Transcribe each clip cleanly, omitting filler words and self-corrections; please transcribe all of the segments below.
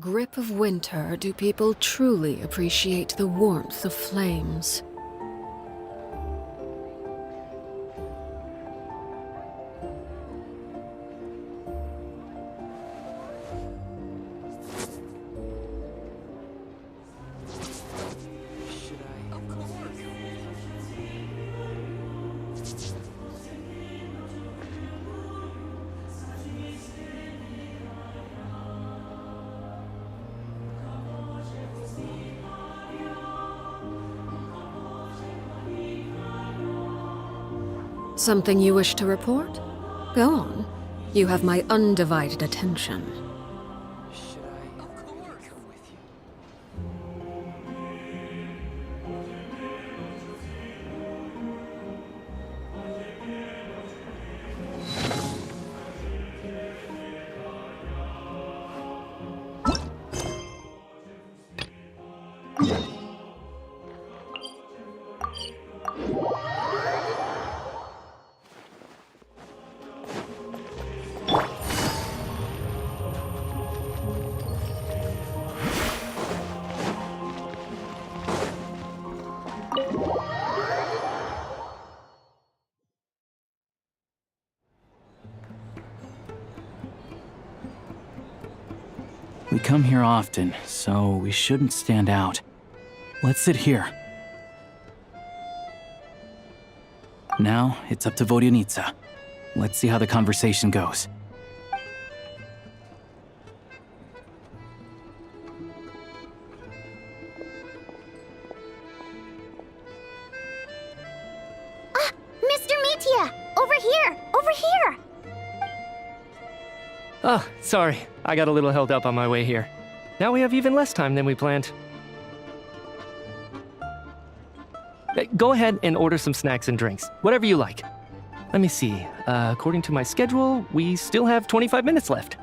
grip of winter do people truly appreciate the warmth of flames. Something you wish to report? Go on. You have my undivided attention. Should I come with you? We come here often, so we shouldn't stand out. Let's sit here. Now, it's up to Vodyanitsa. Let's see how the conversation goes. Mr. Mitya! Over here! Over here! Oh, sorry. I got a little held up on my way here. Now we have even less time than we planned. Go ahead and order some snacks and drinks, whatever you like. Let me see. According to my schedule, we still have 25 minutes left.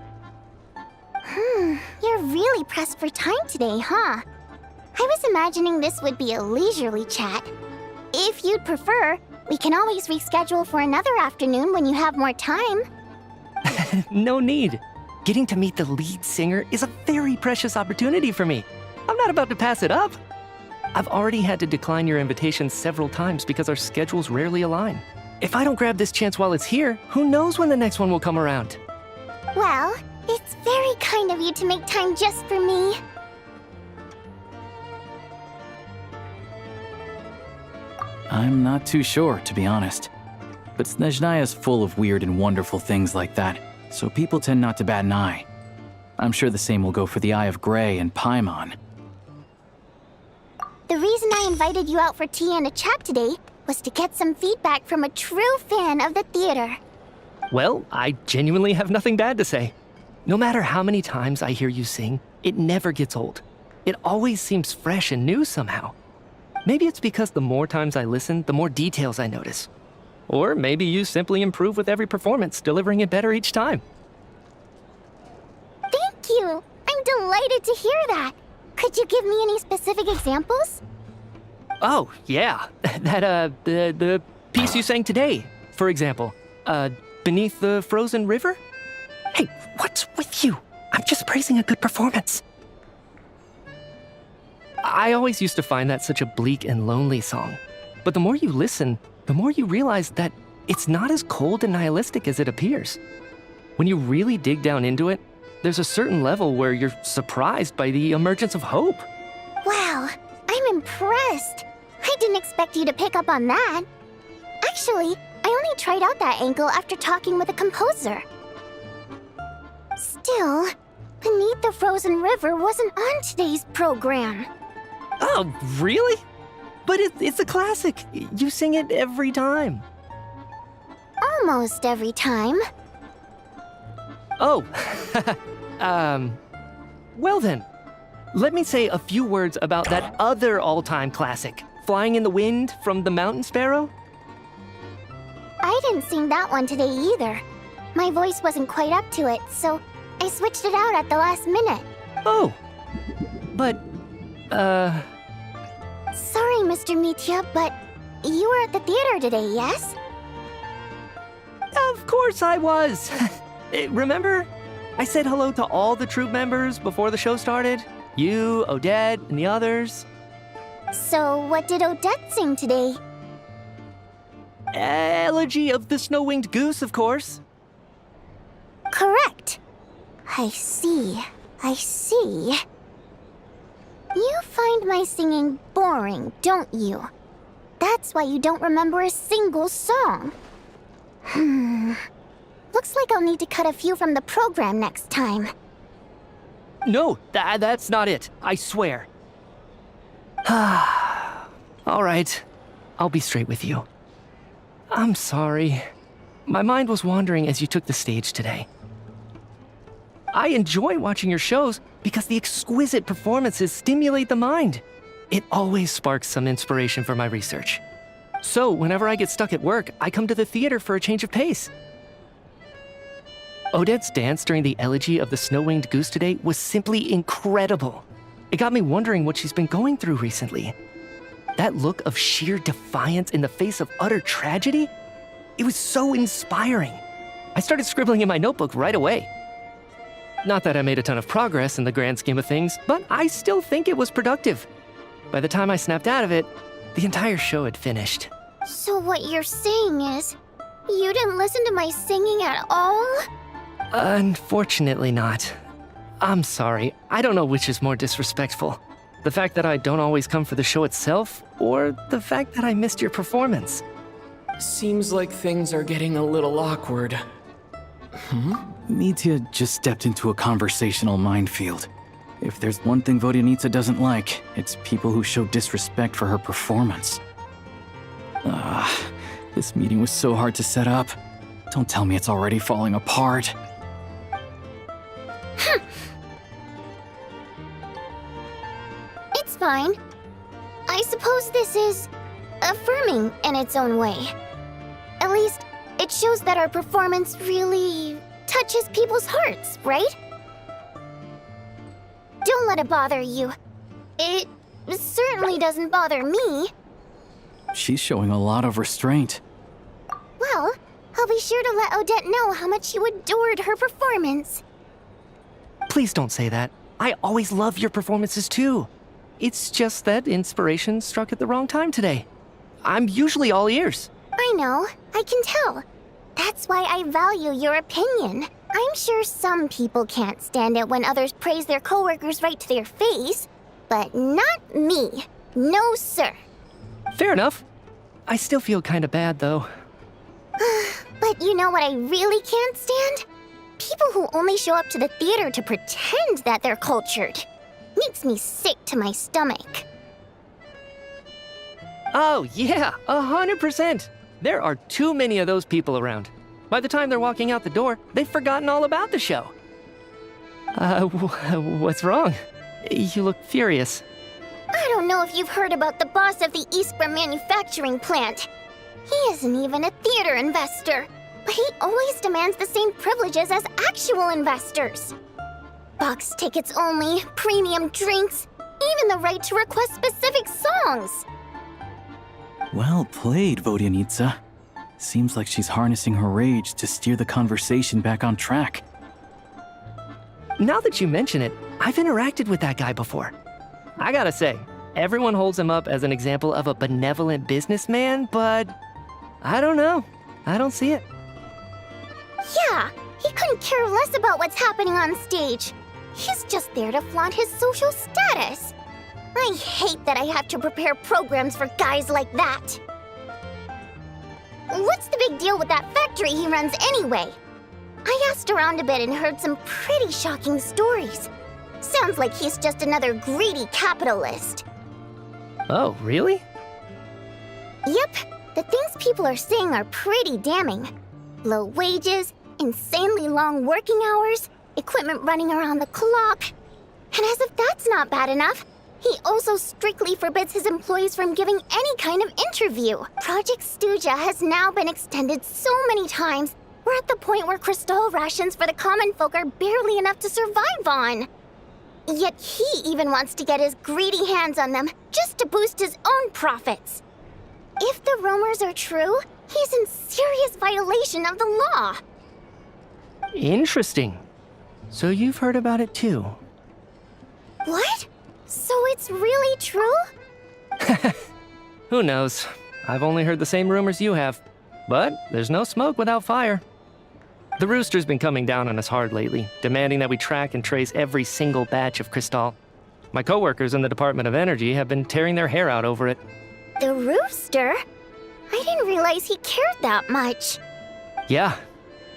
You're really pressed for time today, huh? I was imagining this would be a leisurely chat. If you'd prefer, we can always reschedule for another afternoon when you have more time. No need. Getting to meet the lead singer is a very precious opportunity for me. I'm not about to pass it up. I've already had to decline your invitation several times because our schedules rarely align. If I don't grab this chance while it's here, who knows when the next one will come around? Well, it's very kind of you to make time just for me. I'm not too sure, to be honest. But SNEZNAYA's full of weird and wonderful things like that, so people tend not to bat an eye. I'm sure the same will go for the Eye of Grey and Paimon. The reason I invited you out for tea and a chat today was to get some feedback from a true fan of the theater. Well, I genuinely have nothing bad to say. No matter how many times I hear you sing, it never gets old. It always seems fresh and new somehow. Maybe it's because the more times I listen, the more details I notice. Or maybe you simply improve with every performance, delivering it better each time. Thank you! I'm delighted to hear that. Could you give me any specific examples? Oh, yeah. The piece you sang today, for example. Beneath the Frozen River? Hey, what's with you? I'm just praising a good performance. I always used to find that such a bleak and lonely song. But the more you listen, the more you realize that it's not as cold and nihilistic as it appears. When you really dig down into it, there's a certain level where you're surprised by the emergence of hope. Wow, I'm impressed. I didn't expect you to pick up on that. Actually, I only tried out that angle after talking with a composer. Still, Beneath the Frozen River wasn't on today's program. Oh, really? But it's a classic. You sing it every time. Almost every time. Oh, well then, let me say a few words about that other all-time classic, Flying in the Wind from the Mountain Sparrow. I didn't sing that one today either. My voice wasn't quite up to it, so I switched it out at the last minute. Oh, but, Sorry, Mr. Mitya, but you were at the theater today, yes? of course I was. Remember? I said hello to all the troupe members before the show started. You, Odette, and the others. So, what did Odette sing today? Elegy of the Snow-Winged Goose, of course. Correct. I see. You find my singing boring, don't you? That's why you don't remember a single song. Looks like I'll need to cut a few from the program next time. No, that's not it. I swear. All right. I'll be straight with you. I'm sorry. My mind was wandering as you took the stage today. I enjoy watching your shows because the exquisite performances stimulate the mind. It always sparks some inspiration for my research. So, whenever I get stuck at work, I come to the theater for a change of pace. Odette's dance during the Elegy of the Snow-Winged Goose today was simply incredible. It got me wondering what she's been going through recently. That look of sheer defiance in the face of utter tragedy? It was so inspiring. I started scribbling in my notebook right away. Not that I made a ton of progress in the grand scheme of things, but I still think it was productive. By the time I snapped out of it, the entire show had finished. So what you're saying is, you didn't listen to my singing at all? Unfortunately not. I'm sorry, I don't know which is more disrespectful. The fact that I don't always come for the show itself, or the fact that I missed your performance. Seems like things are getting a little awkward. Nitya just stepped into a conversational minefield. If there's one thing Vodyanitsa doesn't like, it's people who show disrespect for her performance. This meeting was so hard to set up. Don't tell me it's already falling apart. It's fine. I suppose this is affirming in its own way. At least, it shows that our performance really touches people's hearts, right? Don't let it bother you. It certainly doesn't bother me. She's showing a lot of restraint. Well, I'll be sure to let Odette know how much you adored her performance. Please don't say that. I always love your performances too. It's just that inspiration struck at the wrong time today. I'm usually all ears. I know, I can tell. That's why I value your opinion. I'm sure some people can't stand it when others praise their coworkers right to their face, but not me. No, sir. Fair enough. I still feel kinda bad though. But you know what I really can't stand? People who only show up to the theater to pretend that they're cultured. Makes me sick to my stomach. Oh yeah, 100%. There are too many of those people around. By the time they're walking out the door, they've forgotten all about the show. What's wrong? You look furious. I don't know if you've heard about the boss of the Eastborough manufacturing plant. He isn't even a theater investor, but he always demands the same privileges as actual investors. Box tickets only, premium drinks, even the right to request specific songs. Well played, Vodyanitsa. Seems like she's harnessing her rage to steer the conversation back on track. Now that you mention it, I've interacted with that guy before. I gotta say, everyone holds him up as an example of a benevolent businessman, but I don't know. I don't see it. Yeah, he couldn't care less about what's happening on stage. He's just there to flaunt his social status. I hate that I have to prepare programs for guys like that. What's the big deal with that factory he runs anyway? I asked around a bit and heard some pretty shocking stories. Sounds like he's just another greedy capitalist. Oh, really? Yep, the things people are saying are pretty damning. Low wages, insanely long working hours, equipment running around the clock. And as if that's not bad enough, he also strictly forbids his employees from giving any kind of interview. Project Stuja has now been extended so many times, we're at the point where crystal rations for the common folk are barely enough to survive on. Yet he even wants to get his greedy hands on them just to boost his own profits. If the rumors are true, he's in serious violation of the law. Interesting. So you've heard about it too. What? So it's really true? Who knows? I've only heard the same rumors you have. But there's no smoke without fire. The Rooster's been coming down on us hard lately, demanding that we track and trace every single batch of Crystal. My coworkers in the Department of Energy have been tearing their hair out over it. The Rooster? I didn't realize he cared that much. Yeah.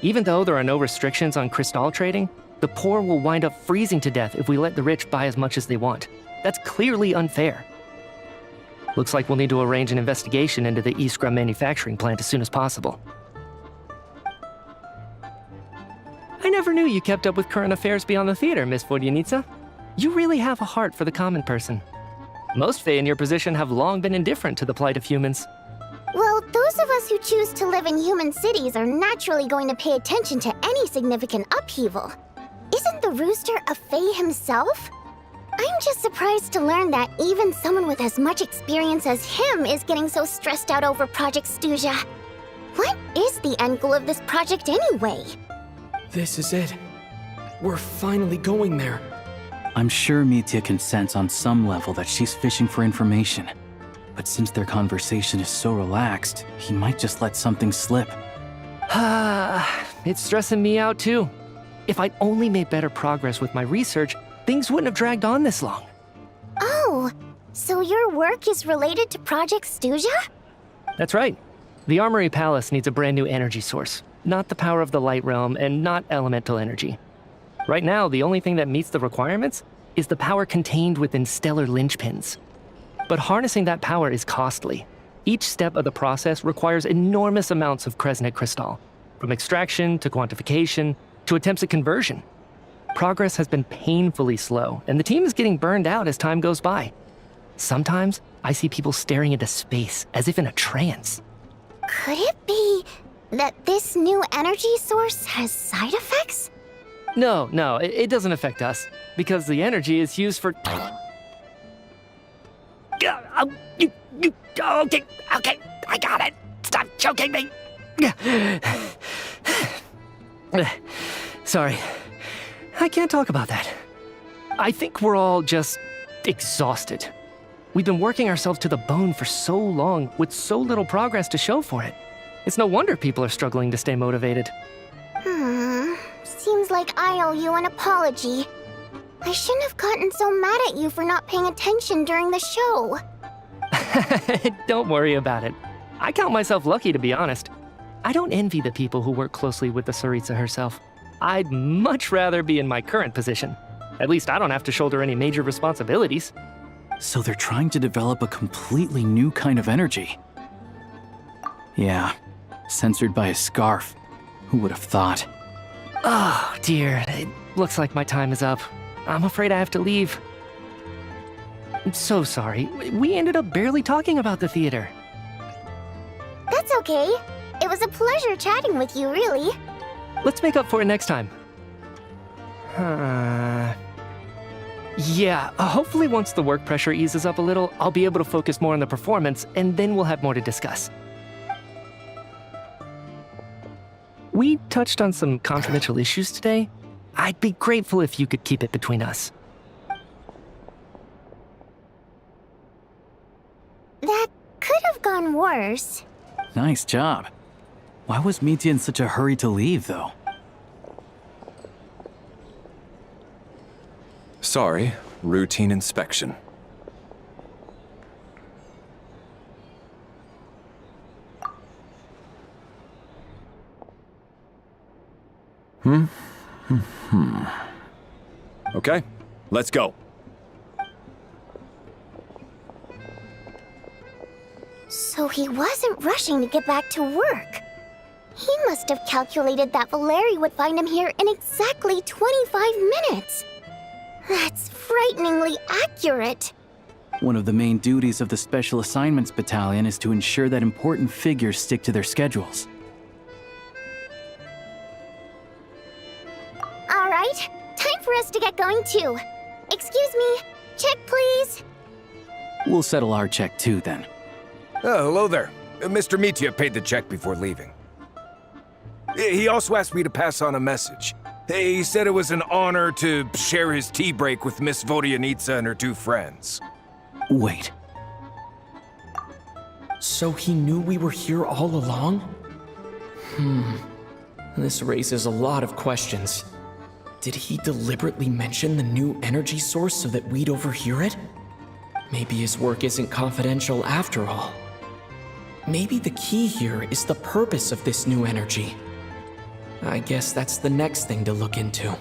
Even though there are no restrictions on Crystal trading, the poor will wind up freezing to death if we let the rich buy as much as they want. That's clearly unfair. Looks like we'll need to arrange an investigation into the Iskra manufacturing plant as soon as possible. I never knew you kept up with current affairs beyond the theater, Miss Vodyanica. You really have a heart for the common person. Most Fae in your position have long been indifferent to the plight of humans. Well, those of us who choose to live in human cities are naturally going to pay attention to any significant upheaval. Isn't the Rooster a Fae himself? I'm just surprised to learn that even someone with as much experience as him is getting so stressed out over Project Stuja. What is the end goal of this project anyway? This is it. We're finally going there. I'm sure Mitya can sense on some level that she's fishing for information. But since their conversation is so relaxed, he might just let something slip. It's stressing me out too. If I'd only made better progress with my research, things wouldn't have dragged on this long. Oh, so your work is related to Project Stuja? That's right. The Armory Palace needs a brand new energy source. Not the power of the Light Realm and not elemental energy. Right now, the only thing that meets the requirements is the power contained within stellar linchpins. But harnessing that power is costly. Each step of the process requires enormous amounts of Kresnet crystal, from extraction to quantification to attempts at conversion. Progress has been painfully slow, and the team is getting burned out as time goes by. Sometimes, I see people staring into space as if in a trance. Could it be that this new energy source has side effects? No, it doesn't affect us, because the energy is used for... Okay, I got it. Stop choking me. Sorry, I can't talk about that. I think we're all just exhausted. We've been working ourselves to the bone for so long with so little progress to show for it. It's no wonder people are struggling to stay motivated. Seems like I owe you an apology. I shouldn't have gotten so mad at you for not paying attention during the show. Don't worry about it. I count myself lucky, to be honest. I don't envy the people who work closely with the Tsaritsa herself. I'd much rather be in my current position. At least I don't have to shoulder any major responsibilities. So they're trying to develop a completely new kind of energy. Yeah, censored by a scarf. Who would have thought? Oh, dear. It looks like my time is up. I'm afraid I have to leave. I'm so sorry. We ended up barely talking about the theater. That's okay. It was a pleasure chatting with you, really. Let's make up for it next time. Yeah, hopefully once the work pressure eases up a little, I'll be able to focus more on the performance, and then we'll have more to discuss. We touched on some confidential issues today. I'd be grateful if you could keep it between us. That could have gone worse. Nice job. Why was Mitya in such a hurry to leave, though? Sorry, routine inspection. Okay, let's go. So he wasn't rushing to get back to work. He must have calculated that Valeri would find him here in exactly 25 minutes. That's frighteningly accurate. One of the main duties of the Special Assignments Battalion is to ensure that important figures stick to their schedules. All right, time for us to get going too. Excuse me, check please. We'll settle our check too, then. Oh, hello there. Mr. Mitya paid the check before leaving. He also asked me to pass on a message. He said it was an honor to share his tea break with Miss Vodyanitsa and her two friends. Wait, So he knew we were here all along? This raises a lot of questions. Did he deliberately mention the new energy source so that we'd overhear it? Maybe his work isn't confidential after all. Maybe the key here is the purpose of this new energy. I guess that's the next thing to look into.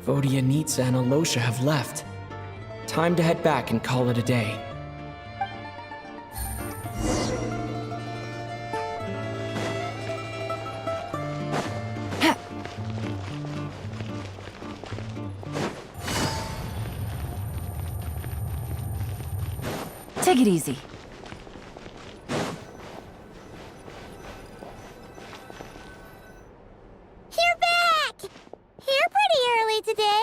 Vodyanitsa and Alosha have left. Time to head back and call it a day. Take it easy. You're back! Here pretty early today.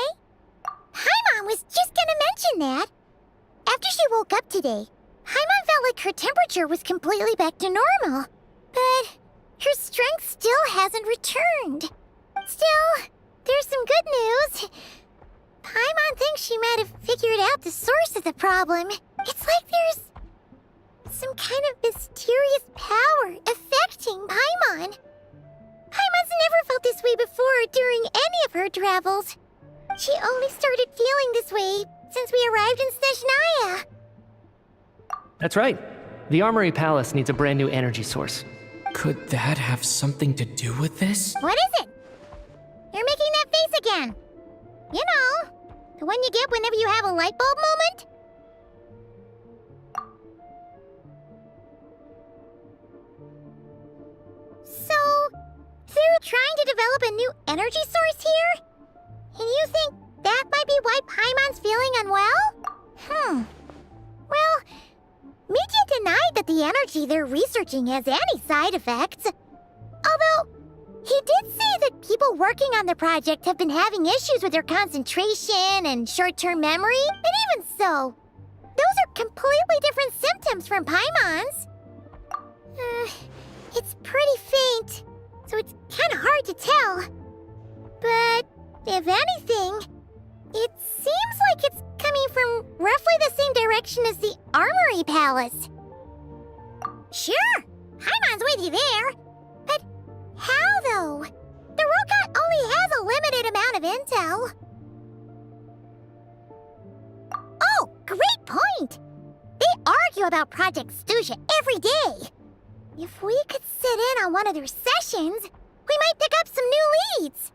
Paimon was just gonna mention that. After she woke up today, Paimon felt like her temperature was completely back to normal. But her strength still hasn't returned. Still, there's some good news. Paimon thinks she might have figured out the source of the problem. It's like there's some kind of mysterious power affecting Paimon. Paimon's never felt this way before during any of her travels. She only started feeling this way since we arrived in SNEZNAYA. That's right. The Armory Palace needs a brand new energy source. Could that have something to do with this? What is it? You're making that face again. You know, the one you get whenever you have a light bulb moment? So, they're trying to develop a new energy source here? And you think that might be why Paimon's feeling unwell? Well, Media denied that the energy they're researching has any side effects. Although, he did say that people working on the project have been having issues with their concentration and short-term memory, and even so, those are completely different symptoms from Paimon's. It's pretty faint, so it's kind of hard to tell. But if anything, it seems like it's coming from roughly the same direction as the Armory Palace. Sure, Paimon's with you there. But how, though? The robot only has a limited amount of intel. Oh, great point! They argue about Project Stuja every day. If we could sit in on one of their sessions, we might pick up some new leads.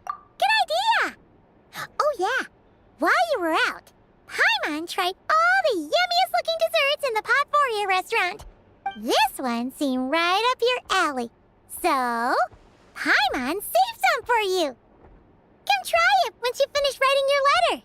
Good idea! Oh yeah, while you were out, Paimon tried all the yummiest looking desserts in the Potvoria restaurant. This one seemed right up your alley. So, Paimon saved some for you. Come try it once you finish writing your letter.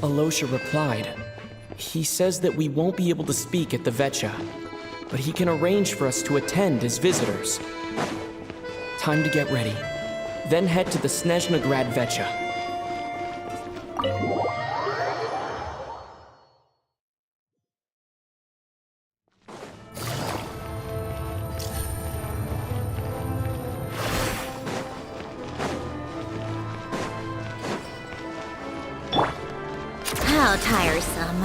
Alosha replied. He says that we won't be able to speak at the Vetcha, but he can arrange for us to attend as visitors. Time to get ready. Then head to the SNEZNAGRAD Vetcha. How tiresome.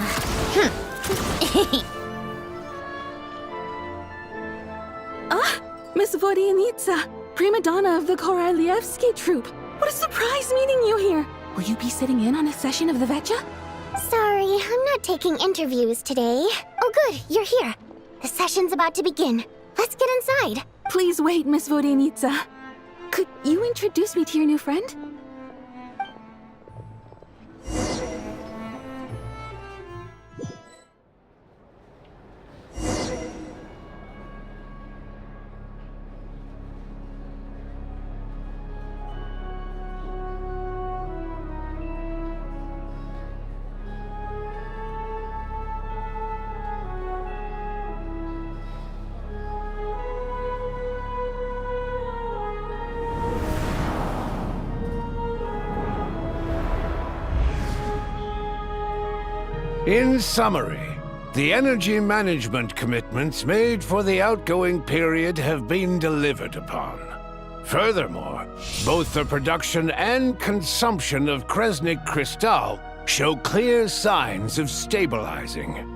Miss Vodyanitsa, prima donna of the Korolievsky troupe. What a surprise meeting you here. Will you be sitting in on a session of the Vetcha? Sorry, I'm not taking interviews today. Oh good, you're here. The session's about to begin. Let's get inside. Please wait, Miss Vodyanitsa. Could you introduce me to your new friend? In summary, the energy management commitments made for the outgoing period have been delivered upon. Furthermore, both the production and consumption of Kresnik Crystal show clear signs of stabilizing.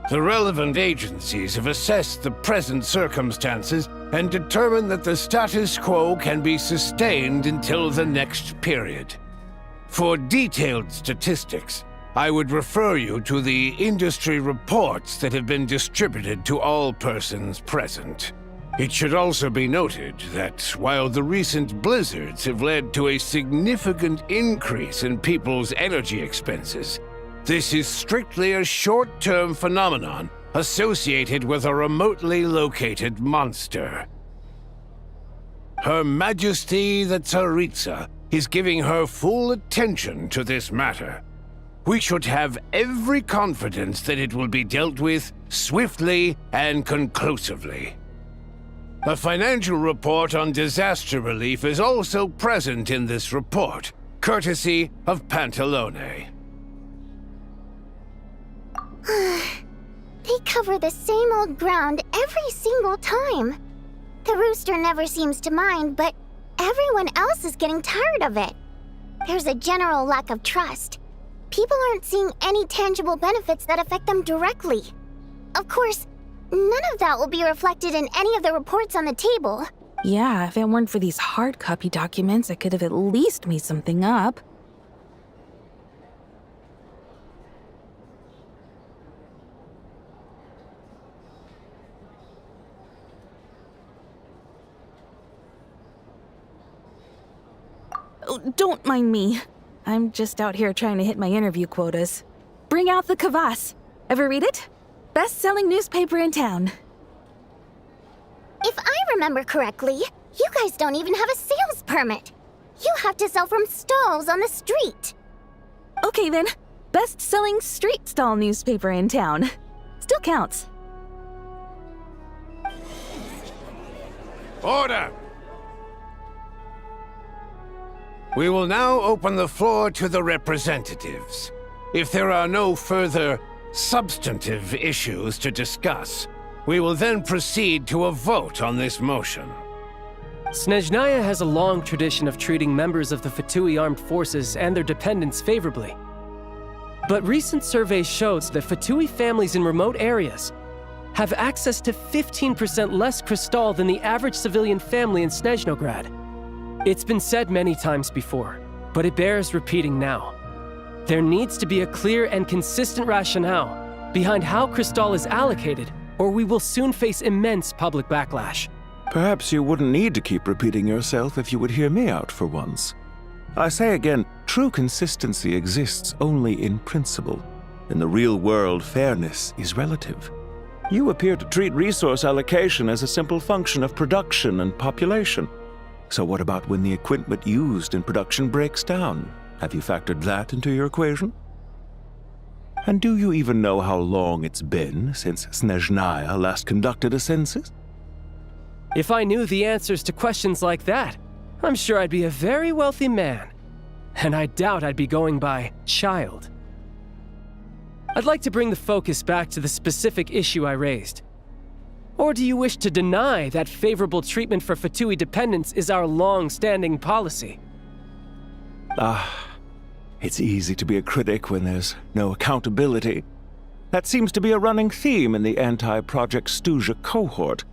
The relevant agencies have assessed the present circumstances and determined that the status quo can be sustained until the next period. For detailed statistics, I would refer you to the industry reports that have been distributed to all persons present. It should also be noted that while the recent blizzards have led to a significant increase in people's energy expenses, this is strictly a short-term phenomenon associated with a remotely located monster. Her Majesty the Tsaritsa is giving her full attention to this matter. We should have every confidence that it will be dealt with swiftly and conclusively. A financial report on disaster relief is also present in this report, courtesy of Pantalone. They cover the same old ground every single time. The rooster never seems to mind, but everyone else is getting tired of it. There's a general lack of trust. People aren't seeing any tangible benefits that affect them directly. Of course, none of that will be reflected in any of the reports on the table. Yeah, if it weren't for these hard copy documents, I could have at least made something up. Oh, don't mind me. I'm just out here trying to hit my interview quotas. Bring out the kvass. Ever read it? Best-selling newspaper in town. If I remember correctly, you guys don't even have a sales permit. You have to sell from stalls on the street. Okay then, best-selling street stall newspaper in town. Still counts. Order! We will now open the floor to the representatives. If there are no further substantive issues to discuss, we will then proceed to a vote on this motion. SNEZNAYA has a long tradition of treating members of the Fatui armed forces and their dependents favorably. But recent surveys shows that Fatui families in remote areas have access to 15% less crystal than the average civilian family in Snezhnograd. It's been said many times before, but it bears repeating now. There needs to be a clear and consistent rationale behind how crystal is allocated, or we will soon face immense public backlash. Perhaps you wouldn't need to keep repeating yourself if you would hear me out for once. I say again, true consistency exists only in principle. In the real world, fairness is relative. You appear to treat resource allocation as a simple function of production and population. So what about when the equipment used in production breaks down? Have you factored that into your equation? And do you even know how long it's been since SNEZNAYA last conducted a census? If I knew the answers to questions like that, I'm sure I'd be a very wealthy man. And I doubt I'd be going by child. I'd like to bring the focus back to the specific issue I raised. Or do you wish to deny that favorable treatment for Fatui dependents is our long-standing policy? It's easy to be a critic when there's no accountability. That seems to be a running theme in the anti-Project Stuja cohort.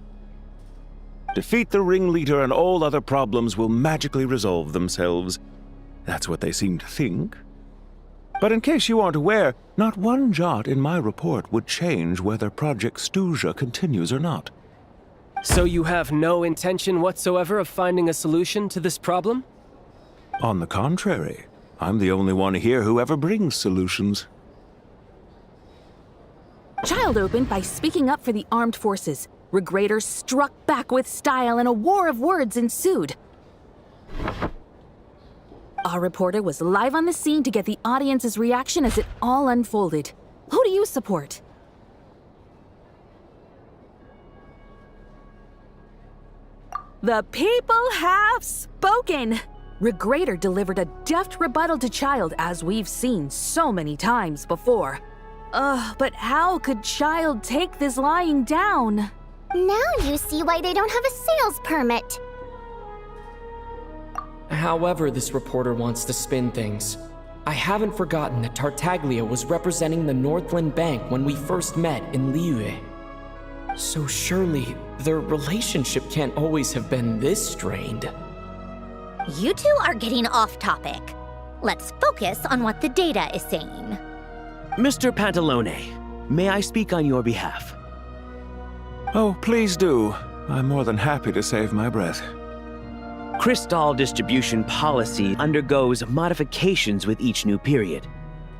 Defeat the ringleader and all other problems will magically resolve themselves. That's what they seem to think. But in case you aren't aware, not one jot in my report would change whether Project Stuja continues or not. So you have no intention whatsoever of finding a solution to this problem? On the contrary, I'm the only one here who ever brings solutions. Child opened by speaking up for the armed forces. Regrator struck back with style and a war of words ensued. Our reporter was live on the scene to get the audience's reaction as it all unfolded. Who do you support? The people have spoken! Regrator delivered a deft rebuttal to Child, as we've seen so many times before. Ugh, but how could child take this lying down? Now you see why they don't have a sales permit. However this reporter wants to spin things, I haven't forgotten that Tartaglia was representing the Northland Bank when we first met in Liyue. So surely, their relationship can't always have been this strained. You two are getting off topic. Let's focus on what the data is saying. Mr. Pantalone, may I speak on your behalf? Oh, please do. I'm more than happy to save my breath. Crystal distribution policy undergoes modifications with each new period.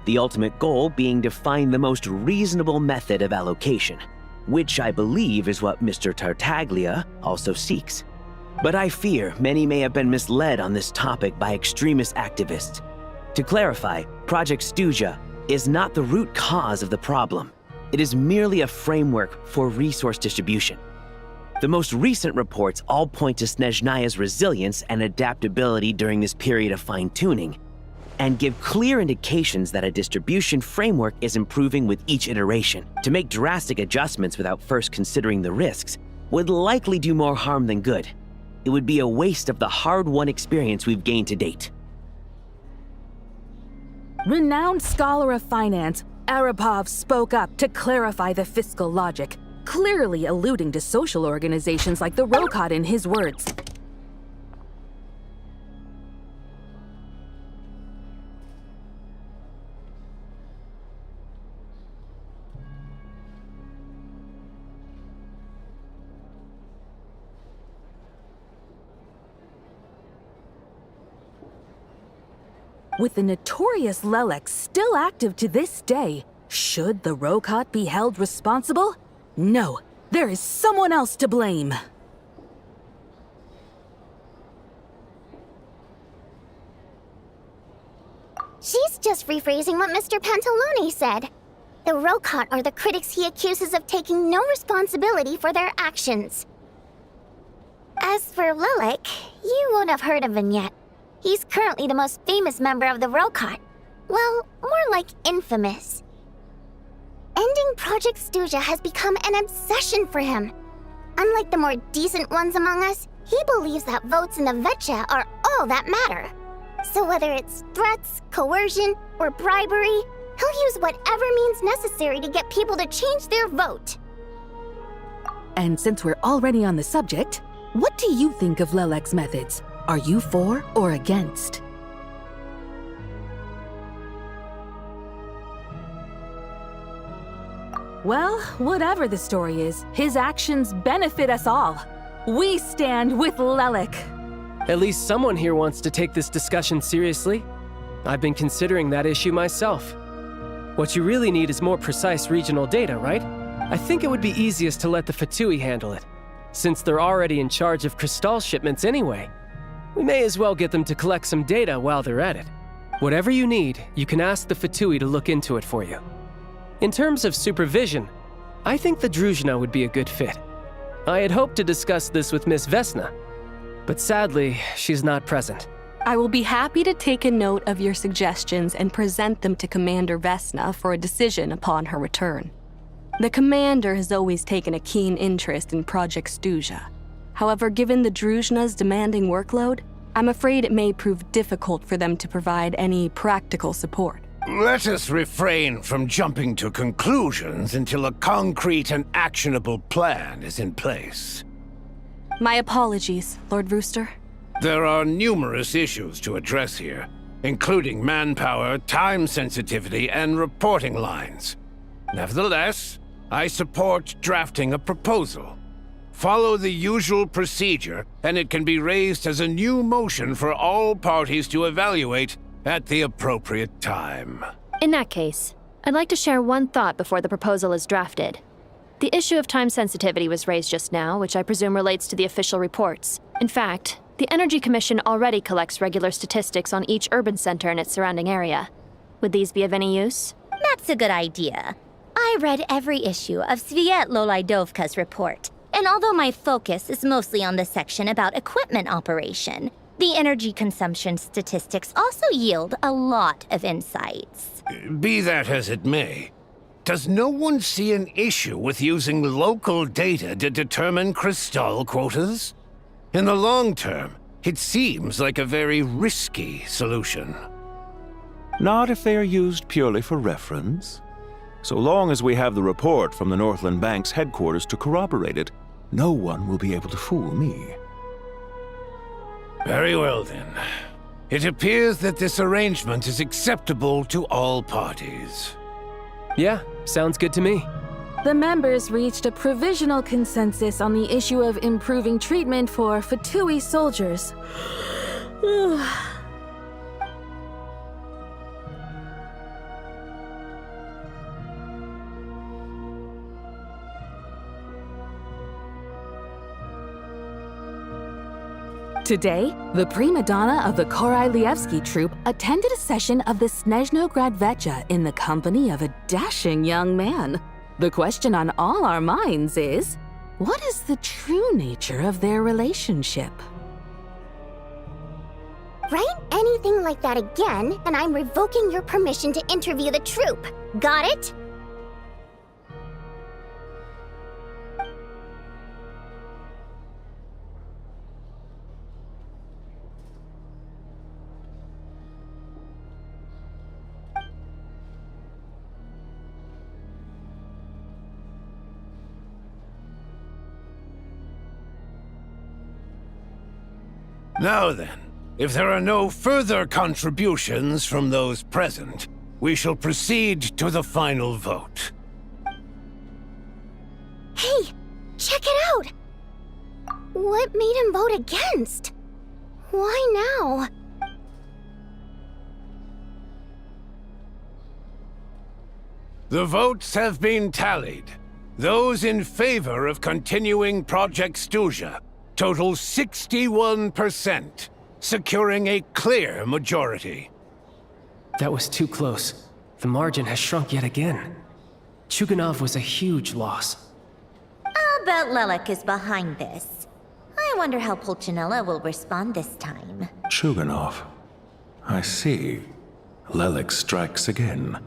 The ultimate goal being to find the most reasonable method of allocation, which I believe is what Mr. Tartaglia also seeks. But I fear many may have been misled on this topic by extremist activists. To clarify, Project Stuja is not the root cause of the problem. It is merely a framework for resource distribution. The most recent reports all point to SNEZNAYA's resilience and adaptability during this period of fine-tuning, and give clear indications that a distribution framework is improving with each iteration. To make drastic adjustments without first considering the risks would likely do more harm than good. It would be a waste of the hard-won experience we've gained to date. Renowned scholar of finance, Arapov spoke up to clarify the fiscal logic, clearly alluding to social organizations like the Rokot in his words. With the notorious Lelex still active to this day, should the Rokot be held responsible? No, there is someone else to blame. She's just rephrasing what Mr. Pantalone said. The Rokot are the critics he accuses of taking no responsibility for their actions. As for Lilac, you won't have heard of him yet. He's currently the most famous member of the Rokot. Well, more like infamous. Ending Project Stuja has become an obsession for him. Unlike the more decent ones among us, he believes that votes in the Vetcha are all that matter. So whether it's threats, coercion, or bribery, he'll use whatever means necessary to get people to change their vote. And since we're already on the subject, what do you think of Lelec's methods? Are you for or against? Well, whatever the story is, his actions benefit us all. We stand with Lelec. At least someone here wants to take this discussion seriously. I've been considering that issue myself. What you really need is more precise regional data, right? I think it would be easiest to let the Fatui handle it, since they're already in charge of Crystal shipments anyway. We may as well get them to collect some data while they're at it. Whatever you need, you can ask the Fatui to look into it for you. In terms of supervision, I think the Druzhna would be a good fit. I had hoped to discuss this with Miss Vesna, but sadly, she's not present. I will be happy to take a note of your suggestions and present them to Commander Vesna for a decision upon her return. The Commander has always taken a keen interest in Project Stuja. However, given the Druzhna's demanding workload, I'm afraid it may prove difficult for them to provide any practical support. Let us refrain from jumping to conclusions until a concrete and actionable plan is in place. My apologies, Lord Rooster. There are numerous issues to address here, including manpower, time sensitivity, and reporting lines. Nevertheless, I support drafting a proposal. Follow the usual procedure, and it can be raised as a new motion for all parties to evaluate at the appropriate time. In that case, I'd like to share one thought before the proposal is drafted. The issue of time sensitivity was raised just now, which I presume relates to the official reports. In fact, the Energy Commission already collects regular statistics on each urban center and its surrounding area. Would these be of any use? That's a good idea. I read every issue of Svietloslaidovka's report, and although my focus is mostly on the section about equipment operation, the energy consumption statistics also yield a lot of insights. Be that as it may, does no one see an issue with using local data to determine crystal quotas? In the long term, it seems like a very risky solution. Not if they are used purely for reference. So long as we have the report from the Northland Bank's headquarters to corroborate it, no one will be able to fool me. Very well then. It appears that this arrangement is acceptable to all parties. Yeah, sounds good to me. The members reached a provisional consensus on the issue of improving treatment for Fatui soldiers. Today, the prima donna of the Korailievsky troupe attended a session of the Snezhnograd Vecha in the company of a dashing young man. The question on all our minds is, what is the true nature of their relationship? Write anything like that again, and I'm revoking your permission to interview the troupe. Got it? Now then, if there are no further contributions from those present, we shall proceed to the final vote. Hey, check it out! What made him vote against? Why now? The votes have been tallied. Those in favor of continuing Project Stuja total 61%, securing a clear majority. That was too close. The margin has shrunk yet again. Chuganov was a huge loss. I'll bet Lelik is behind this. I wonder how Pulcinella will respond this time. Chuganov. I see. Lelik strikes again.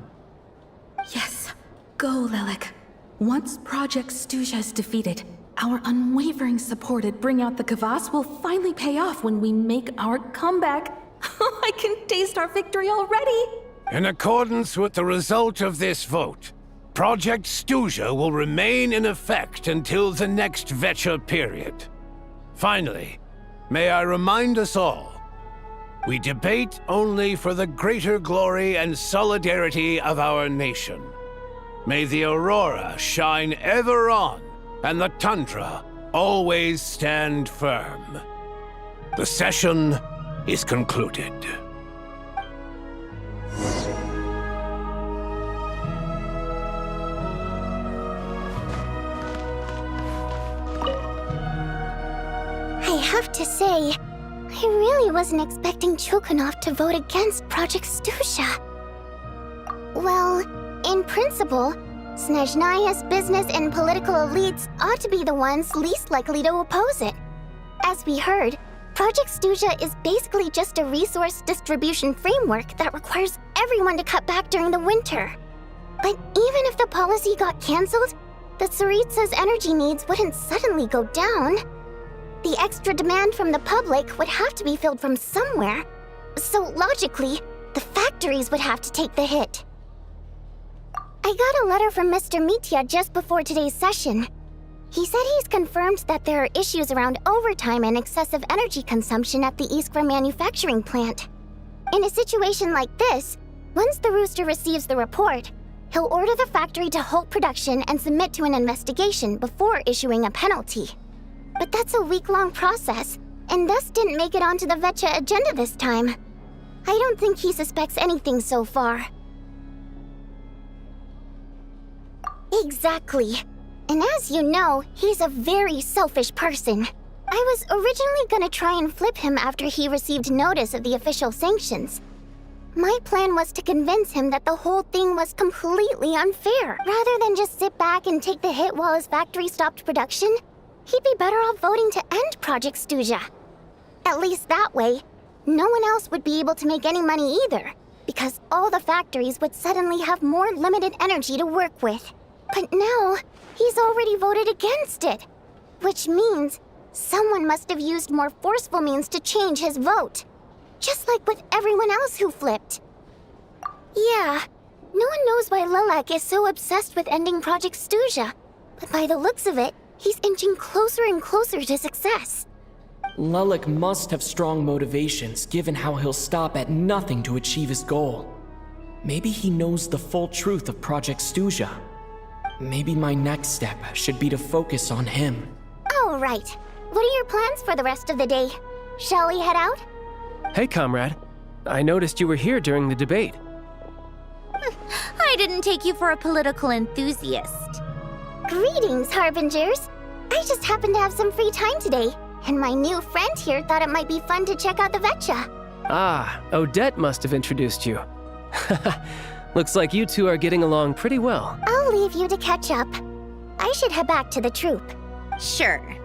Yes, go, Lelik. Once Project Stuja is defeated, our unwavering support at Bring Out the Kvass will finally pay off when we make our comeback. I can taste our victory already! In accordance with the result of this vote, Project Stuja will remain in effect until the next Vecha period. Finally, may I remind us all, we debate only for the greater glory and solidarity of our nation. May the aurora shine ever on, and the tundra always stand firm. The session is concluded. I have to say, I really wasn't expecting Chuganov to vote against Project Stuja. Well, in principle, Snezhnaya's business and political elites ought to be the ones least likely to oppose it. As we heard, Project Stuja is basically just a resource distribution framework that requires everyone to cut back during the winter. But even if the policy got cancelled, the Tsaritsa's energy needs wouldn't suddenly go down. The extra demand from the public would have to be filled from somewhere. So logically, the factories would have to take the hit. I got a letter from Mr. Mitya just before today's session. He said he's confirmed that there are issues around overtime and excessive energy consumption at the Iskra manufacturing plant. In a situation like this, once the Rooster receives the report, he'll order the factory to halt production and submit to an investigation before issuing a penalty. But that's a week-long process, and thus didn't make it onto the Vecha agenda this time. I don't think he suspects anything so far. Exactly. And as you know, he's a very selfish person. I was originally gonna try and flip him after he received notice of the official sanctions. My plan was to convince him that the whole thing was completely unfair. Rather than just sit back and take the hit while his factory stopped production, he'd be better off voting to end Project Stuja. At least that way, no one else would be able to make any money either. because all the factories would suddenly have more limited energy to work with. But now, he's already voted against it. Which means someone must have used more forceful means to change his vote. Just like with everyone else who flipped. Yeah, no one knows why Lilac is so obsessed with ending Project Stuja. But by the looks of it, he's inching closer and closer to success. Lilac must have strong motivations, given how he'll stop at nothing to achieve his goal. Maybe he knows the full truth of Project Stuja. Maybe my next step should be to focus on him. Oh, right. What are your plans for the rest of the day? Shall we head out? Hey, comrade. I noticed you were here during the debate. I didn't take you for a political enthusiast. Greetings, Harbingers. I just happened to have some free time today, and my new friend here thought it might be fun to check out the Vetcha. Ah, Odette must have introduced you. Looks like you two are getting along pretty well. I'll leave you to catch up. I should head back to the troop. Sure.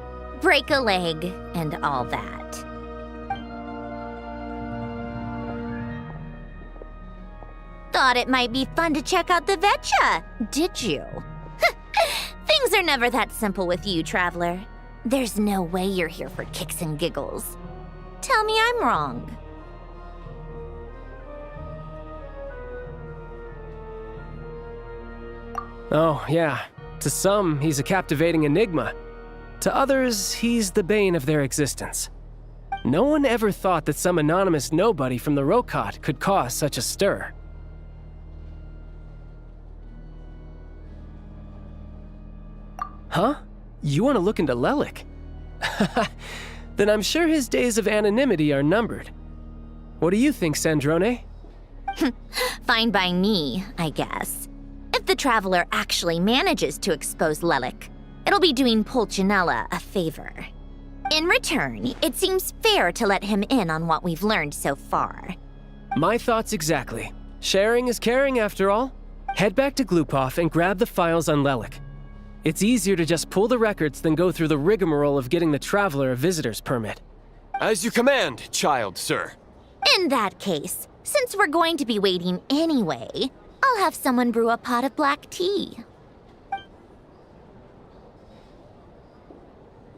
Break a leg and all that. Thought it might be fun to check out the Vetcha, did you? Things are never that simple with you, Traveler. There's no way you're here for kicks and giggles. Tell me I'm wrong. Oh, yeah. To some, he's a captivating enigma. To others, he's the bane of their existence. No one ever thought that some anonymous nobody from the Rokot could cause such a stir. Huh? You want to look into Lelik? Then I'm sure his days of anonymity are numbered. What do you think, Sandrone? Fine by me, I guess. If the Traveler actually manages to expose Lelik, it'll be doing Pulcinella a favor. In return, it seems fair to let him in on what we've learned so far. My thoughts exactly. Sharing is caring, after all. Head back to Glupov and grab the files on Lelik. It's easier to just pull the records than go through the rigmarole of getting the Traveler a visitor's permit. As you command, child, sir. In that case, since we're going to be waiting anyway, I'll have someone brew a pot of black tea.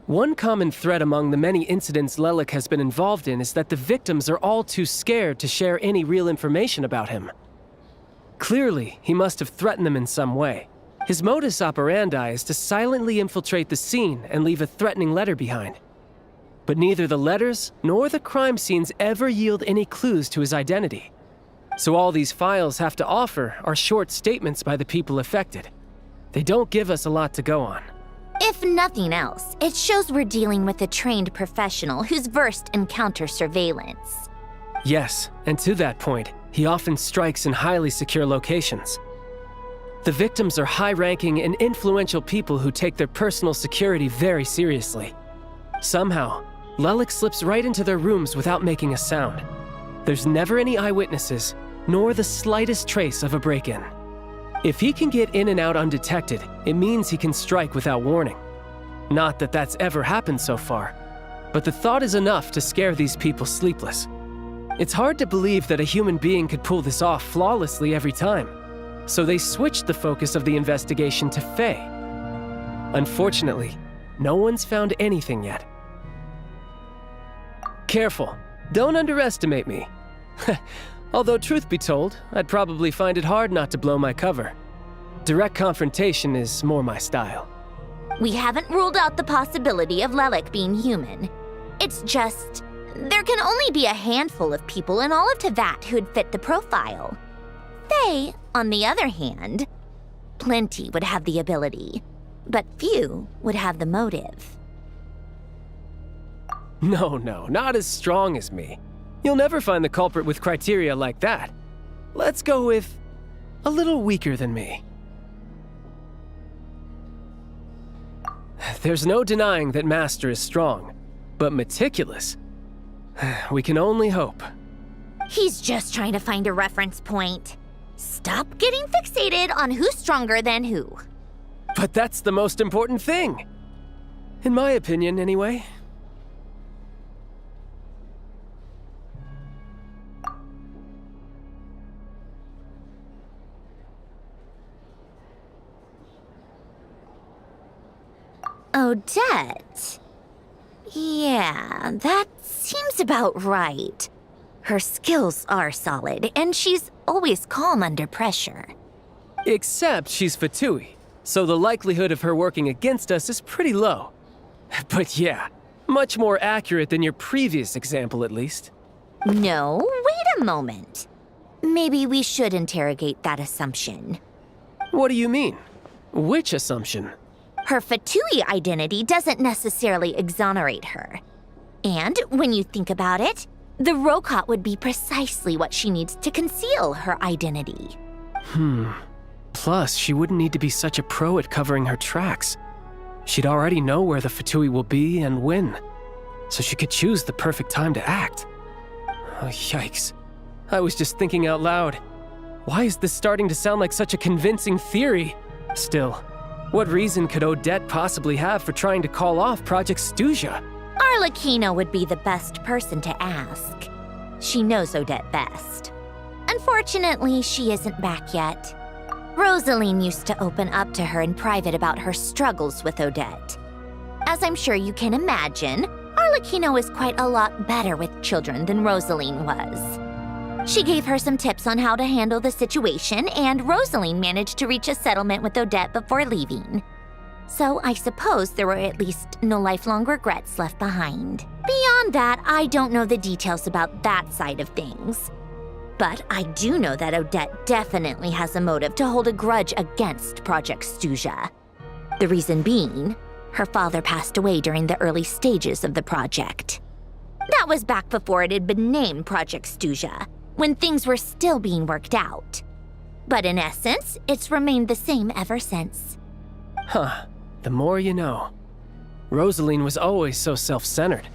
One common thread among the many incidents Lelik has been involved in is that the victims are all too scared to share any real information about him. Clearly, he must have threatened them in some way. His modus operandi is to silently infiltrate the scene and leave a threatening letter behind. But neither the letters nor the crime scenes ever yield any clues to his identity. So all these files have to offer are short statements by the people affected. They don't give us a lot to go on. If nothing else, it shows we're dealing with a trained professional who's versed in counter-surveillance. Yes, and to that point, he often strikes in highly secure locations. The victims are high-ranking and influential people who take their personal security very seriously. Somehow, Lelik slips right into their rooms without making a sound. There's never any eyewitnesses, nor the slightest trace of a break-in. If he can get in and out undetected, it means he can strike without warning. Not that that's ever happened so far, but the thought is enough to scare these people sleepless. It's hard to believe that a human being could pull this off flawlessly every time. So they switched the focus of the investigation to Faye. Unfortunately, no one's found anything yet. Careful, don't underestimate me. Although truth be told, I'd probably find it hard not to blow my cover. Direct confrontation is more my style. We haven't ruled out the possibility of Lelik being human. It's just, there can only be a handful of people in all of Teyvat who'd fit the profile. Faye, on the other hand, plenty would have the ability, but few would have the motive. No, not as strong as me. You'll never find the culprit with criteria like that. Let's go with a little weaker than me. There's no denying that Master is strong, but meticulous. We can only hope. He's just trying to find a reference point. Stop getting fixated on who's stronger than who. But that's the most important thing. In my opinion, anyway. Odette. Yeah, that seems about right. Her skills are solid, and she's always calm under pressure. Except she's Fatui, so the likelihood of her working against us is pretty low. But yeah, much more accurate than your previous example, at least. No, wait a moment. Maybe we should interrogate that assumption. What do you mean? Which assumption? Her Fatui identity doesn't necessarily exonerate her. And when you think about it, the Rokot would be precisely what she needs to conceal her identity. Plus, she wouldn't need to be such a pro at covering her tracks. She'd already know where the Fatui will be and when, so she could choose the perfect time to act. Oh, yikes. I was just thinking out loud. Why is this starting to sound like such a convincing theory? Still, what reason could Odette possibly have for trying to call off Project Stuja? Arlecchino would be the best person to ask. She knows Odette best. Unfortunately, she isn't back yet. Rosaline used to open up to her in private about her struggles with Odette. As I'm sure you can imagine, Arlecchino is quite a lot better with children than Rosaline was. She gave her some tips on how to handle the situation, and Rosaline managed to reach a settlement with Odette before leaving. So I suppose there were at least no lifelong regrets left behind. Beyond that, I don't know the details about that side of things. But I do know that Odette definitely has a motive to hold a grudge against Project Stuja. The reason being, her father passed away during the early stages of the project. That was back before it had been named Project Stuja, when things were still being worked out. But in essence, it's remained the same ever since. Huh, the more you know. Rosaline was always so self-centered.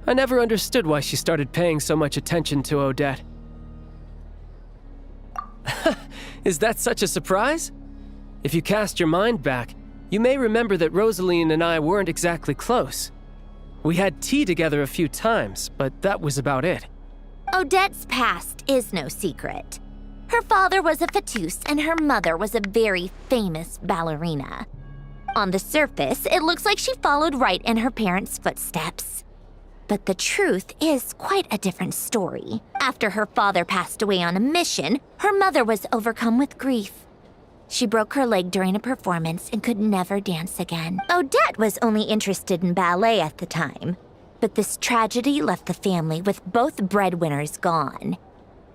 I never understood why she started paying so much attention to Odette. Is that such a surprise? If you cast your mind back, you may remember that Rosaline and I weren't exactly close. We had tea together a few times, but that was about it. Odette's past is no secret. Her father was a fatus and her mother was a very famous ballerina. On the surface, it looks like she followed right in her parents' footsteps. But the truth is quite a different story. After her father passed away on a mission, her mother was overcome with grief. She broke her leg during a performance and could never dance again. Odette was only interested in ballet at the time, but this tragedy left the family with both breadwinners gone.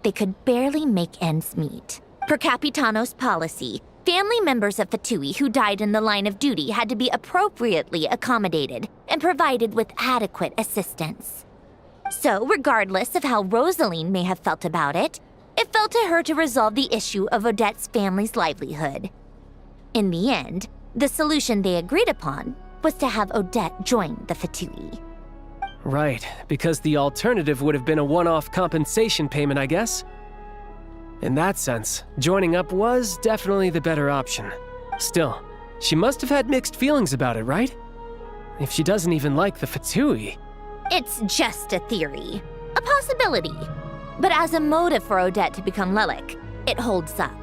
They could barely make ends meet. Per Capitano's policy, family members of Fatui who died in the line of duty had to be appropriately accommodated and provided with adequate assistance. So, regardless of how Rosaline may have felt about it, it fell to her to resolve the issue of Odette's family's livelihood. In the end, the solution they agreed upon was to have Odette join the Fatui. Right, because the alternative would have been a one-off compensation payment, I guess. In that sense, joining up was definitely the better option. Still, she must have had mixed feelings about it, right? If she doesn't even like the Fatui. It's just a theory, a possibility. But as a motive for Odette to become Lelik, it holds up.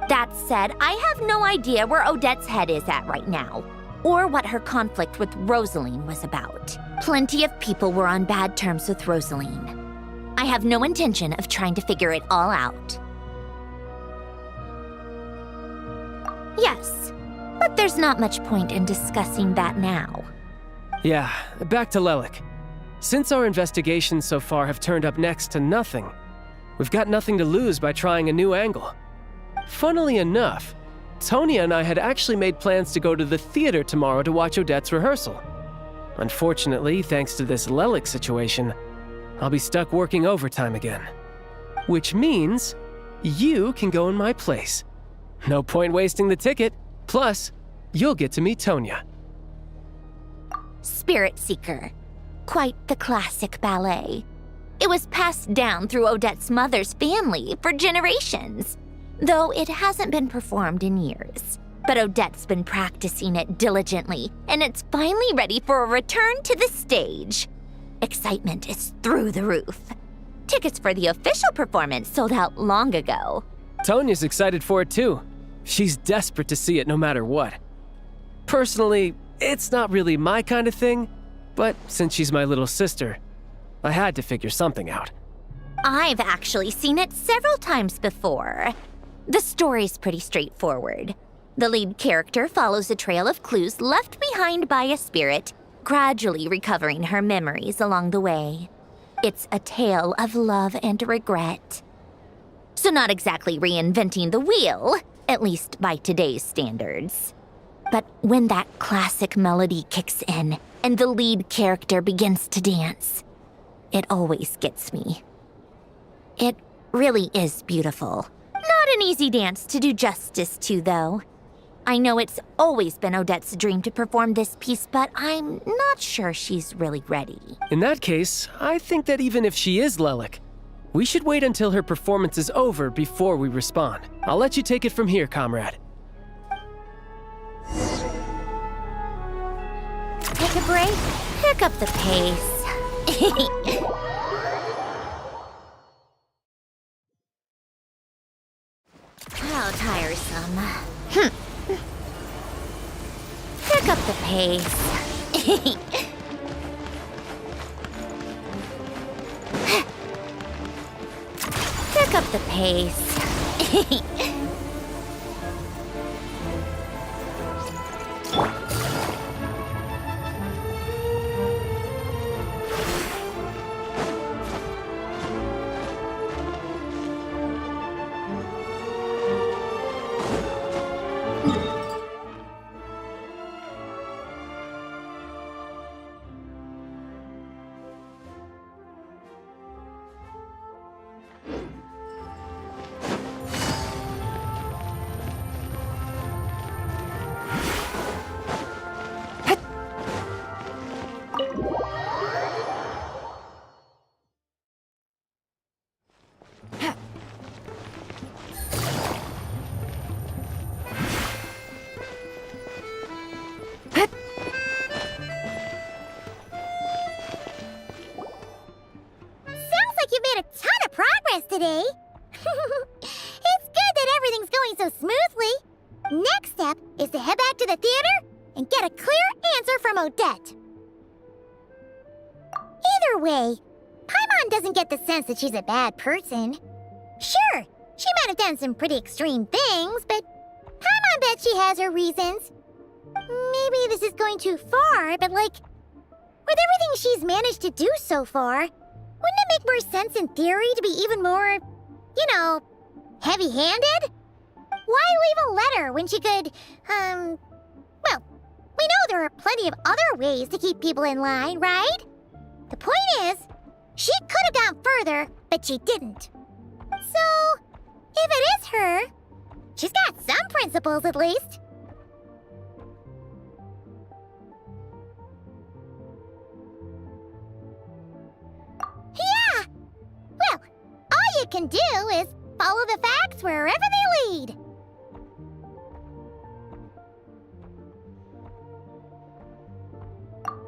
That said, I have no idea where Odette's head is at right now, or what her conflict with Rosaline was about. Plenty of people were on bad terms with Rosaline. I have no intention of trying to figure it all out. Yes, but there's not much point in discussing that now. Yeah, back to Lelik. Since our investigations so far have turned up next to nothing, we've got nothing to lose by trying a new angle. Funnily enough, Tonya and I had actually made plans to go to the theater tomorrow to watch Odette's rehearsal. Unfortunately, thanks to this Lelik situation, I'll be stuck working overtime again. Which means you can go in my place. No point wasting the ticket. Plus, you'll get to meet Tonya. Spirit Seeker. Quite the classic ballet. It was passed down through Odette's mother's family for generations, though it hasn't been performed in years. But Odette's been practicing it diligently, and it's finally ready for a return to the stage. Excitement is through the roof. Tickets for the official performance sold out long ago. Tonya's excited for it too. She's desperate to see it no matter what. Personally, It's not really my kind of thing, but since she's my little sister, I had to figure something out. I've actually seen it several times before. The story's pretty straightforward. The lead character follows a trail of clues left behind by a spirit, gradually recovering her memories along the way. It's a tale of love and regret. So not exactly reinventing the wheel, at least by today's standards. But when that classic melody kicks in and the lead character begins to dance, it always gets me. It really is beautiful. Not an easy dance to do justice to, though. I know it's always been Odette's dream to perform this piece, but I'm not sure she's really ready. In that case, I think that even if she is Lelik, we should wait until her performance is over before we respond. I'll let you take it from here, comrade. Take a break, pick up the pace. How tiresome. Pick up the pace. Pick up the pace. Today. It's good that everything's going so smoothly. Next step is to head back to the theater and get a clear answer from Odette. Either way, Paimon doesn't get the sense that she's a bad person. Sure, she might have done some pretty extreme things, but Paimon bet she has her reasons. Maybe this is going too far, but like, with everything she's managed to do so far, wouldn't it make more sense in theory to be even more, you know, heavy-handed? Why leave a letter when she could, well, we know there are plenty of other ways to keep people in line, right? The point is, she could have gone further, but she didn't. So, if it is her, she's got some principles at least. Yeah! Well, all you can do is follow the facts wherever they lead.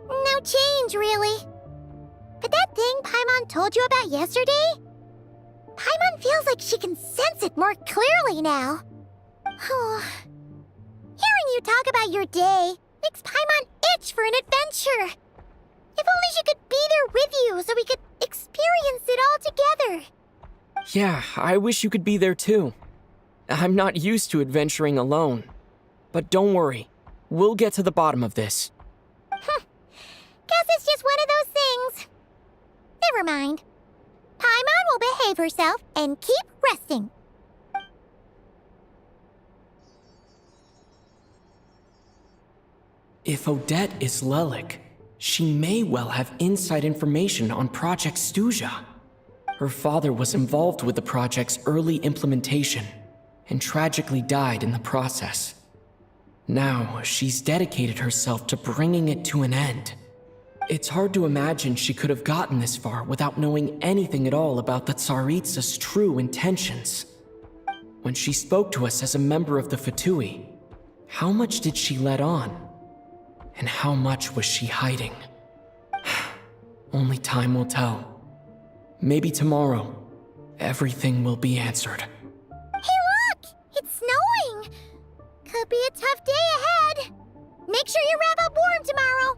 No change, really. But that thing Paimon told you about yesterday? Paimon feels like she can sense it more clearly now. Hearing you talk about your day makes Paimon itch for an adventure. If only she could be there with you so we could experience it all together. Yeah, I wish you could be there too. I'm not used to adventuring alone. But don't worry, we'll get to the bottom of this. Guess it's just one of those things. Never mind. Paimon will behave herself and keep resting. If Odette is Lelik, she may well have inside information on Project Stuja. Her father was involved with the project's early implementation and tragically died in the process. Now, she's dedicated herself to bringing it to an end. It's hard to imagine she could have gotten this far without knowing anything at all about the Tsaritsa's true intentions. When she spoke to us as a member of the Fatui, how much did she let on? And how much was she hiding? Only time will tell. Maybe tomorrow, everything will be answered. Hey look! It's snowing! Could be a tough day ahead. Make sure you wrap up warm tomorrow!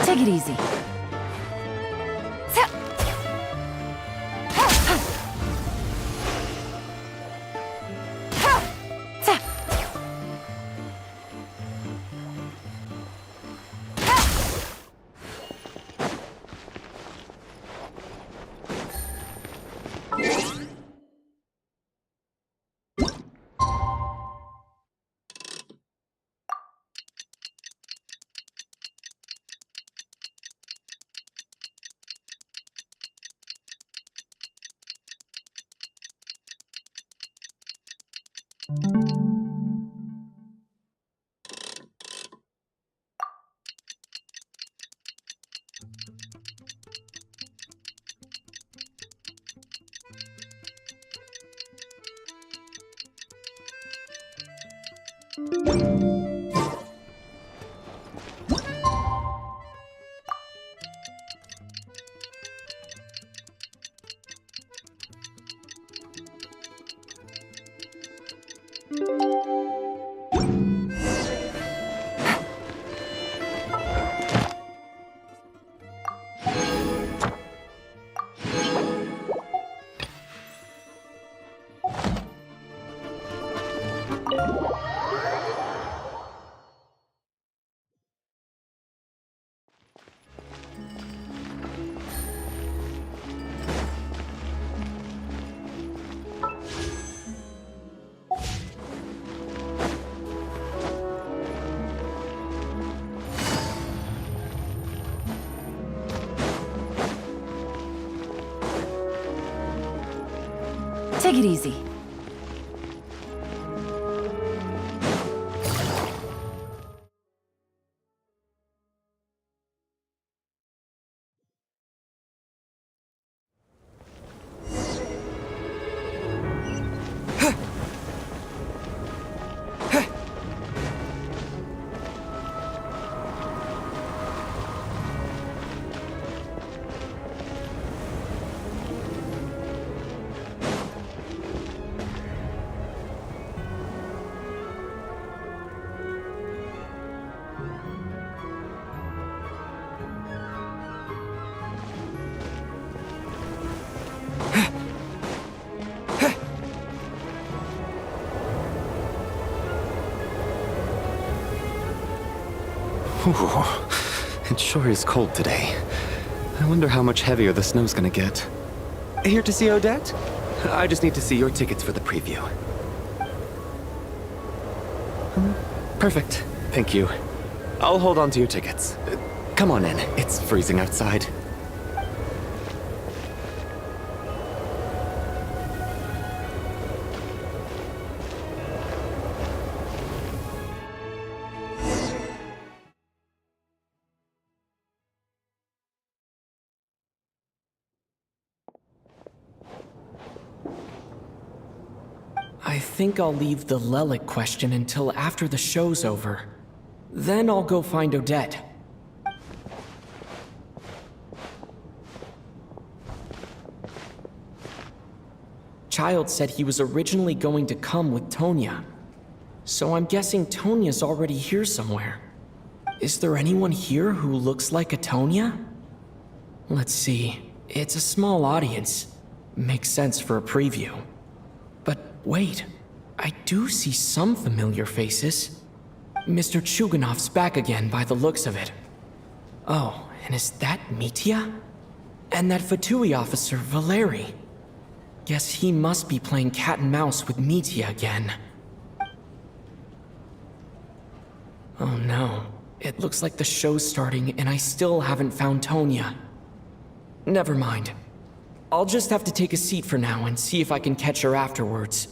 Take it easy. Take it easy. Ooh, it sure is cold today. I wonder how much heavier the snow's gonna get. Here to see Odette? I just need to see your tickets for the preview. Perfect. Thank you. I'll hold on to your tickets. Come on in. It's freezing outside. I think I'll leave the Lelic question until after the show's over. Then I'll go find Odette. Child said he was originally going to come with Tonya. So I'm guessing Tonya's already here somewhere. Is there anyone here who looks like a Tonya? Let's see. It's a small audience. Makes sense for a preview. But wait, I do see some familiar faces. Mr. Chuganov's back again by the looks of it. Oh, and is that Mitya? And that Fatui officer, Valeri. Guess he must be playing cat and mouse with Mitya again. Oh no, it looks like the show's starting and I still haven't found Tonya. Never mind. I'll just have to take a seat for now and see if I can catch her afterwards.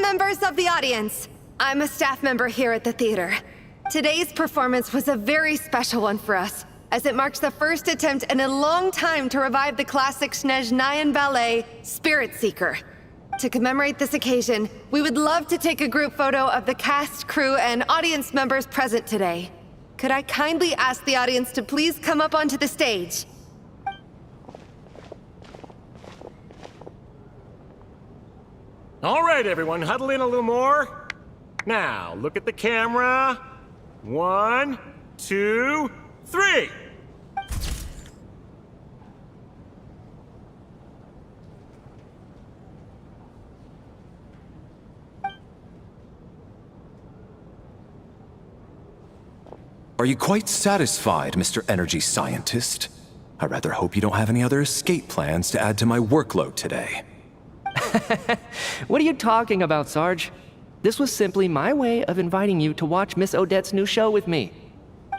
Members of the audience, I'm a staff member here at the theater. Today's performance was a very special one for us, as it marks the first attempt in a long time to revive the classic SNEZNAYA ballet, Spirit Seeker. To commemorate this occasion, we would love to take a group photo of the cast, crew, and audience members present today. Could I kindly ask the audience to please come up onto the stage? All right, everyone, huddle in a little more. Now, look at the camera. 1, 2, 3. Are you quite satisfied, Mr. Energy Scientist? I rather hope you don't have any other escape plans to add to my workload today. What are you talking about, Sarge? This was simply my way of inviting you to watch Miss Odette's new show with me.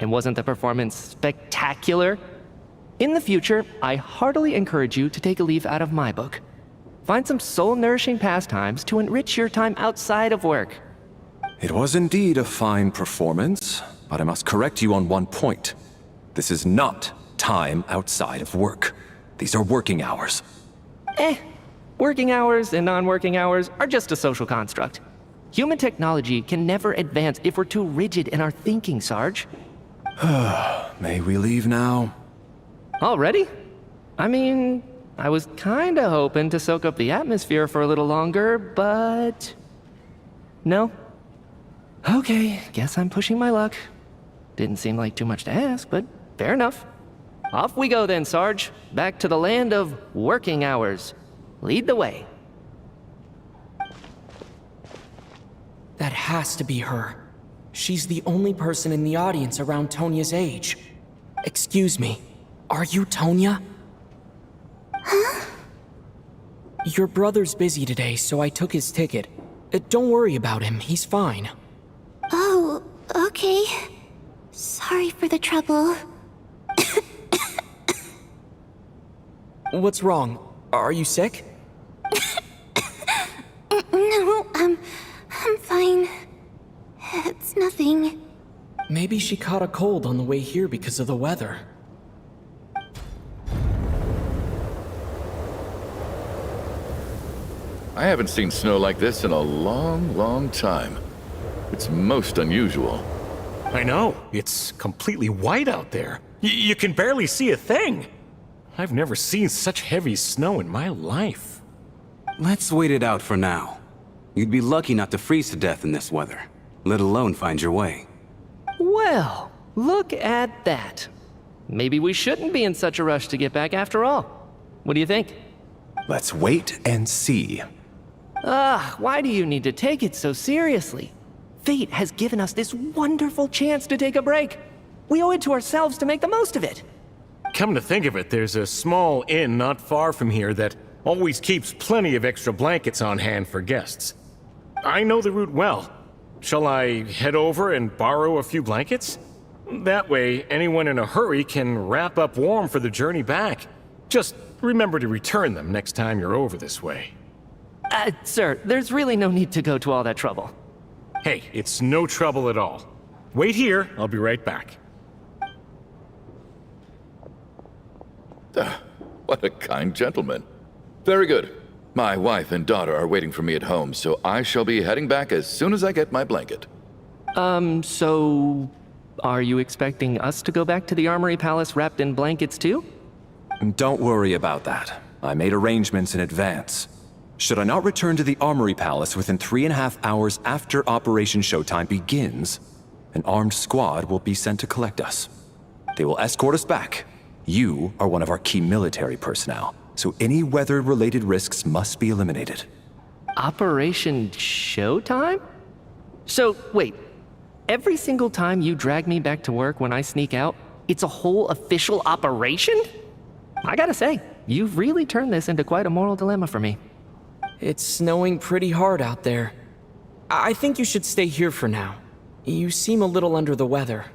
And wasn't the performance spectacular? In the future, I heartily encourage you to take a leaf out of my book. Find some soul-nourishing pastimes to enrich your time outside of work. It was indeed a fine performance, but I must correct you on one point. This is not time outside of work. These are working hours. Working hours and non-working hours are just a social construct. Human technology can never advance if we're too rigid in our thinking, Sarge. May we leave now? Already? I mean, I was kinda hoping to soak up the atmosphere for a little longer, but... No? Okay, guess I'm pushing my luck. Didn't seem like too much to ask, but fair enough. Off we go then, Sarge. Back to the land of working hours. Lead the way. That has to be her. She's the only person in the audience around Tonya's age. Excuse me, are you Tonya? Huh? Your brother's busy today, so I took his ticket. Don't worry about him, he's fine. Oh, okay. Sorry for the trouble. What's wrong? Are you sick? No, I'm fine. It's nothing. Maybe she caught a cold on the way here because of the weather. I haven't seen snow like this in a long, long time. It's most unusual. I know. It's completely white out there. You can barely see a thing. I've never seen such heavy snow in my life. Let's wait it out for now. You'd be lucky not to freeze to death in this weather, let alone find your way. Well, look at that. Maybe we shouldn't be in such a rush to get back after all. What do you think? Let's wait and see. Why do you need to take it so seriously? Fate has given us this wonderful chance to take a break. We owe it to ourselves to make the most of it. Come to think of it, there's a small inn not far from here that always keeps plenty of extra blankets on hand for guests. I know the route well. Shall I head over and borrow a few blankets? That way, anyone in a hurry can wrap up warm for the journey back. Just remember to return them next time you're over this way. Sir, there's really no need to go to all that trouble. Hey, it's no trouble at all. Wait here, I'll be right back. What a kind gentleman. Very good. My wife and daughter are waiting for me at home, so I shall be heading back as soon as I get my blanket. So... are you expecting us to go back to the Armory Palace wrapped in blankets too? Don't worry about that. I made arrangements in advance. Should I not return to the Armory Palace within 3.5 hours after Operation Showtime begins, an armed squad will be sent to collect us. They will escort us back. You are one of our key military personnel, so any weather-related risks must be eliminated. Operation Showtime? So, wait. Every single time you drag me back to work when I sneak out, it's a whole official operation? I gotta say, you've really turned this into quite a moral dilemma for me. It's snowing pretty hard out there. I think you should stay here for now. You seem a little under the weather.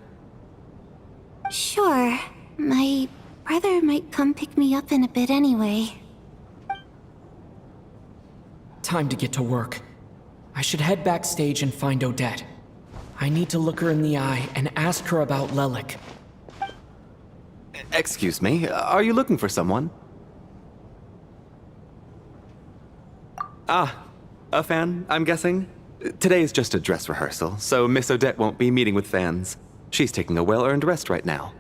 Sure. My brother might come pick me up in a bit anyway. Time to get to work. I should head backstage and find Odette. I need to look her in the eye and ask her about Lelik. Excuse me, are you looking for someone? Ah, a fan, I'm guessing? Today is just a dress rehearsal, so Miss Odette won't be meeting with fans. She's taking a well-earned rest right now.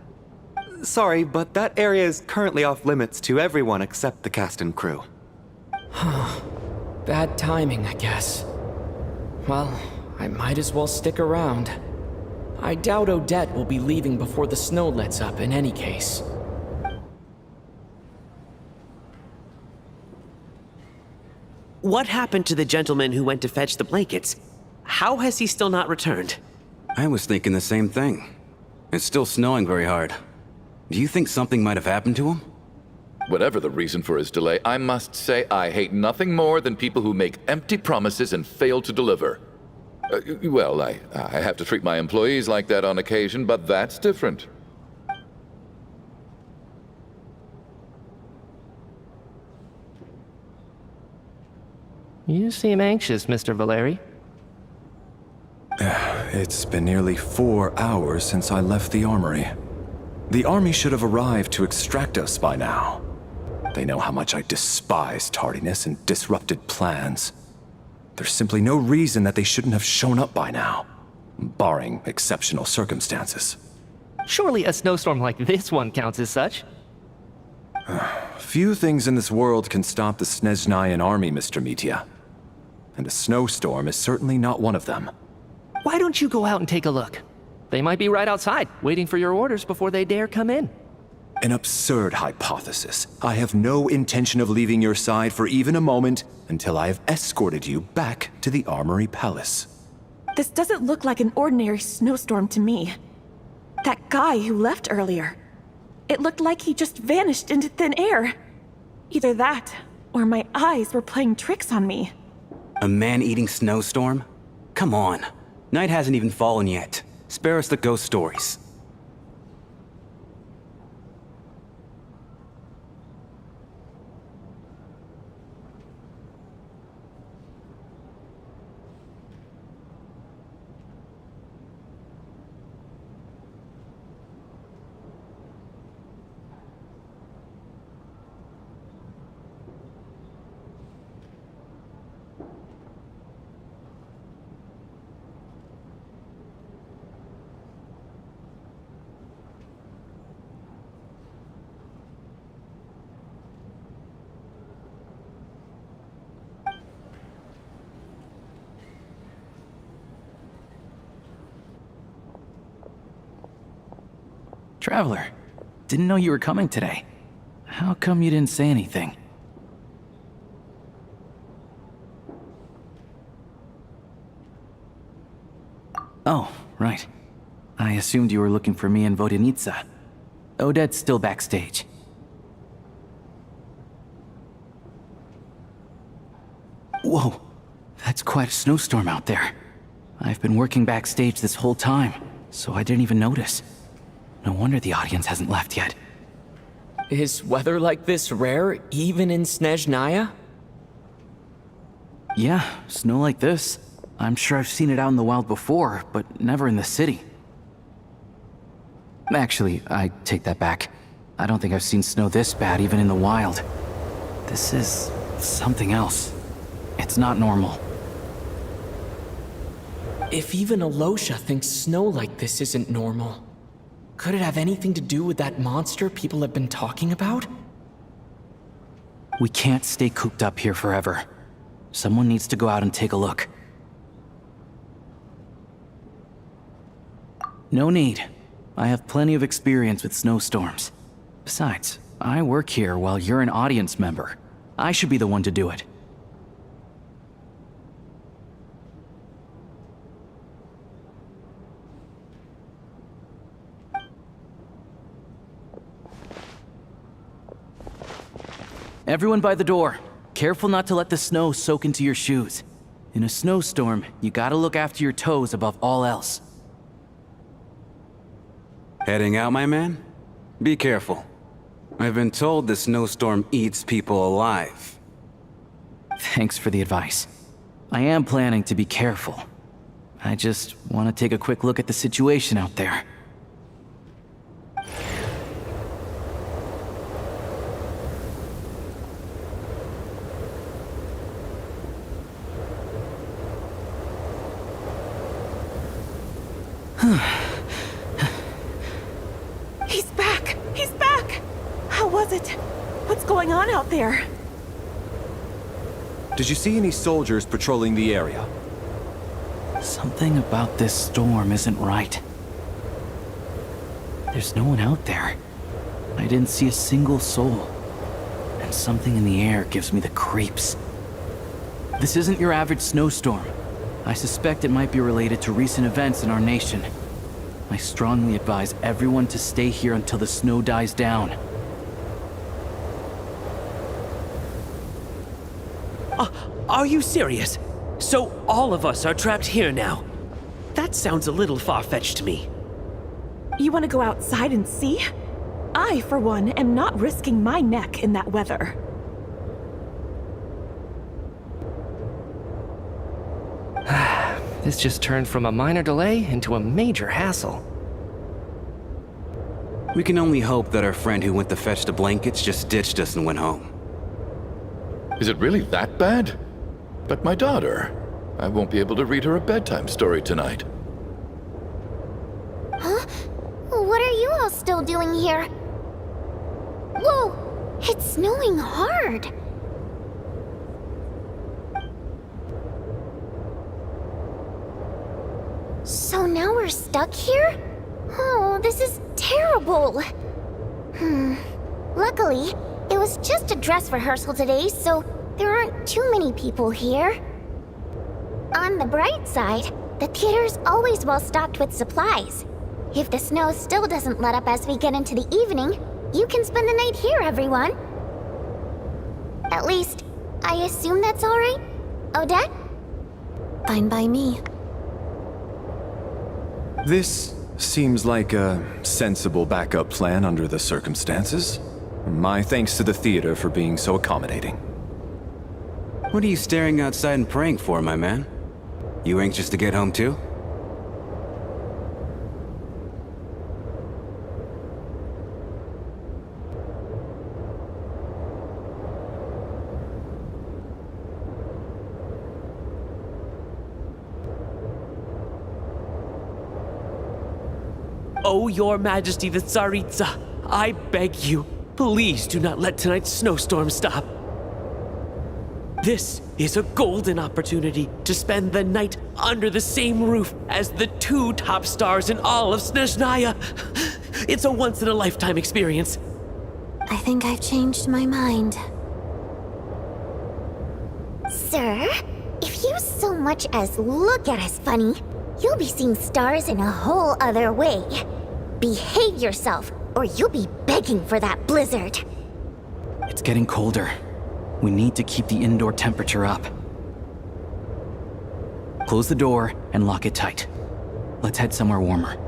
Sorry, but that area is currently off limits to everyone except the cast and crew. Bad timing, I guess. Well, I might as well stick around. I doubt Odette will be leaving before the snow lets up in any case. What happened to the gentleman who went to fetch the blankets? How has he still not returned? I was thinking the same thing. It's still snowing very hard. Do you think something might have happened to him? Whatever the reason for his delay, I must say I hate nothing more than people who make empty promises and fail to deliver. Well, I have to treat my employees like that on occasion, but that's different. You seem anxious, Mr. Valeri. It's been nearly 4 hours since I left the armory. The army should have arrived to extract us by now. They know how much I despise tardiness and disrupted plans. There's simply no reason that they shouldn't have shown up by now, barring exceptional circumstances. Surely a snowstorm like this one counts as such. Few things in this world can stop the SNEZNAYAN army, Mr. Mitya. And a snowstorm is certainly not one of them. Why don't you go out and take a look? They might be right outside, waiting for your orders before they dare come in. An absurd hypothesis. I have no intention of leaving your side for even a moment until I have escorted you back to the Armory Palace. This doesn't look like an ordinary snowstorm to me. That guy who left earlier. It looked like he just vanished into thin air. Either that, or my eyes were playing tricks on me. A man-eating snowstorm? Come on. Night hasn't even fallen yet. Spare us the ghost stories. Traveler, didn't know you were coming today. How come you didn't say anything? Oh, right. I assumed you were looking for me and Vodyanitsa. Odette's still backstage. Whoa, that's quite a snowstorm out there. I've been working backstage this whole time, so I didn't even notice. No wonder the audience hasn't left yet. Is weather like this rare, even in SNEZNAYA? Yeah, snow like this. I'm sure I've seen it out in the wild before, but never in the city. Actually, I take that back. I don't think I've seen snow this bad even in the wild. This is something else. It's not normal. If even Alosha thinks snow like this isn't normal, could it have anything to do with that monster people have been talking about? We can't stay cooped up here forever. Someone needs to go out and take a look. No need. I have plenty of experience with snowstorms. Besides, I work here while you're an audience member. I should be the one to do it. Everyone by the door. Careful not to let the snow soak into your shoes. In a snowstorm, you gotta look after your toes above all else. Heading out, my man? Be careful. I've been told the snowstorm eats people alive. Thanks for the advice. I am planning to be careful. I just want to take a quick look at the situation out there. He's back! He's back! How was it? What's going on out there? Did you see any soldiers patrolling the area? Something about this storm isn't right. There's no one out there. I didn't see a single soul. And something in the air gives me the creeps. This isn't your average snowstorm. I suspect it might be related to recent events in our nation. I strongly advise everyone to stay here until the snow dies down. Are you serious? So all of us are trapped here now? That sounds a little far-fetched to me. You want to go outside and see? I, for one, am not risking my neck in that weather. This just turned from a minor delay into a major hassle. We can only hope that our friend who went to fetch the blankets just ditched us and went home. Is it really that bad? But my daughter, I won't be able to read her a bedtime story tonight. Huh? What are you all still doing here? Whoa! It's snowing hard! So now we're stuck here? Oh, this is terrible! Luckily, it was just a dress rehearsal today, so there aren't too many people here. On the bright side, the theater's always well stocked with supplies. If the snow still doesn't let up as we get into the evening, you can spend the night here, everyone. At least, I assume that's all right? Odette? Fine by me. This seems like a sensible backup plan under the circumstances. My thanks to the theater for being so accommodating. What are you staring outside and praying for, my man? You anxious to get home too? Oh, Your Majesty the Tsaritsa, I beg you, please do not let tonight's snowstorm stop. This is a golden opportunity to spend the night under the same roof as the two top stars in all of SNEZNAYA. It's a once-in-a-lifetime experience. I think I've changed my mind. Sir, if you so much as look at us funny, you'll be seeing stars in a whole other way. Behave yourself, or you'll be begging for that blizzard. It's getting colder. We need to keep the indoor temperature up. Close the door and lock it tight. Let's head somewhere warmer.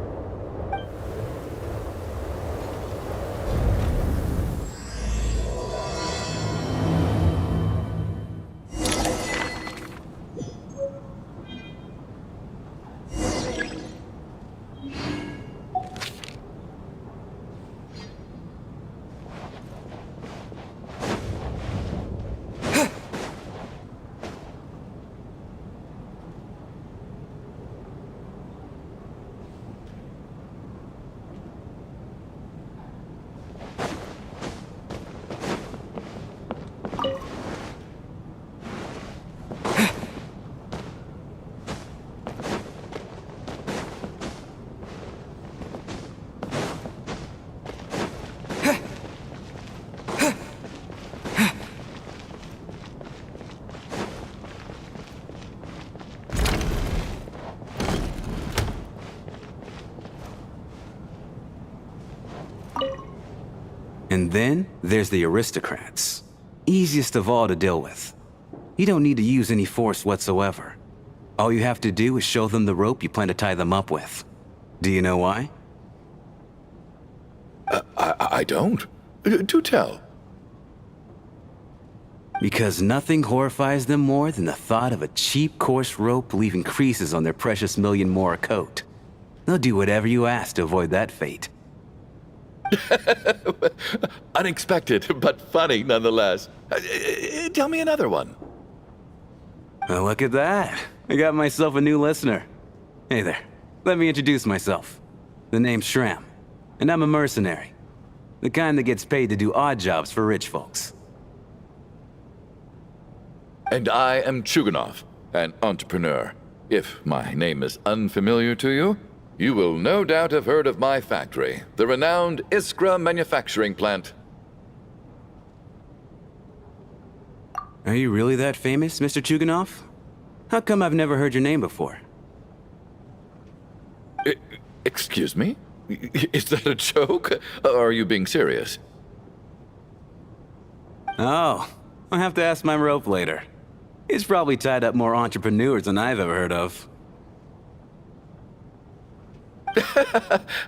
And then there's the aristocrats. Easiest of all to deal with. You don't need to use any force whatsoever. All you have to do is show them the rope you plan to tie them up with. Do you know why? I don't. Do tell. Because nothing horrifies them more than the thought of a cheap, coarse rope leaving creases on their precious million Mora coat. They'll do whatever you ask to avoid that fate. Unexpected, but funny nonetheless. Tell me another one. Well, look at that. I got myself a new listener. Hey there. Let me introduce myself. The name's Shram, and I'm a mercenary. The kind that gets paid to do odd jobs for rich folks. And I am Chuganov, an entrepreneur. If my name is unfamiliar to you, you will no doubt have heard of my factory, the renowned Iskra manufacturing plant. Are you really that famous, Mr. Chuganov? How come I've never heard your name before? Excuse me? Is that a joke? Or are you being serious? Oh, I'll have to ask my rope later. It's probably tied up more entrepreneurs than I've ever heard of. I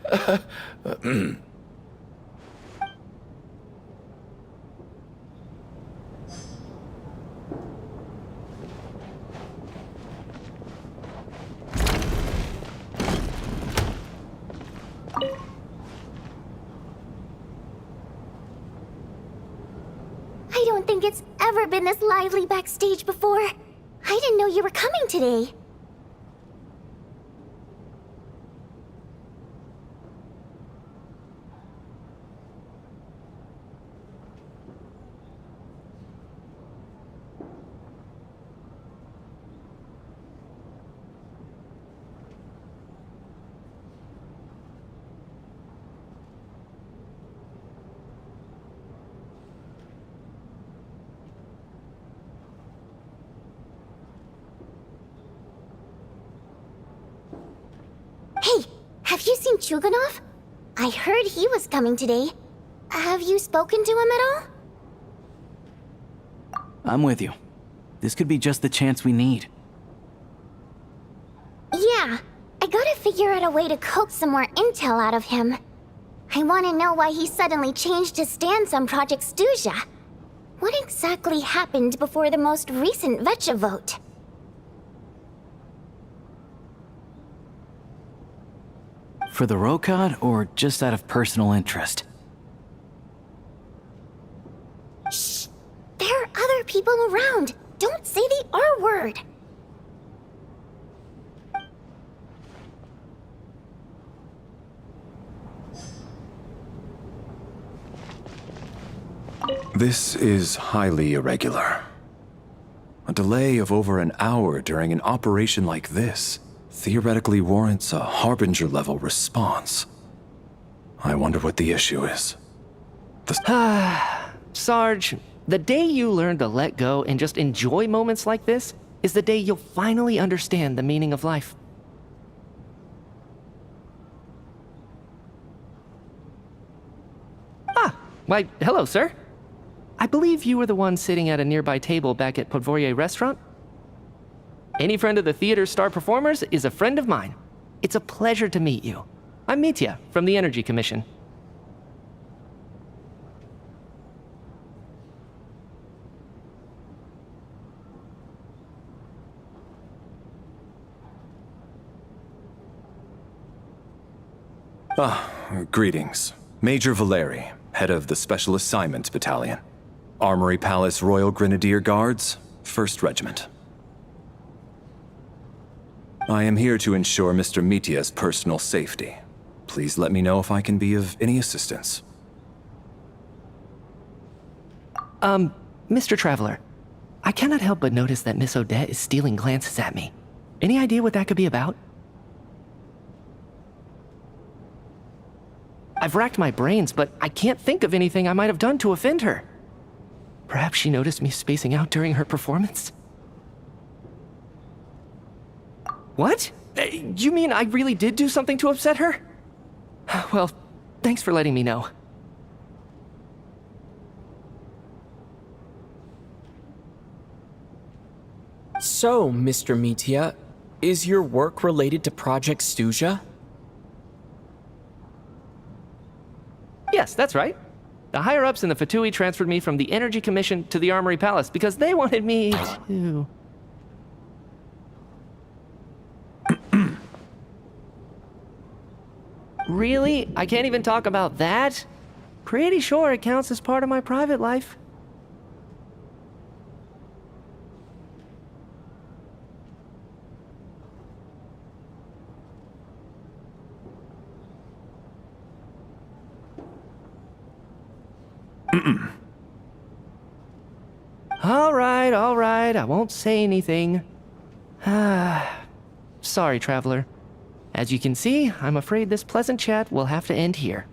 don't think it's ever been this lively backstage before. I didn't know you were coming today. Hey, have you seen Chuganov? I heard he was coming today. Have you spoken to him at all? I'm with you. This could be just the chance we need. Yeah, I gotta figure out a way to coax some more intel out of him. I want to know why he suddenly changed his stance on Project Stuja. What exactly happened before the most recent Vetcha vote? For the Rokad, or just out of personal interest? Shh! There are other people around. Don't say the R word. This is highly irregular. A delay of over an hour during an operation like this theoretically warrants a Harbinger-level response. I wonder what the issue is. Sarge, the day you learn to let go and just enjoy moments like this is the day you'll finally understand the meaning of life. Why, hello, sir. I believe you were the one sitting at a nearby table back at Podvorye Restaurant? Any friend of the theater's star performers is a friend of mine. It's a pleasure to meet you. I'm Mitya from the Energy Commission. Greetings. Major Valeri, head of the Special Assignments Battalion. Armory Palace Royal Grenadier Guards, 1st Regiment. I am here to ensure Mr. Mitya's personal safety. Please let me know if I can be of any assistance. Mr. Traveler, I cannot help but notice that Miss Odette is stealing glances at me. Any idea what that could be about? I've racked my brains, but I can't think of anything I might have done to offend her. Perhaps she noticed me spacing out during her performance? What? You mean I really did do something to upset her? Well, thanks for letting me know. So, Mr. Mitia, is your work related to Project Stuja? Yes, that's right. The higher-ups in the Fatui transferred me from the Energy Commission to the Armory Palace because they wanted me to... Really? I can't even talk about that? Pretty sure it counts as part of my private life. All right, I won't say anything. Sorry, traveler. As you can see, I'm afraid this pleasant chat will have to end here.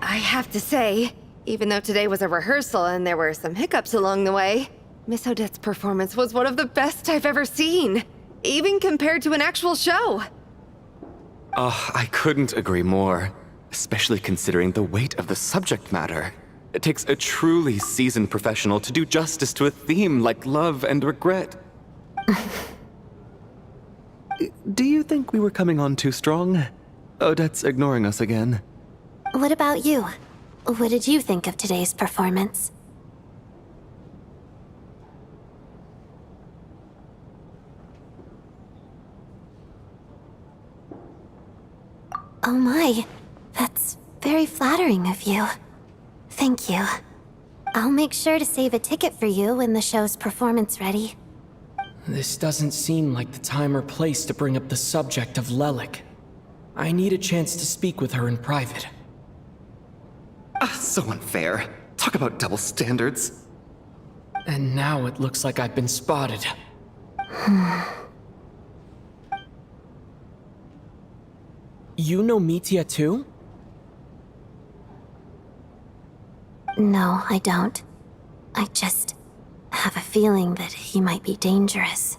I have to say, even though today was a rehearsal and there were some hiccups along the way, Miss Odette's performance was one of the best I've ever seen, even compared to an actual show. Oh, I couldn't agree more, especially considering the weight of the subject matter. It takes a truly seasoned professional to do justice to a theme like love and regret. Do you think we were coming on too strong? Odette's ignoring us again. What about you? What did you think of today's performance? Oh my, that's very flattering of you. Thank you. I'll make sure to save a ticket for you when the show's performance ready. This doesn't seem like the time or place to bring up the subject of Lelik. I need a chance to speak with her in private. So unfair. Talk about double standards. And now it looks like I've been spotted. You know Mitia too? No, I don't. I just have a feeling that he might be dangerous.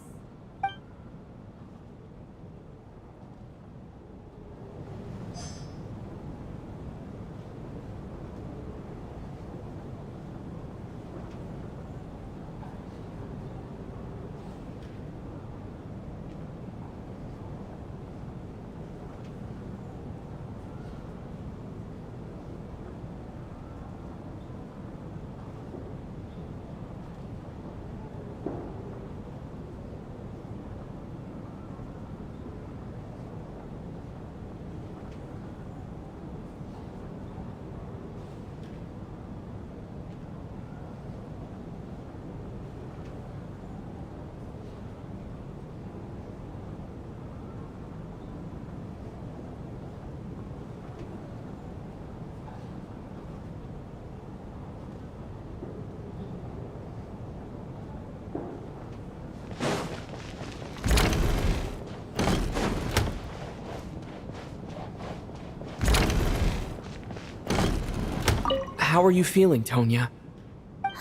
How are you feeling, Tonya?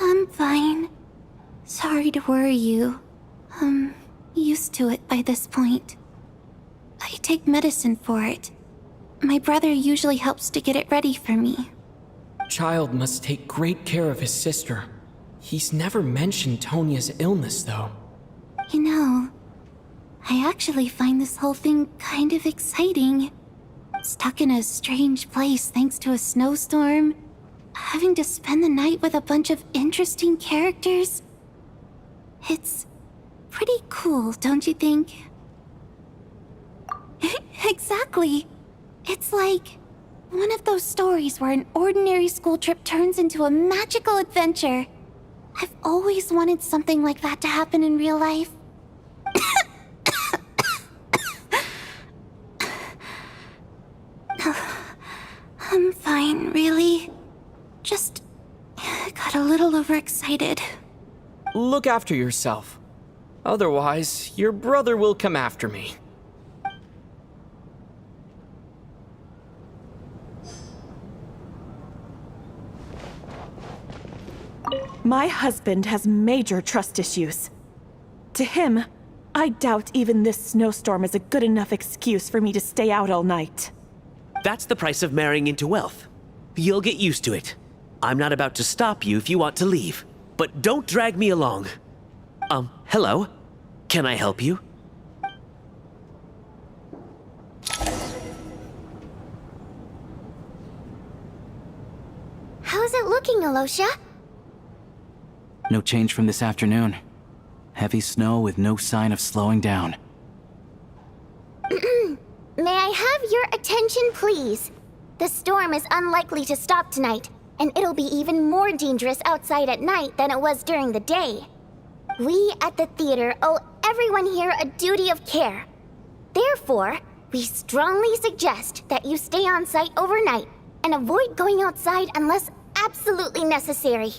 I'm fine. Sorry to worry you. I'm used to it by this point. I take medicine for it. My brother usually helps to get it ready for me. Child must take great care of his sister. He's never mentioned Tonya's illness, though. You know, I actually find this whole thing kind of exciting. Stuck in a strange place thanks to a snowstorm. Having to spend the night with a bunch of interesting characters. It's pretty cool, don't you think? Exactly. It's like one of those stories where an ordinary school trip turns into a magical adventure. I've always wanted something like that to happen in real life. I'm fine, really. Just got a little overexcited. Look after yourself. Otherwise, your brother will come after me. My husband has major trust issues. To him, I doubt even this snowstorm is a good enough excuse for me to stay out all night. That's the price of marrying into wealth. You'll get used to it. I'm not about to stop you if you want to leave, but don't drag me along. Hello? Can I help you? How's it looking, Alosha? No change from this afternoon. Heavy snow with no sign of slowing down. May I have your attention, please? The storm is unlikely to stop tonight, and it'll be even more dangerous outside at night than it was during the day. We at the theater owe everyone here a duty of care. Therefore, we strongly suggest that you stay on site overnight and avoid going outside unless absolutely necessary.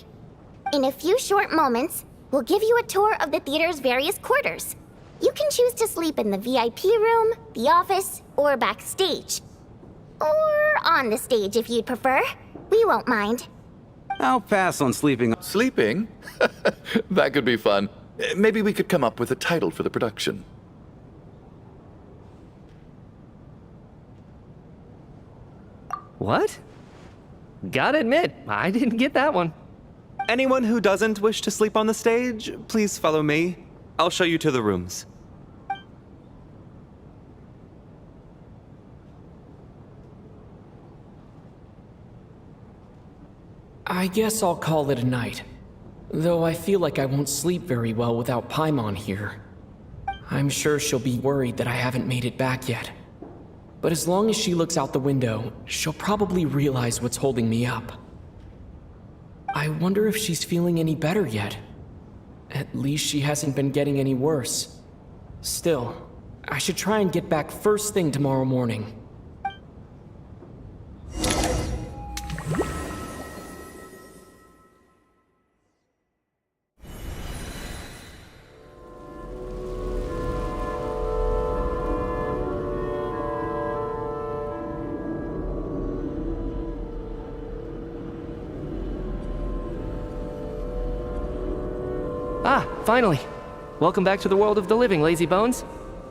In a few short moments, we'll give you a tour of the theater's various quarters. You can choose to sleep in the VIP room, the office, or backstage. Or on the stage if you'd prefer. We won't mind. I'll pass on sleeping. Sleeping? That could be fun. Maybe we could come up with a title for the production. What? Gotta admit, I didn't get that one. Anyone who doesn't wish to sleep on the stage, please follow me. I'll show you to the rooms. I guess I'll call it a night. Though I feel like I won't sleep very well without Paimon here. I'm sure she'll be worried that I haven't made it back yet. But as long as she looks out the window, she'll probably realize what's holding me up. I wonder if she's feeling any better yet. At least she hasn't been getting any worse. Still, I should try and get back first thing tomorrow morning. Ah, finally. Welcome back to the world of the living, lazy bones.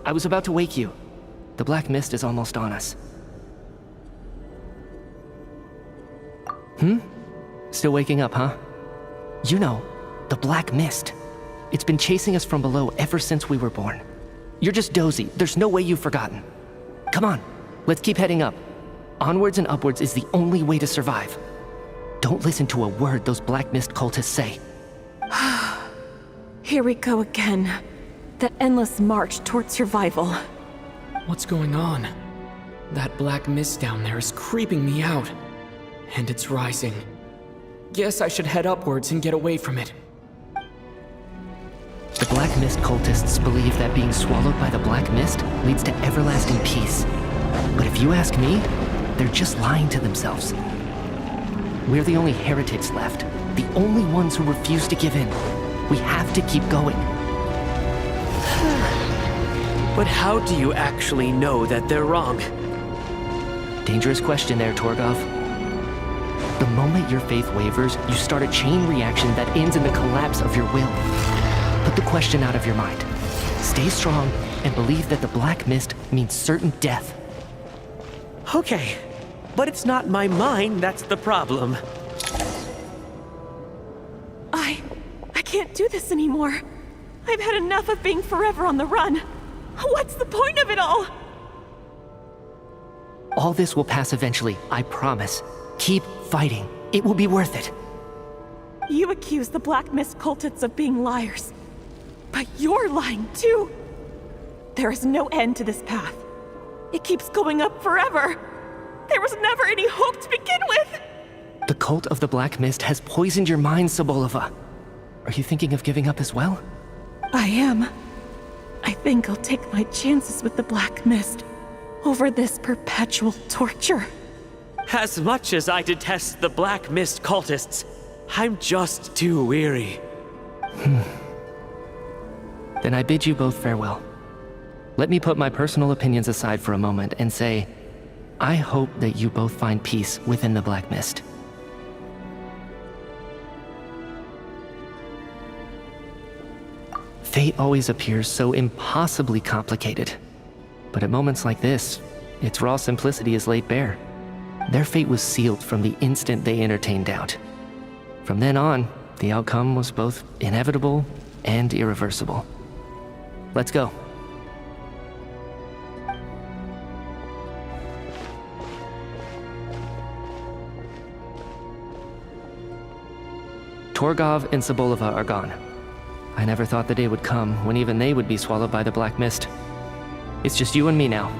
I was about to wake you. The black mist is almost on us. Still waking up, huh? You know, the black mist. It's been chasing us from below ever since we were born. You're just dozy. There's no way you've forgotten. Come on, let's keep heading up. Onwards and upwards is the only way to survive. Don't listen to a word those black mist cultists say. Here we go again. The endless march toward survival. What's going on? That black mist down there is creeping me out. And it's rising. Guess I should head upwards and get away from it. The black mist cultists believe that being swallowed by the black mist leads to everlasting peace. But if you ask me, they're just lying to themselves. We're the only heretics left, the only ones who refuse to give in. We have to keep going. But how do you actually know that they're wrong? Dangerous question there, Torgov. The moment your faith wavers, you start a chain reaction that ends in the collapse of your will. Put the question out of your mind. Stay strong and believe that the black mist means certain death. Okay, but it's not my mind that's the problem. I can't do this anymore. I've had enough of being forever on the run. What's the point of it all? All this will pass eventually, I promise. Keep fighting. It will be worth it. You accuse the Black Mist cultists of being liars. But you're lying too. There is no end to this path. It keeps going up forever. There was never any hope to begin with. The cult of the Black Mist has poisoned your mind, Sobolova. Are you thinking of giving up as well? I am. I think I'll take my chances with the Black Mist over this perpetual torture. As much as I detest the Black Mist cultists, I'm just too weary. Then I bid you both farewell. Let me put my personal opinions aside for a moment and say, I hope that you both find peace within the Black Mist. Fate always appears so impossibly complicated. But at moments like this, its raw simplicity is laid bare. Their fate was sealed from the instant they entertained doubt. From then on, the outcome was both inevitable and irreversible. Let's go. Torgov and Sobolova are gone. I never thought the day would come when even they would be swallowed by the Black Mist. It's just you and me now.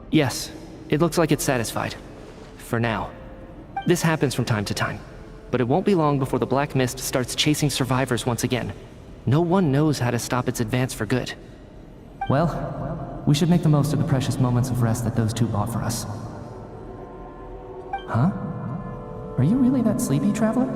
Yes, it looks like it's satisfied. For now. This happens from time to time, but it won't be long before the Black Mist starts chasing survivors once again. No one knows how to stop its advance for good. Well, we should make the most of the precious moments of rest that those two bought for us. Huh? Are you really that sleepy, traveler?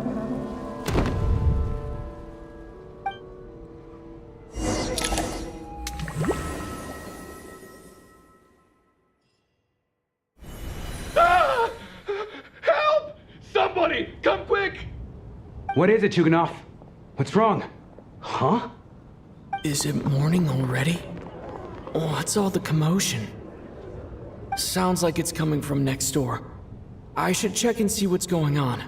Ah! Help! Somebody, come quick! What is it, Chuganov? What's wrong? Huh? Is it morning already? What's all the commotion? Sounds like it's coming from next door. I should check and see what's going on.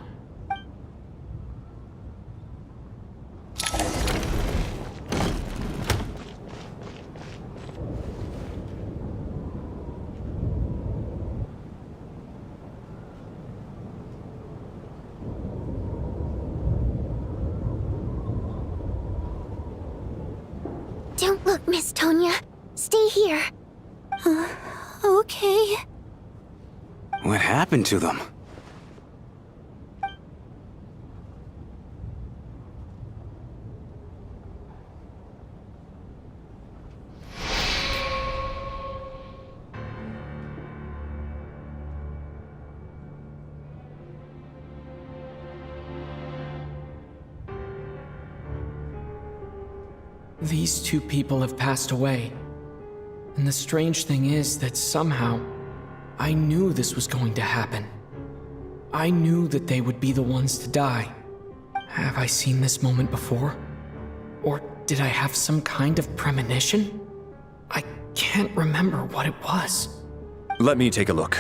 Don't look, Miss Tonya. Stay here. Okay. What happened to them? These two people have passed away. And the strange thing is that somehow, I knew this was going to happen. I knew that they would be the ones to die. Have I seen this moment before? Or did I have some kind of premonition? I can't remember what it was. Let me take a look.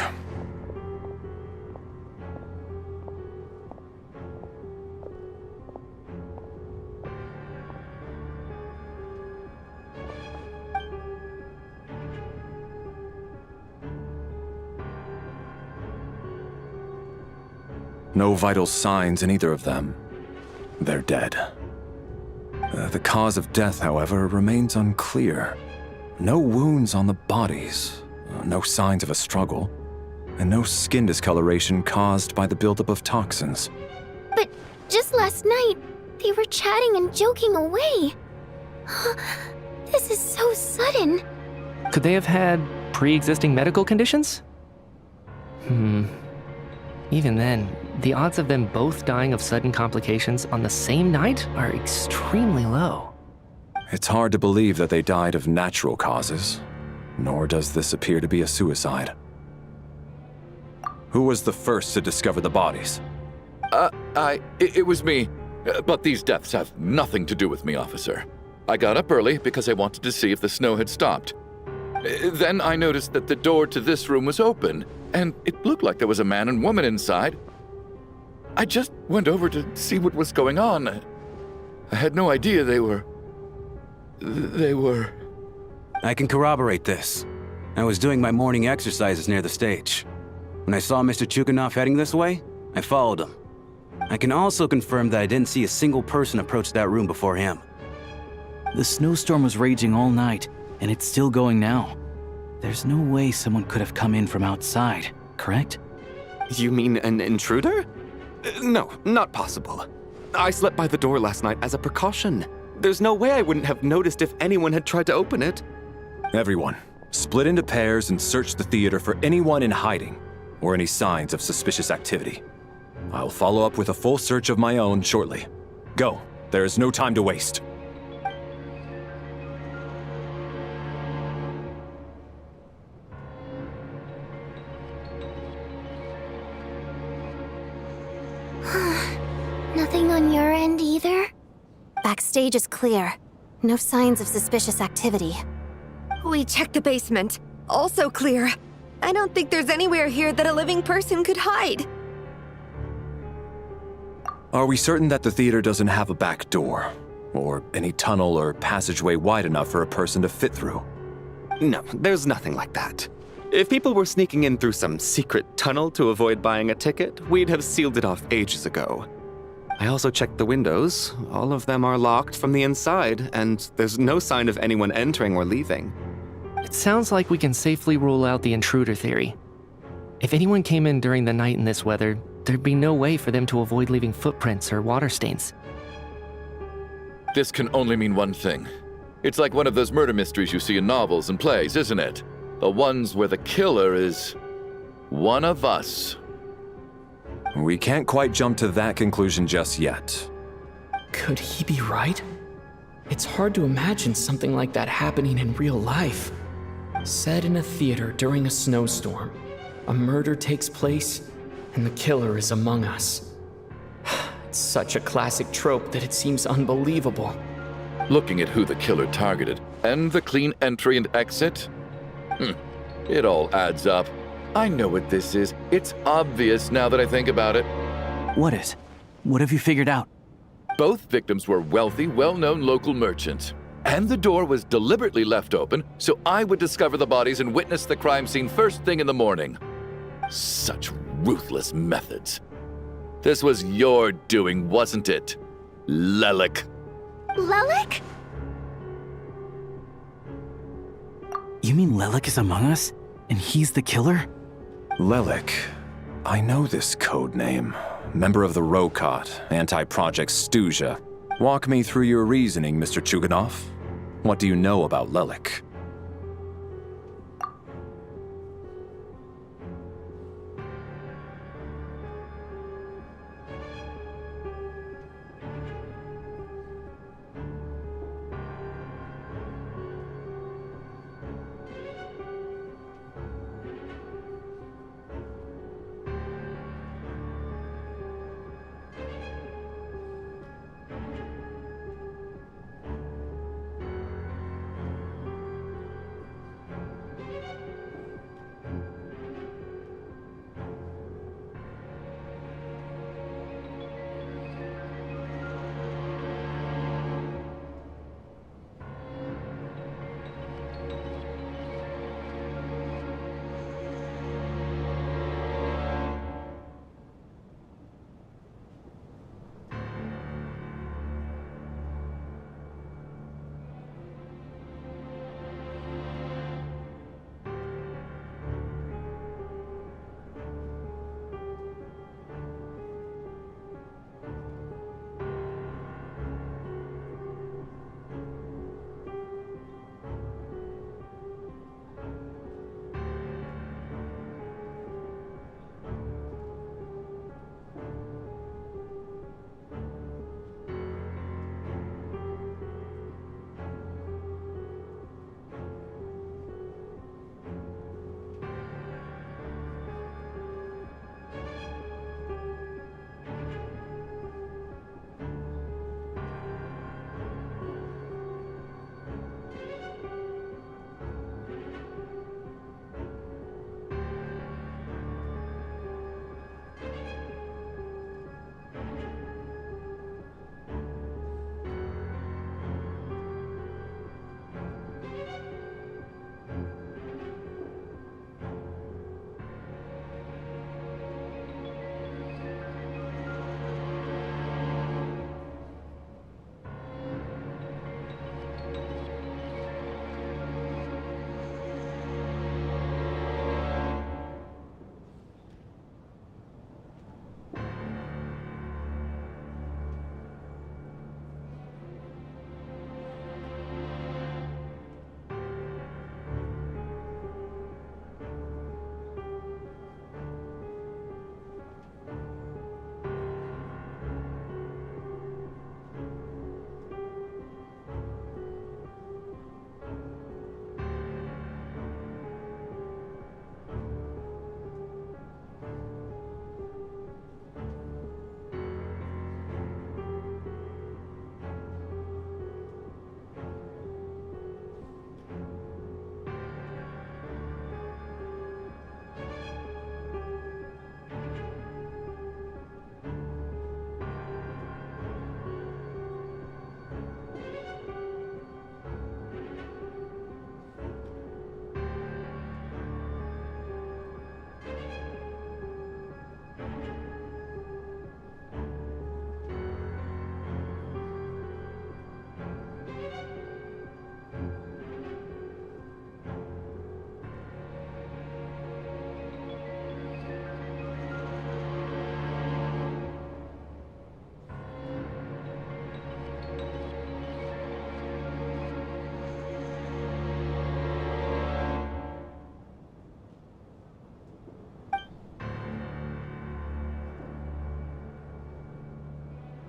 No vital signs in either of them. They're dead. The cause of death, however, remains unclear. No wounds on the bodies, no signs of a struggle, and no skin discoloration caused by the buildup of toxins. But just last night, they were chatting and joking away. This is so sudden. Could they have had pre-existing medical conditions? Even then, the odds of them both dying of sudden complications on the same night are extremely low. It's hard to believe that they died of natural causes, nor does this appear to be a suicide. Who was the first to discover the bodies? It was me. But these deaths have nothing to do with me, officer. I got up early because I wanted to see if the snow had stopped. Then I noticed that the door to this room was open, and it looked like there was a man and woman inside. I just went over to see what was going on. I had no idea they were... I can corroborate this. I was doing my morning exercises near the stage. When I saw Mr. Chuganov heading this way, I followed him. I can also confirm that I didn't see a single person approach that room before him. The snowstorm was raging all night, and it's still going now. There's no way someone could have come in from outside, correct? You mean an intruder? No, not possible. I slept by the door last night as a precaution. There's no way I wouldn't have noticed if anyone had tried to open it. Everyone, split into pairs and search the theater for anyone in hiding or any signs of suspicious activity. I'll follow up with a full search of my own shortly. Go, there is no time to waste. Nothing on your end either? Backstage is clear. No signs of suspicious activity. We checked the basement. Also clear. I don't think there's anywhere here that a living person could hide. Are we certain that the theater doesn't have a back door? Or any tunnel or passageway wide enough for a person to fit through? No, there's nothing like that. If people were sneaking in through some secret tunnel to avoid buying a ticket, we'd have sealed it off ages ago. I also checked the windows. All of them are locked from the inside, and there's no sign of anyone entering or leaving. It sounds like we can safely rule out the intruder theory. If anyone came in during the night in this weather, there'd be no way for them to avoid leaving footprints or water stains. This can only mean one thing. It's like one of those murder mysteries you see in novels and plays, isn't it? The ones where the killer is one of us. We can't quite jump to that conclusion just yet. Could he be right? It's hard to imagine something like that happening in real life. Set in a theater during a snowstorm, a murder takes place, and the killer is among us. It's such a classic trope that it seems unbelievable. Looking at who the killer targeted, and the clean entry and exit, it all adds up. I know what this is. It's obvious now that I think about it. What is? What have you figured out? Both victims were wealthy, well-known local merchants. And the door was deliberately left open so I would discover the bodies and witness the crime scene first thing in the morning. Such ruthless methods. This was your doing, wasn't it, Lelik? Lelik? You mean Lelik is among us? And he's the killer? Lelik. I know this code name. Member of the Rokot, anti-Project Stuja. Walk me through your reasoning, Mr. Chuganov. What do you know about Lelik?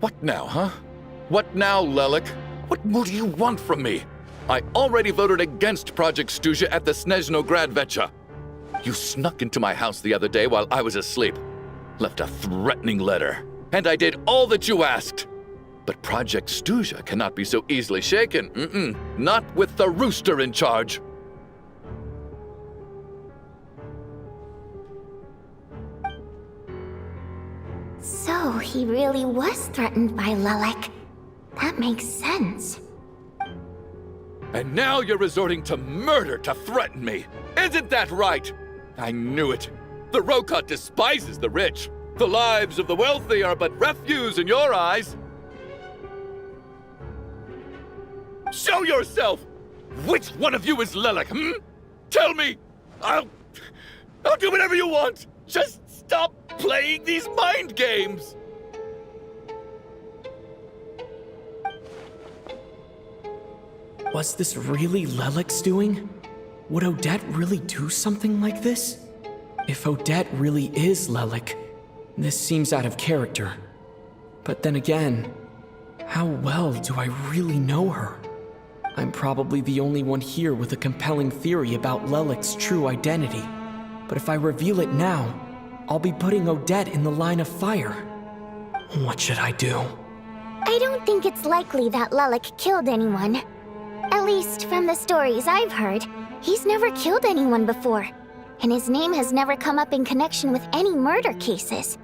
What now, huh? What now, Lelik? What more do you want from me? I already voted against Project Stuja at the SNEZNAYA. You snuck into my house the other day while I was asleep, left a threatening letter, and I did all that you asked. But Project Stuja cannot be so easily shaken. Not with the rooster in charge. So he really was threatened by Lelik. That makes sense. And now you're resorting to murder to threaten me. Isn't that right? I knew it. The Rokot despises the rich. The lives of the wealthy are but refuse in your eyes. Show yourself! Which one of you is Lelik, Tell me! I'll do whatever you want! Just stop playing these mind games! Was this really Lelik's doing? Would Odette really do something like this? If Odette really is Lelik, this seems out of character. But then again, how well do I really know her? I'm probably the only one here with a compelling theory about Lelik's true identity. But if I reveal it now, I'll be putting Odette in the line of fire. What should I do? I don't think it's likely that Lelik killed anyone. At least from the stories I've heard, he's never killed anyone before. And his name has never come up in connection with any murder cases.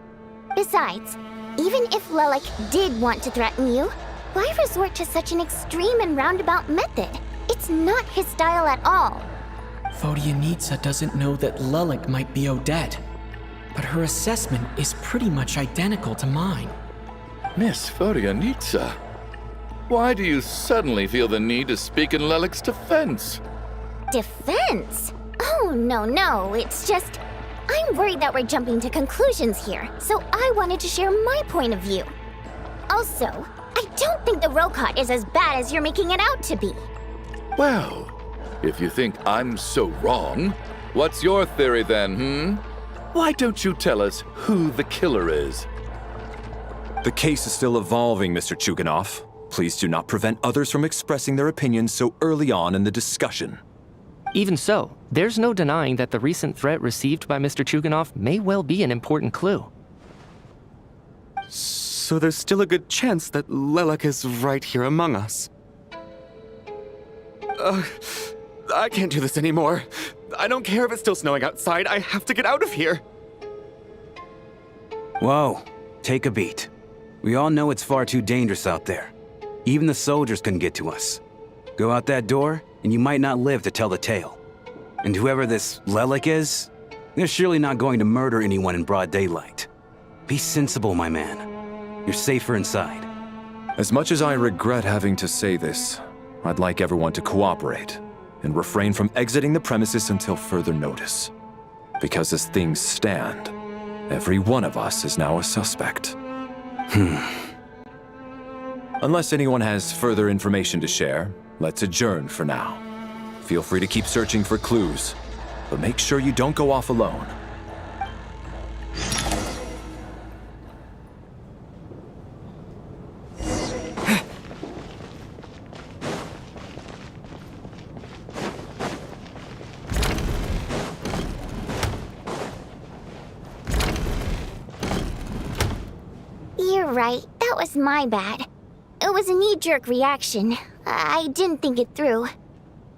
Besides, even if Lelik did want to threaten you, why resort to such an extreme and roundabout method? It's not his style at all. Vodyanitsa doesn't know that Lelik might be Odette, but her assessment is pretty much identical to mine. Miss Vodyanitsa, why do you suddenly feel the need to speak in Lelik's defense? Defense? Oh, no, it's just... I'm worried that we're jumping to conclusions here, so I wanted to share my point of view. Also, I don't think the Rokot is as bad as you're making it out to be. Well, if you think I'm so wrong, what's your theory then, Why don't you tell us who the killer is? The case is still evolving, Mr. Chuganov. Please do not prevent others from expressing their opinions so early on in the discussion. Even so, there's no denying that the recent threat received by Mr. Chuganov may well be an important clue. So there's still a good chance that Lelik is right here among us. I can't do this anymore. I don't care if it's still snowing outside. I have to get out of here. Whoa, take a beat. We all know it's far too dangerous out there. Even the soldiers couldn't get to us. Go out that door, and you might not live to tell the tale. And whoever this Lelik is, they're surely not going to murder anyone in broad daylight. Be sensible, my man. You're safer inside. As much as I regret having to say this, I'd like everyone to cooperate and refrain from exiting the premises until further notice. Because as things stand, every one of us is now a suspect. Unless anyone has further information to share, let's adjourn for now. Feel free to keep searching for clues, but make sure you don't go off alone. You're right, that was my bad. It was a knee-jerk reaction. I didn't think it through.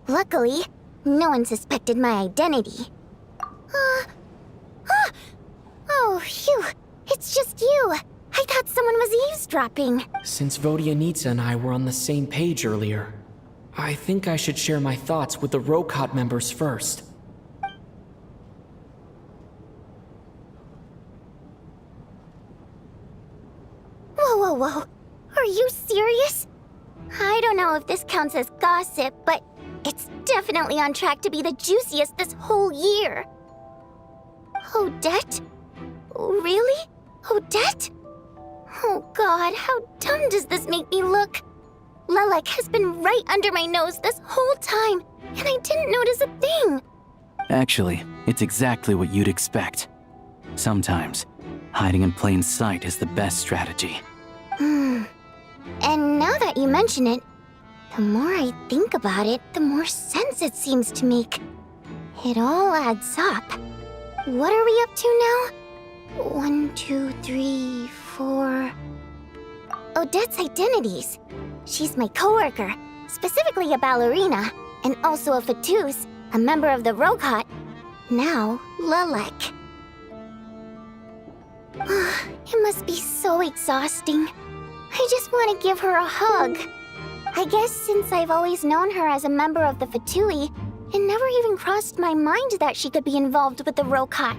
Luckily, no one suspected my identity. Oh, phew. It's just you. I thought someone was eavesdropping. Since Vodyanitsa and I were on the same page earlier, I think I should share my thoughts with the Rokot members first. Whoa. Are you serious? I don't know if this counts as gossip, but it's definitely on track to be the juiciest this whole year. Odette? Really? Odette? Oh god, how dumb does this make me look? Lelik has been right under my nose this whole time, and I didn't notice a thing. Actually, it's exactly what you'd expect. Sometimes, hiding in plain sight is the best strategy. And now that you mention it, the more I think about it, the more sense it seems to make. It all adds up. What are we up to now? 1, 2, 3, 4... Odette's identities. She's my coworker, specifically a ballerina, and also a Fatous, a member of the Rokot. Now, Lelek. It must be so exhausting. I just want to give her a hug. I guess since I've always known her as a member of the Fatui, it never even crossed my mind that she could be involved with the Rokot,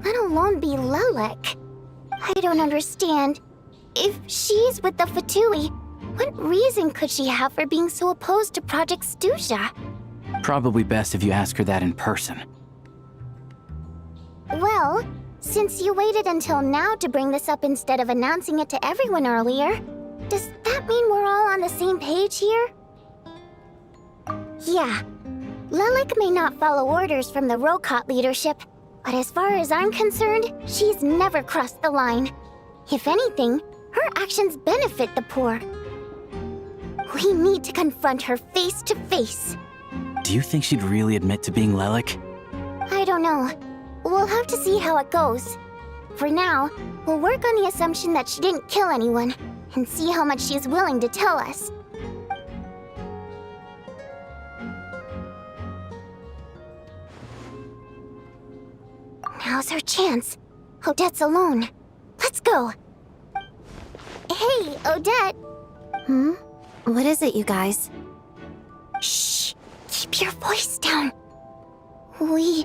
let alone be Lelek. I don't understand. If she's with the Fatui, what reason could she have for being so opposed to Project Stusha? Probably best if you ask her that in person. Well, since you waited until now to bring this up instead of announcing it to everyone earlier, does that mean we're all on the same page here? Yeah. Lelek may not follow orders from the Rokot leadership, but as far as I'm concerned, she's never crossed the line. If anything, her actions benefit the poor. We need to confront her face to face. Do you think she'd really admit to being Lelek? I don't know. We'll have to see how it goes. For now, we'll work on the assumption that she didn't kill anyone, and see how much she's willing to tell us. Now's our chance. Odette's alone. Let's go. Hey, Odette. What is it, you guys? Shh. Keep your voice down. We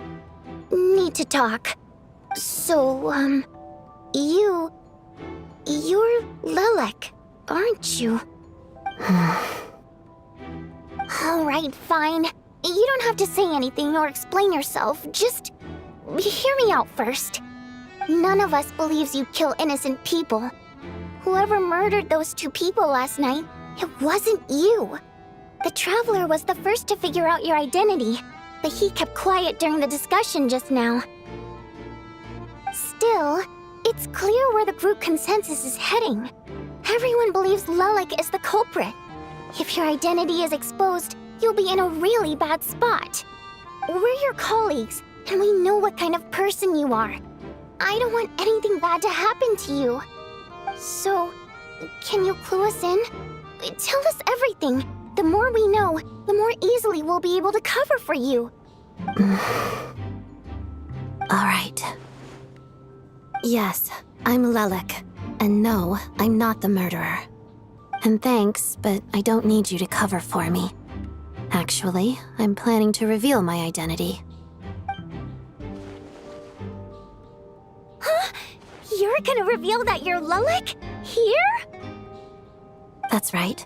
need to talk. So, you're Lelek, aren't you? Alright, fine. You don't have to say anything or explain yourself. Just hear me out first. None of us believes you kill innocent people. Whoever murdered those 2 people last night, it wasn't you. The Traveler was the first to figure out your identity, but he kept quiet during the discussion just now. Still, it's clear where the group consensus is heading. Everyone believes Lelek is the culprit. If your identity is exposed, you'll be in a really bad spot. We're your colleagues, and we know what kind of person you are. I don't want anything bad to happen to you. So, can you clue us in? Tell us everything. The more we know, the more easily we'll be able to cover for you. Alright. Yes, I'm Lelek. And no, I'm not the murderer. And thanks, but I don't need you to cover for me. Actually, I'm planning to reveal my identity. Huh? You're gonna reveal that you're Lelek? Here? That's right.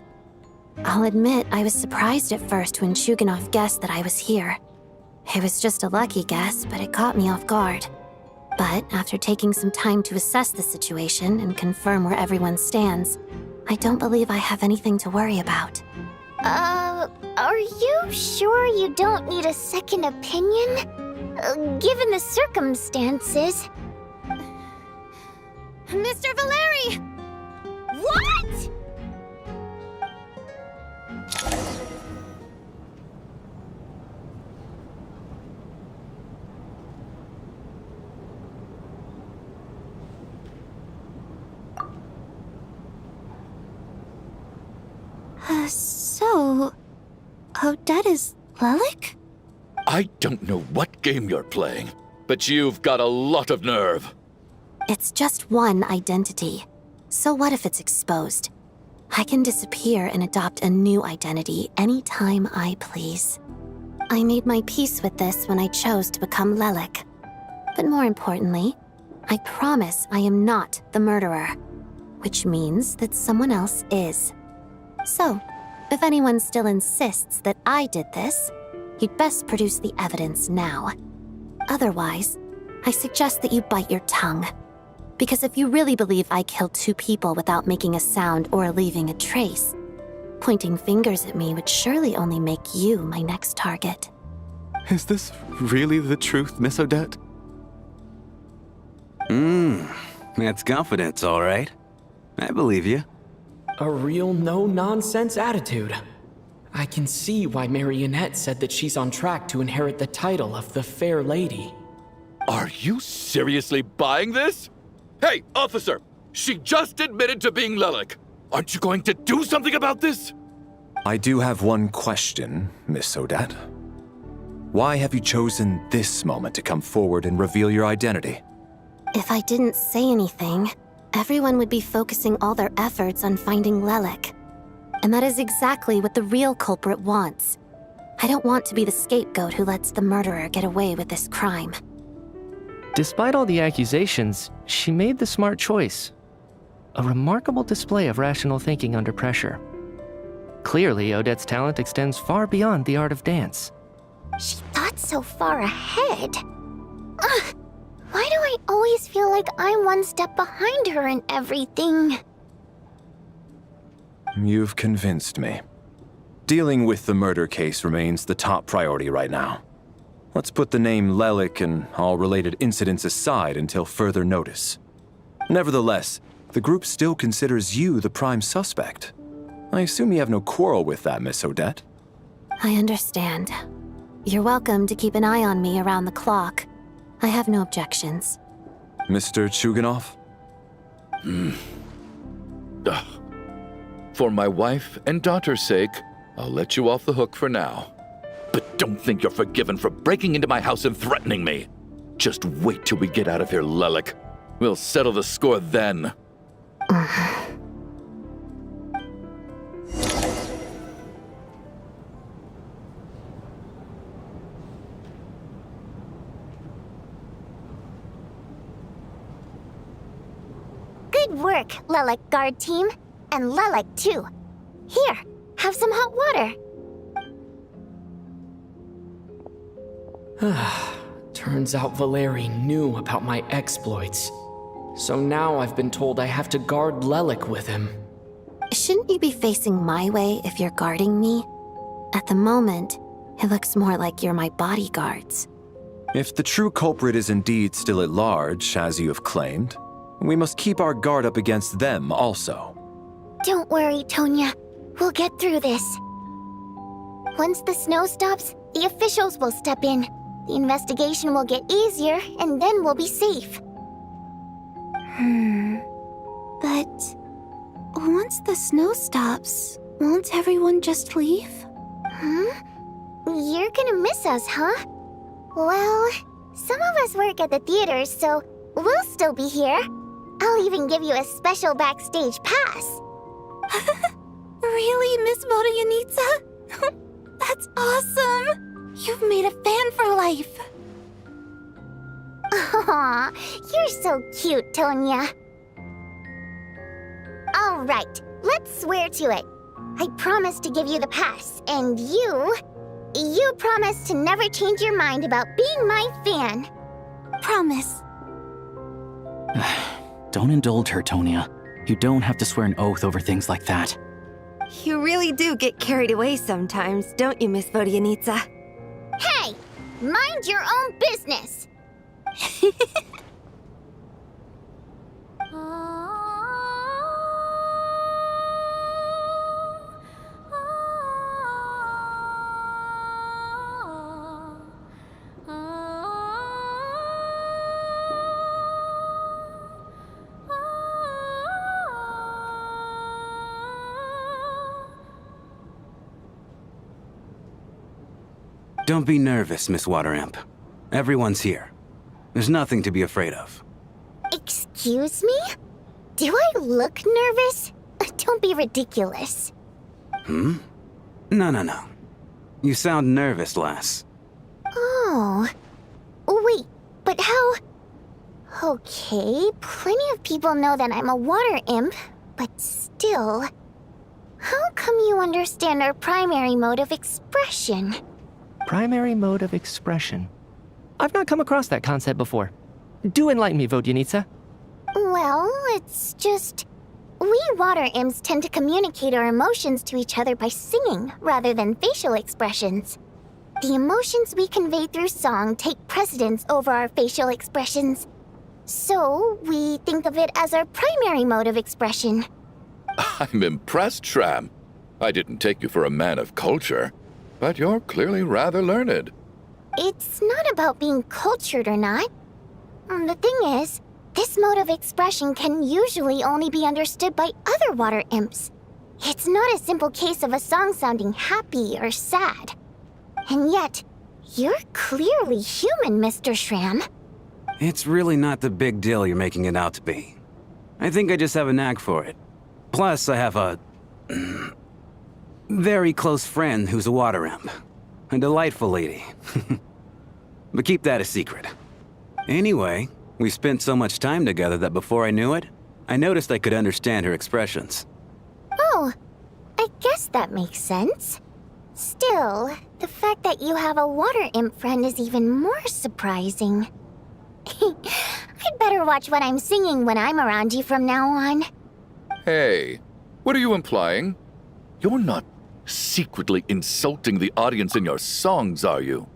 I'll admit I was surprised at first when Chuganov guessed that I was here. It was just a lucky guess, but it caught me off guard. But after taking some time to assess the situation and confirm where everyone stands, I don't believe I have anything to worry about. Are you sure you don't need a second opinion? Given the circumstances... Mr. Valeri! What?! So... Odette is Lelek? I don't know what game you're playing, but you've got a lot of nerve. It's just one identity. So what if it's exposed? I can disappear and adopt a new identity anytime I please. I made my peace with this when I chose to become Lelek. But more importantly, I promise I am not the murderer, which means that someone else is. So, if anyone still insists that I did this, you'd best produce the evidence now. Otherwise, I suggest that you bite your tongue. Because if you really believe I killed 2 people without making a sound or leaving a trace, pointing fingers at me would surely only make you my next target. Is this really the truth, Miss Odette? That's confidence, all right. I believe you. A real no-nonsense attitude. I can see why Marionette said that she's on track to inherit the title of the Fair Lady. Are you seriously buying this? Hey, officer! She just admitted to being Lelik. Aren't you going to do something about this? I do have one question, Miss Odette. Why have you chosen this moment to come forward and reveal your identity? If I didn't say anything, everyone would be focusing all their efforts on finding Lelik. And that is exactly what the real culprit wants. I don't want to be the scapegoat who lets the murderer get away with this crime. Despite all the accusations, she made the smart choice. A remarkable display of rational thinking under pressure. Clearly, Odette's talent extends far beyond the art of dance. She thought so far ahead. Ugh, why do I always feel like I'm one step behind her in everything? You've convinced me. Dealing with the murder case remains the top priority right now. Let's put the name Lelik and all related incidents aside until further notice. Nevertheless, the group still considers you the prime suspect. I assume you have no quarrel with that, Miss Odette? I understand. You're welcome to keep an eye on me around the clock. I have no objections. Mr. Chuganov? For my wife and daughter's sake, I'll let you off the hook for now. But don't think you're forgiven for breaking into my house and threatening me. Just wait till we get out of here, Lelik. We'll settle the score then. Good work, Lelik guard team. And Lelik too. Here, have some hot water. Turns out Valeri knew about my exploits. So now I've been told I have to guard Lelik with him. Shouldn't you be facing my way if you're guarding me? At the moment, it looks more like you're my bodyguards. If the true culprit is indeed still at large, as you have claimed, we must keep our guard up against them also. Don't worry, Tonya. We'll get through this. Once the snow stops, the officials will step in. The investigation will get easier, and then we'll be safe. But once the snow stops, won't everyone just leave? You're gonna miss us, huh? Well, some of us work at the theaters, so we'll still be here. I'll even give you a special backstage pass. Really, Miss Vodyanitsa? That's awesome! You've made a fan for life. Aw, you're so cute, Tonya. All right, let's swear to it. I promise to give you the pass, and you promise to never change your mind about being my fan. Promise. Don't indulge her, Tonya. You don't have to swear an oath over things like that. You really do get carried away sometimes, don't you, Miss Vodyanitsa? Hey, mind your own business. Don't be nervous, Miss Wateramp. Everyone's here. There's nothing to be afraid of. Excuse me? Do I look nervous? Don't be ridiculous. No. You sound nervous, lass. Oh. Wait, but how... Okay, plenty of people know that I'm a water imp, but still... How come you understand our primary mode of expression? Primary mode of expression. I've not come across that concept before. Do enlighten me, Vodyanitsa. Well, it's just... We water imps tend to communicate our emotions to each other by singing rather than facial expressions. The emotions we convey through song take precedence over our facial expressions. So, we think of it as our primary mode of expression. I'm impressed, Shram. I didn't take you for a man of culture, but you're clearly rather learned. It's not about being cultured or not. The thing is, this mode of expression can usually only be understood by other water imps. It's not a simple case of a song sounding happy or sad. And yet, you're clearly human, Mr. Shram. It's really not the big deal you're making it out to be. I think I just have a knack for it. Plus, I have a very close friend who's a water imp. A delightful lady. But keep that a secret. Anyway, we spent so much time together that before I knew it, I noticed I could understand her expressions. Oh, I guess that makes sense. Still, the fact that you have a water imp friend is even more surprising. I'd better watch what I'm singing when I'm around you from now on. Hey, what are you implying? You're not secretly insulting the audience in your songs, are you?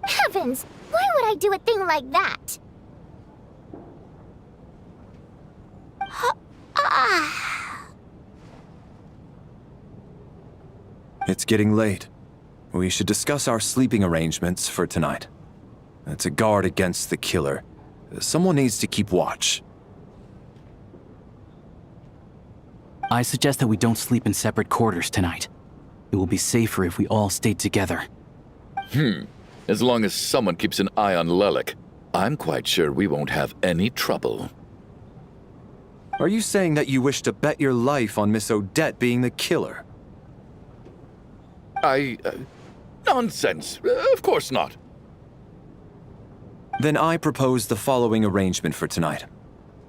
Heavens! Why would I do a thing like that? It's getting late. We should discuss our sleeping arrangements for tonight. It's a guard against the killer. Someone needs to keep watch. I suggest that we don't sleep in separate quarters tonight. It will be safer if we all stay together. As long as someone keeps an eye on Lelik, I'm quite sure we won't have any trouble. Are you saying that you wish to bet your life on Miss Odette being the killer? Nonsense. Of course not. Then I propose the following arrangement for tonight.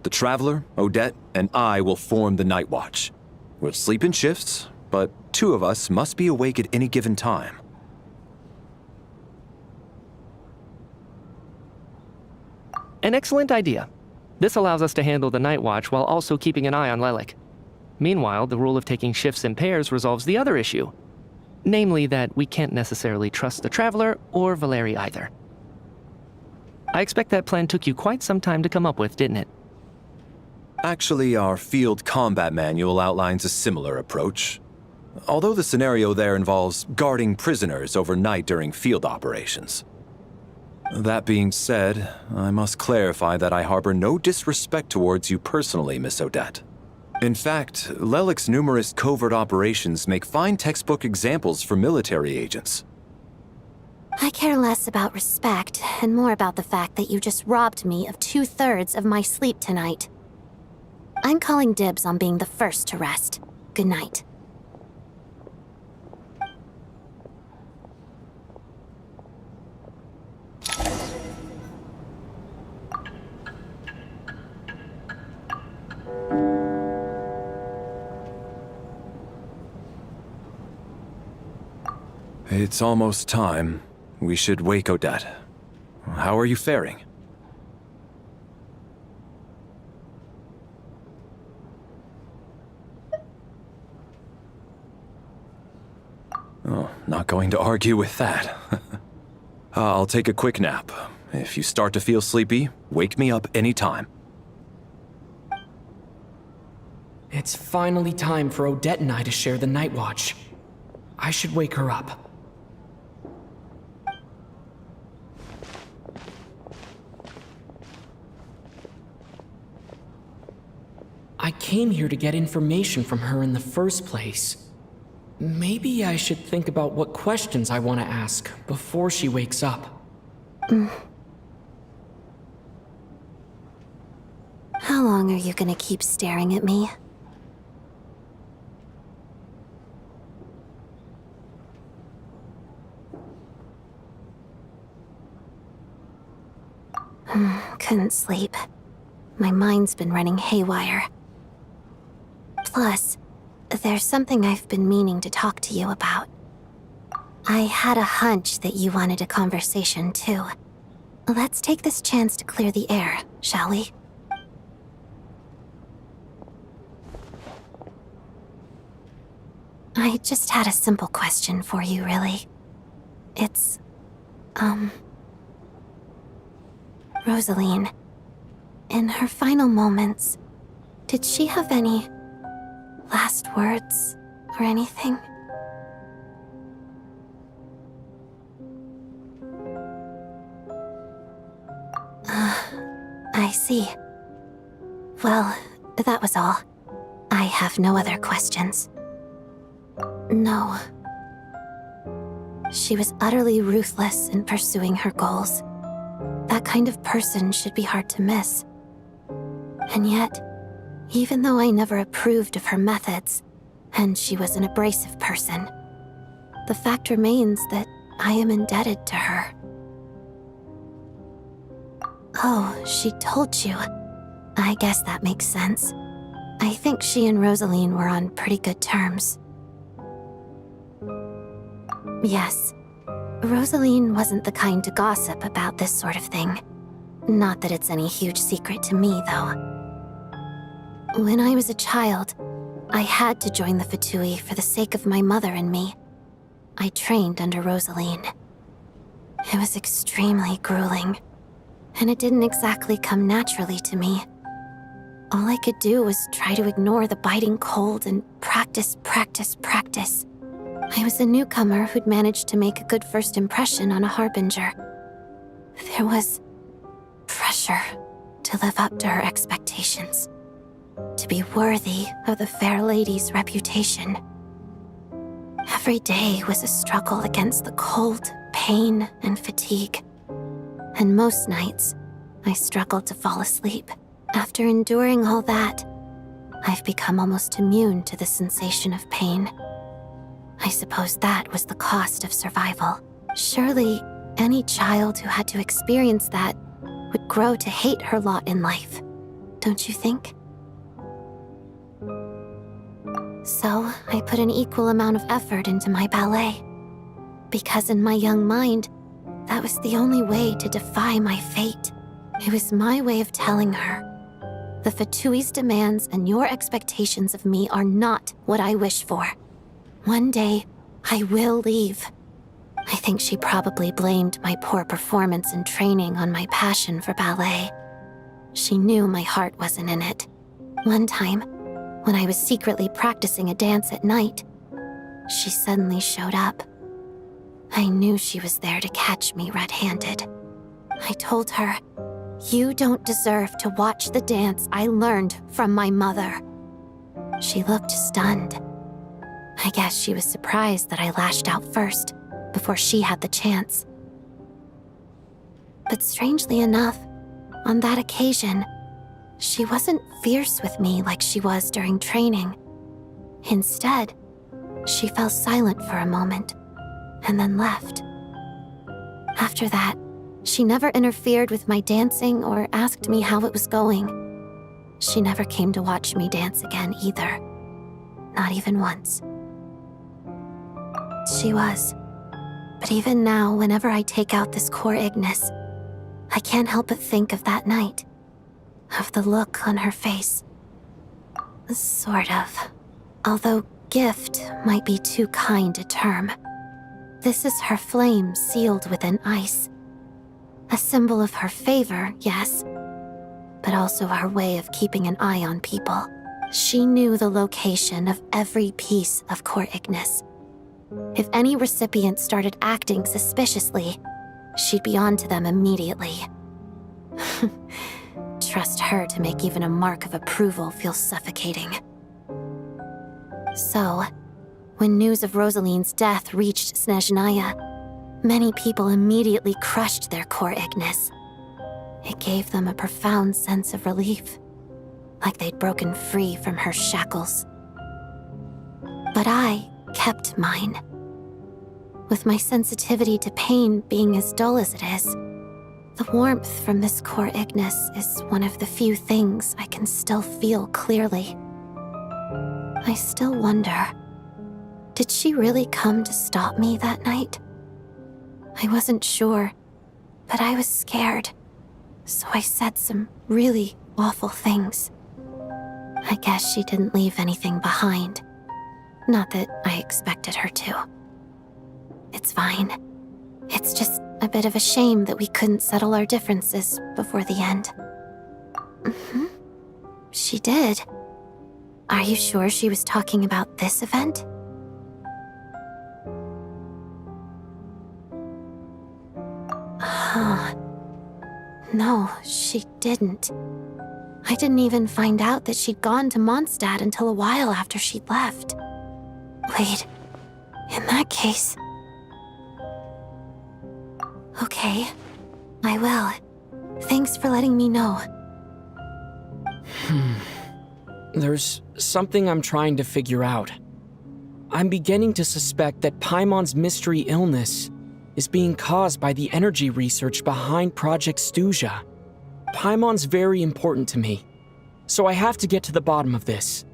The Traveler, Odette, and I will form the Night Watch. We'll sleep in shifts, but two of us must be awake at any given time. An excellent idea. This allows us to handle the Night Watch while also keeping an eye on Lelik. Meanwhile, the rule of taking shifts in pairs resolves the other issue. Namely that we can't necessarily trust the Traveler or Valeri either. I expect that plan took you quite some time to come up with, didn't it? Actually, our field combat manual outlines a similar approach. Although the scenario there involves guarding prisoners overnight during field operations. That being said, I must clarify that I harbor no disrespect towards you personally, Miss Odette. In fact, Lelik's numerous covert operations make fine textbook examples for military agents. I care less about respect and more about the fact that you just robbed me of 2/3 of my sleep tonight. I'm calling dibs on being the first to rest. Good night. It's almost time. We should wake Odette. How are you faring? not going to argue with that. I'll take a quick nap. If you start to feel sleepy, wake me up anytime. It's finally time for Odette and I to share the night watch. I should wake her up. I came here to get information from her in the first place. Maybe I should think about what questions I want to ask before she wakes up. How long are you gonna keep staring at me? Couldn't sleep. My mind's been running haywire. Plus, there's something I've been meaning to talk to you about. I had a hunch that you wanted a conversation too. Let's take this chance to clear the air, shall we? I just had a simple question for you, really. It's, Rosaline. In her final moments, did she have any last words or anything? I see. Well, that was all. I have no other questions. No. She was utterly ruthless in pursuing her goals. That kind of person should be hard to miss. And yet, even though I never approved of her methods, and she was an abrasive person, the fact remains that I am indebted to her. Oh, she told you. I guess that makes sense. I think she and Rosaline were on pretty good terms. Yes. Rosaline wasn't the kind to gossip about this sort of thing. Not that it's any huge secret to me, though. When I was a child, I had to join the Fatui for the sake of my mother and me. I trained under Rosaline. It was extremely grueling, and it didn't exactly come naturally to me. All I could do was try to ignore the biting cold and practice. I was a newcomer who'd managed to make a good first impression on a harbinger. There was pressure to live up to her expectations, to be worthy of the fair lady's reputation. Every day was a struggle against the cold, pain, and fatigue. And most nights, I struggled to fall asleep. After enduring all that, I've become almost immune to the sensation of pain. I suppose that was the cost of survival. Surely, any child who had to experience that would grow to hate her lot in life, don't you think? So, I put an equal amount of effort into my ballet. Because in my young mind, that was the only way to defy my fate. It was my way of telling her, the Fatui's demands and your expectations of me are not what I wish for. One day, I will leave. I think she probably blamed my poor performance in training on my passion for ballet. She knew my heart wasn't in it. One time, when I was secretly practicing a dance at night, she suddenly showed up. I knew she was there to catch me red-handed. I told her, "You don't deserve to watch the dance I learned from my mother." She looked stunned. I guess she was surprised that I lashed out first, before she had the chance. But strangely enough, on that occasion, she wasn't fierce with me like she was during training. Instead, she fell silent for a moment, and then left. After that, she never interfered with my dancing or asked me how it was going. She never came to watch me dance again either. Not even once. She was. But even now, whenever I take out this core Ignis, I can't help but think of that night. Of the look on her face. Sort of. Although gift might be too kind a term. This is her flame sealed within ice. A symbol of her favor, yes, but also her way of keeping an eye on people. She knew the location of every piece of Core Ignis. If any recipient started acting suspiciously, she'd be on to them immediately. Trust her to make even a mark of approval feel suffocating. So, when news of Rosaline's death reached SNEZNAYA, many people immediately crushed their Core Ignis. It gave them a profound sense of relief, like they'd broken free from her shackles. But I kept mine. With my sensitivity to pain being as dull as it is, the warmth from this Core Ignis is one of the few things I can still feel clearly. I still wonder, did she really come to stop me that night? I wasn't sure, but I was scared, so I said some really awful things. I guess she didn't leave anything behind. Not that I expected her to. It's fine. It's just a bit of a shame that we couldn't settle our differences before the end. She did. Are you sure she was talking about this event? No, she didn't. I didn't even find out that she'd gone to Mondstadt until a while after she'd left. Wait, in that case... Okay, I will. Thanks for letting me know. There's something I'm trying to figure out. I'm beginning to suspect that Paimon's mystery illness is being caused by the energy research behind Project Stuja. Paimon's very important to me, so I have to get to the bottom of this.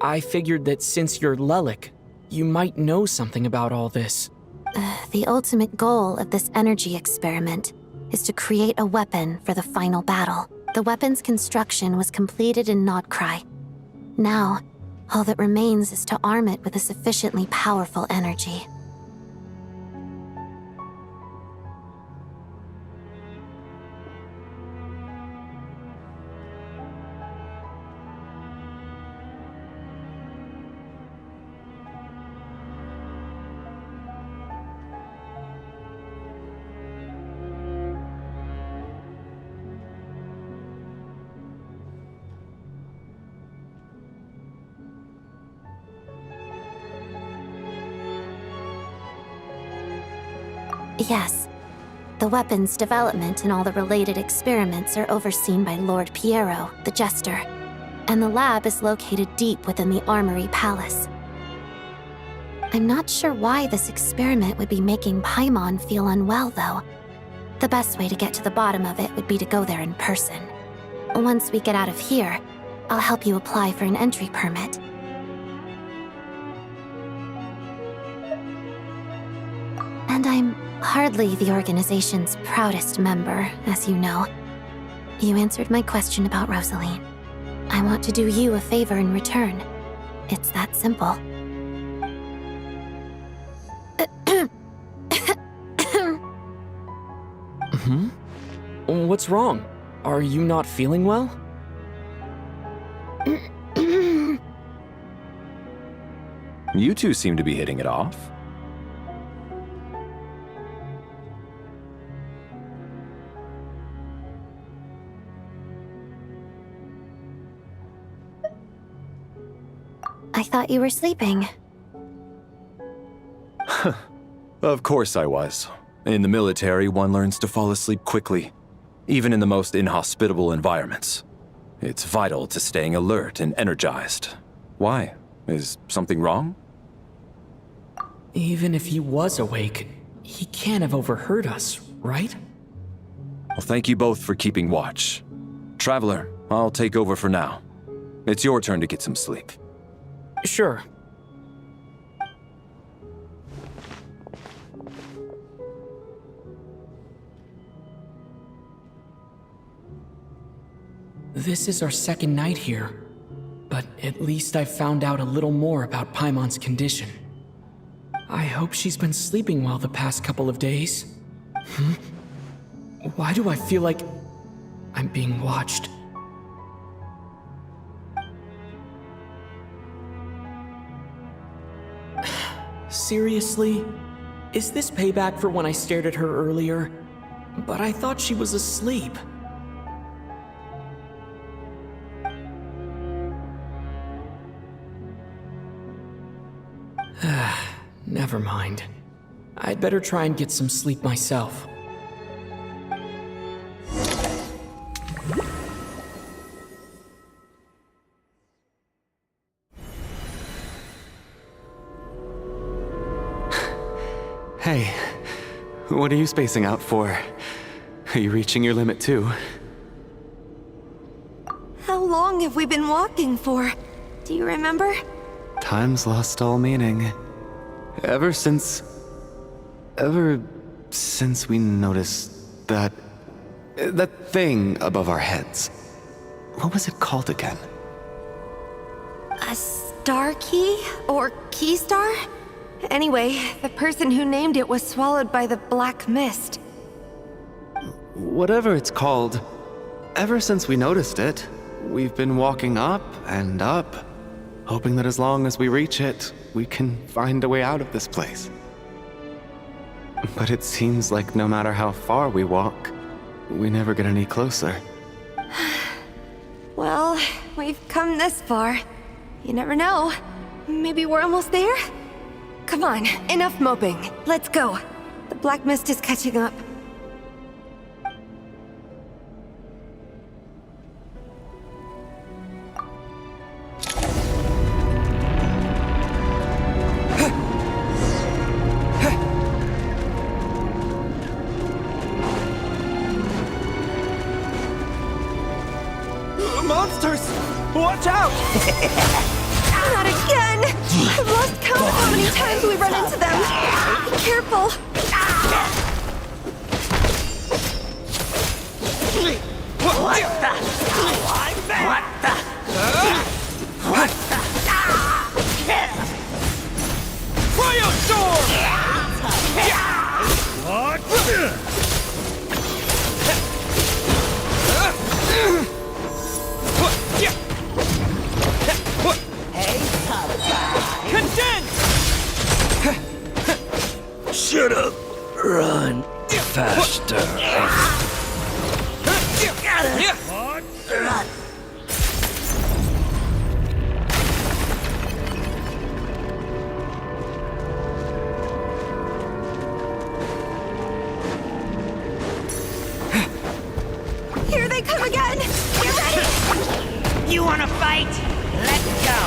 I figured that since you're Lelik, you might know something about all this. The ultimate goal of this energy experiment is to create a weapon for the final battle. The weapon's construction was completed in Nodcry. Now, all that remains is to arm it with a sufficiently powerful energy. Yes. The weapon's development and all the related experiments are overseen by Lord Piero, the Jester, and the lab is located deep within the Armory Palace. I'm not sure why this experiment would be making Paimon feel unwell, though. The best way to get to the bottom of it would be to go there in person. Once we get out of here, I'll help you apply for an entry permit. And I'm hardly the organization's proudest member, as you know. You answered my question about Rosaline. I want to do you a favor in return. It's that simple. What's wrong? Are you not feeling well? You two seem to be hitting it off. I thought you were sleeping. Of course I was. In the military, one learns to fall asleep quickly, even in the most inhospitable environments. It's vital to staying alert and energized. Why? Is something wrong? Even if he was awake, he can't have overheard us, right? Well, thank you both for keeping watch. Traveler, I'll take over for now. It's your turn to get some sleep. Sure. This is our second night here, but at least I've found out a little more about Paimon's condition. I hope she's been sleeping well the past couple of days. Why do I feel like I'm being watched? Seriously? Is this payback for when I stared at her earlier? But I thought she was asleep. Never mind. I'd better try and get some sleep myself. Hey, what are you spacing out for? Are you reaching your limit too? How long have we been walking for? Do you remember? Time's lost all meaning. Ever since we noticed that thing above our heads. What was it called again? A star key? Or key star? Anyway, the person who named it was swallowed by the black mist. Whatever it's called, ever since we noticed it, we've been walking up and up, hoping that as long as we reach it, we can find a way out of this place. But it seems like no matter how far we walk, we never get any closer. Well, we've come this far. You never know. Maybe we're almost there? Come on, enough moping. Let's go. The black mist is catching up. Monsters! Watch out! Not again! I've lost count of how many times we run into them. Be careful. What the? What the? Cryostorm! Hey, tough guy. Condense! Should've run faster. Run. Here they come again! Get ready! You wanna fight? Let's go!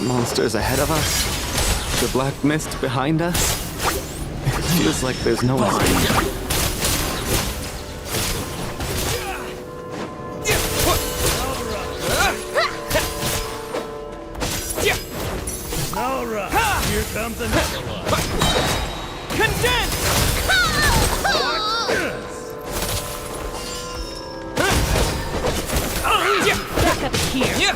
Monsters ahead of us? The black mist behind us? It feels like there's no escape. Alright, here comes another one. Condense! Back up here.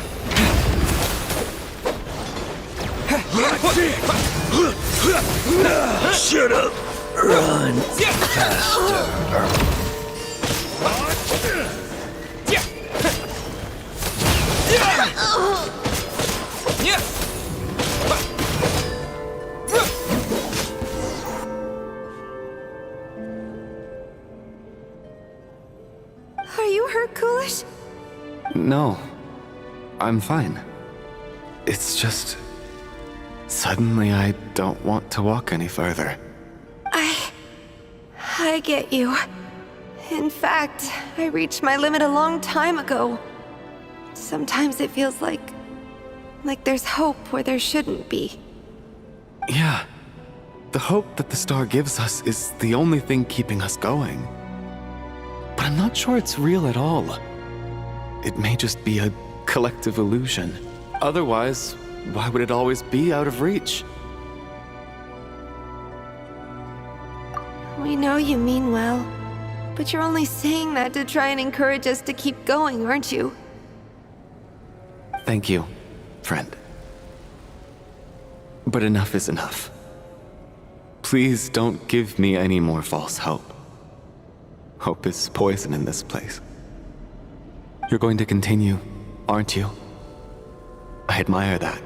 Should've run faster. Coolish? No, I'm fine. It's just... suddenly I don't want to walk any further. I get you. In fact, I reached my limit a long time ago. Sometimes it feels like there's hope where there shouldn't be. Yeah. The hope that the star gives us is the only thing keeping us going. But I'm not sure it's real at all. It may just be a collective illusion. Otherwise, why would it always be out of reach? We know you mean well, but you're only saying that to try and encourage us to keep going, aren't you? Thank you, friend. But enough is enough. Please don't give me any more false hope. Hope is poison in this place. You're going to continue, aren't you? I admire that.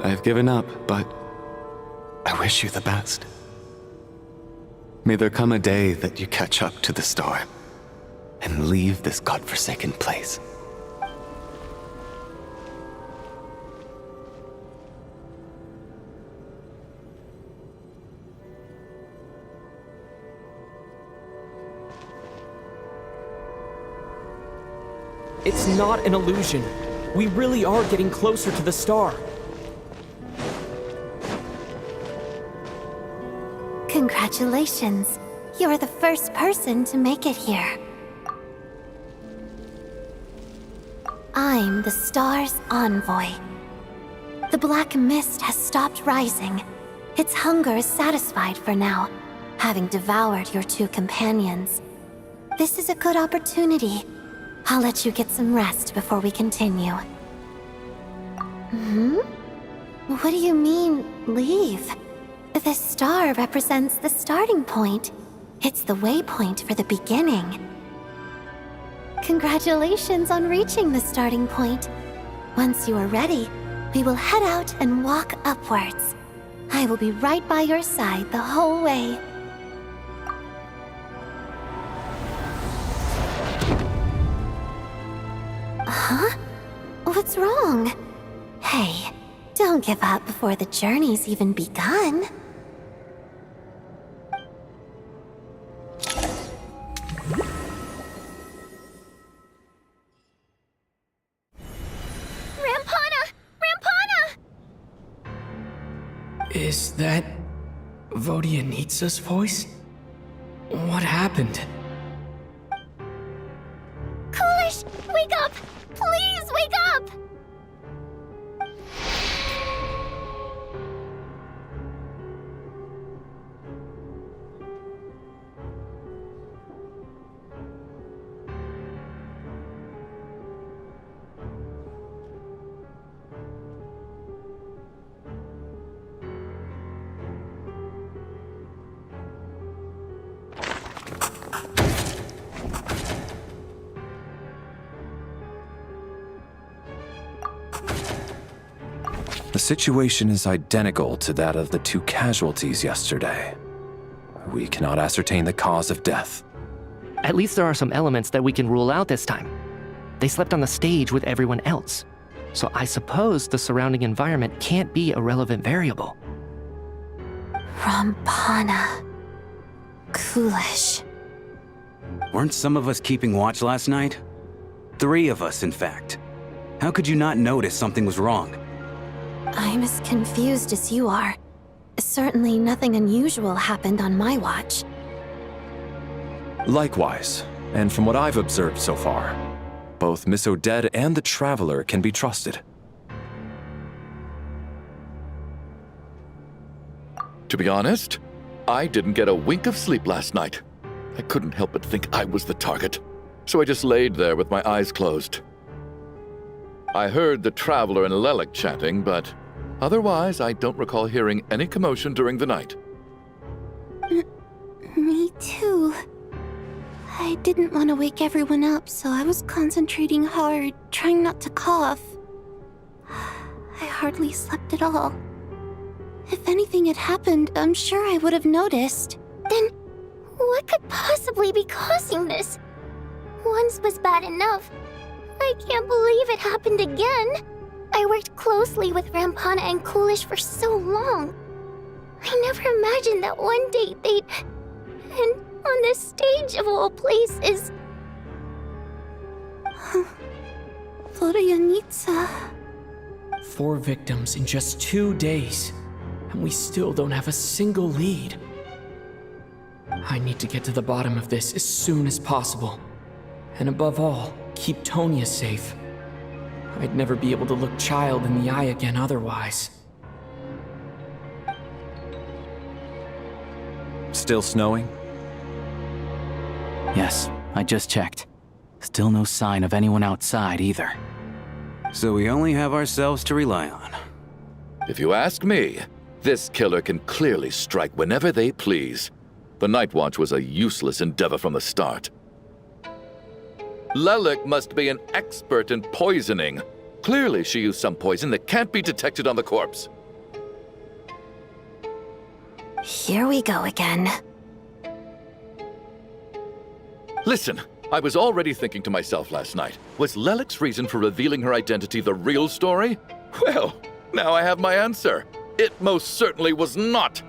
I've given up, but I wish you the best. May there come a day that you catch up to the star and leave this godforsaken place. It's not an illusion. We really are getting closer to the star. Congratulations. You're the first person to make it here. I'm the star's envoy. The black mist has stopped rising. Its hunger is satisfied for now, having devoured your two companions. This is a good opportunity. I'll let you get some rest before we continue. What do you mean, leave? The star represents the starting point. It's the waypoint for the beginning. Congratulations on reaching the starting point. Once you are ready, we will head out and walk upwards. I will be right by your side the whole way. Huh? What's wrong? Hey, don't give up before the journey's even begun. Is that Vodyanitsa's voice? What happened? Coolish, wake up! Please wake up! The situation is identical to that of the two casualties yesterday. We cannot ascertain the cause of death. At least there are some elements that we can rule out this time. They slept on the stage with everyone else. So I suppose the surrounding environment can't be a relevant variable. Rampana. Coolish. Weren't some of us keeping watch last night? 3 of us, in fact. How could you not notice something was wrong? I'm as confused as you are. Certainly nothing unusual happened on my watch. Likewise, and from what I've observed so far, both Miss Odette and the Traveler can be trusted. To be honest, I didn't get a wink of sleep last night. I couldn't help but think I was the target, so I just laid there with my eyes closed. I heard the Traveler and Lelik chatting, but otherwise I don't recall hearing any commotion during the night. Me too. I didn't want to wake everyone up, so I was concentrating hard, trying not to cough. I hardly slept at all. If anything had happened, I'm sure I would have noticed. Then, what could possibly be causing this? Once was bad enough. I can't believe it happened again. I worked closely with Rampana and Coolish for so long. I never imagined that one day they'd... And on the stage of all places... Florianitsa... 4 victims in just 2 days, and we still don't have a single lead. I need to get to the bottom of this as soon as possible. And above all, keep Tonya safe. I'd never be able to look Child in the eye again otherwise. Still snowing? Yes, I just checked. Still no sign of anyone outside either. So we only have ourselves to rely on. If you ask me, this killer can clearly strike whenever they please. The Night Watch was a useless endeavor from the start. Lelik must be an expert in poisoning. Clearly she used some poison that can't be detected on the corpse. Here we go again. Listen, I was already thinking to myself last night, was Lelik's reason for revealing her identity the real story? Well, now I have my answer. It most certainly was not.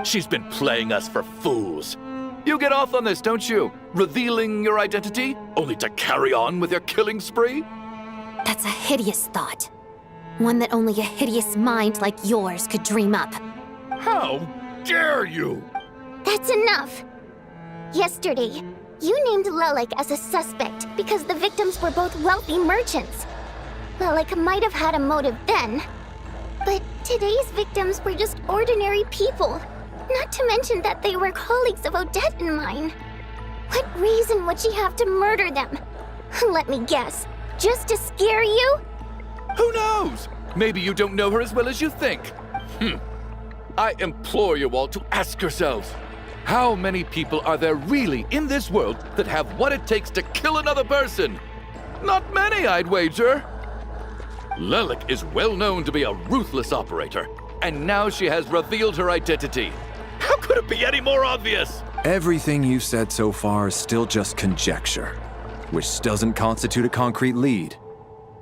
She's been playing us for fools. You get off on this, don't you? Revealing your identity, only to carry on with your killing spree? That's a hideous thought. One that only a hideous mind like yours could dream up. How dare you? That's enough! Yesterday, you named Lelik as a suspect because the victims were both wealthy merchants. Lelik might have had a motive then, but today's victims were just ordinary people. Not to mention that they were colleagues of Odette and mine. What reason would she have to murder them? Let me guess, just to scare you? Who knows? Maybe you don't know her as well as you think. I implore you all to ask yourselves, how many people are there really in this world that have what it takes to kill another person? Not many, I'd wager. Lelik is well known to be a ruthless operator, and now she has revealed her identity. How could it be any more obvious? Everything you've said so far is still just conjecture, which doesn't constitute a concrete lead.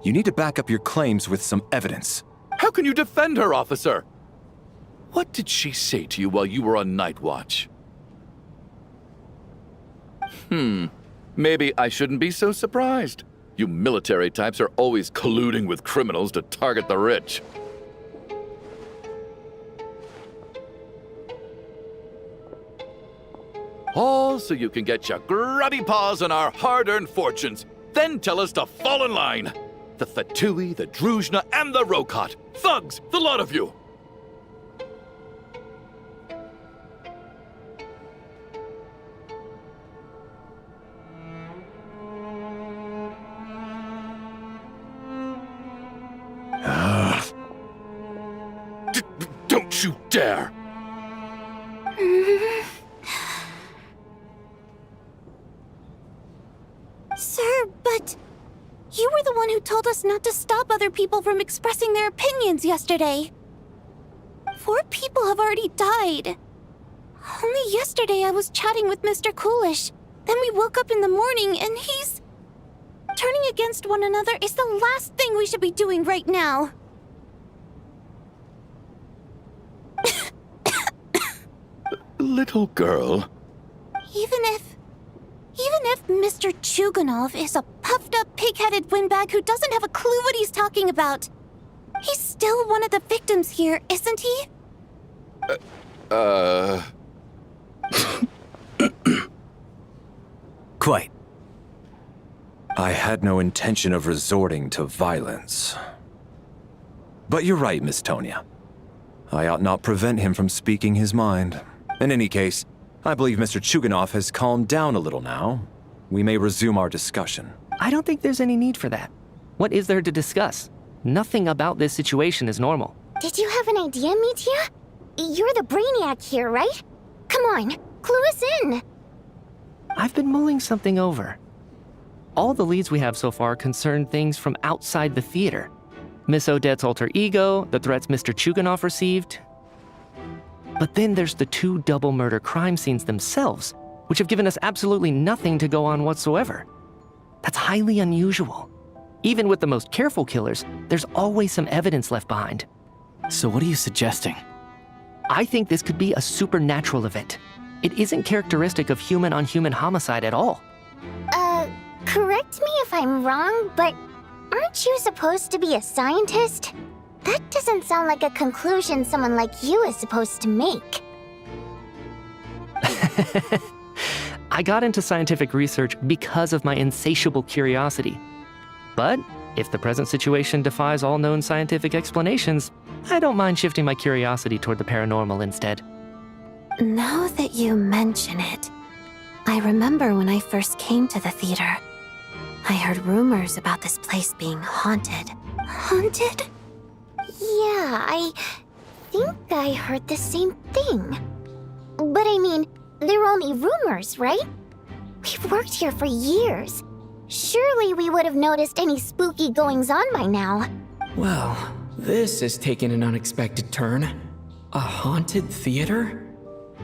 You need to back up your claims with some evidence. How can you defend her, officer? What did she say to you while you were on Night Watch? Maybe I shouldn't be so surprised. You military types are always colluding with criminals to target the rich. All so you can get your grubby paws on our hard-earned fortunes, then tell us to fall in line. The Fatui, the Druzhna, and the Rokot. Thugs, the lot of you! Don't you dare! Sir, but... You were the one who told us not to stop other people from expressing their opinions yesterday. 4 people have already died. Only yesterday I was chatting with Mr. Coolish. Then we woke up in the morning and he's... Turning against one another is the last thing we should be doing right now. Little girl. Even if Mr. Chuganov is a puffed-up, pig-headed windbag who doesn't have a clue what he's talking about, he's still one of the victims here, isn't he? Quite. I had no intention of resorting to violence. But you're right, Miss Tonya. I ought not prevent him from speaking his mind. In any case, I believe Mr. Chuganov has calmed down a little now. We may resume our discussion. I don't think there's any need for that. What is there to discuss? Nothing about this situation is normal. Did you have an idea, Mitya? You're the brainiac here, right? Come on, clue us in. I've been mulling something over. All the leads we have so far concern things from outside the theater. Miss Odette's alter ego, the threats Mr. Chuganov received. But then there's the 2 double murder crime scenes themselves. which have given us absolutely nothing to go on whatsoever. That's highly unusual. Even with the most careful killers, there's always some evidence left behind. So what are you suggesting? I think this could be a supernatural event. It isn't characteristic of human-on-human homicide at all. Correct me if I'm wrong, but aren't you supposed to be a scientist? That doesn't sound like a conclusion someone like you is supposed to make. I got into scientific research because of my insatiable curiosity. But if the present situation defies all known scientific explanations, I don't mind shifting my curiosity toward the paranormal instead. Now that you mention it, I remember when I first came to the theater. I heard rumors about this place being haunted. Haunted? Yeah, I think I heard the same thing. But I mean, they're only rumors, right? We've worked here for years. Surely we would have noticed any spooky goings-on by now. Well, this has taken an unexpected turn. A haunted theater?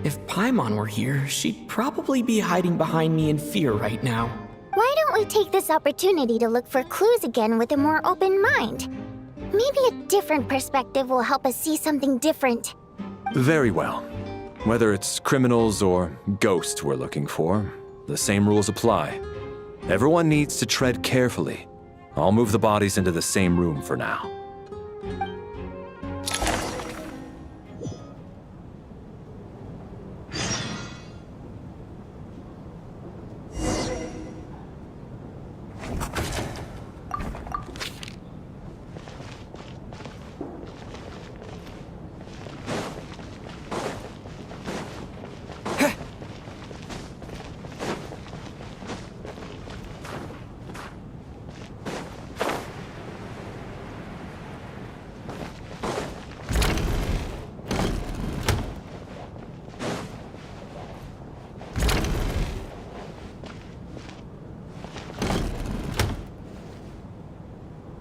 If Paimon were here, she'd probably be hiding behind me in fear right now. Why don't we take this opportunity to look for clues again with a more open mind? Maybe a different perspective will help us see something different. Very well. Whether it's criminals or ghosts we're looking for, the same rules apply. Everyone needs to tread carefully. I'll move the bodies into the same room for now.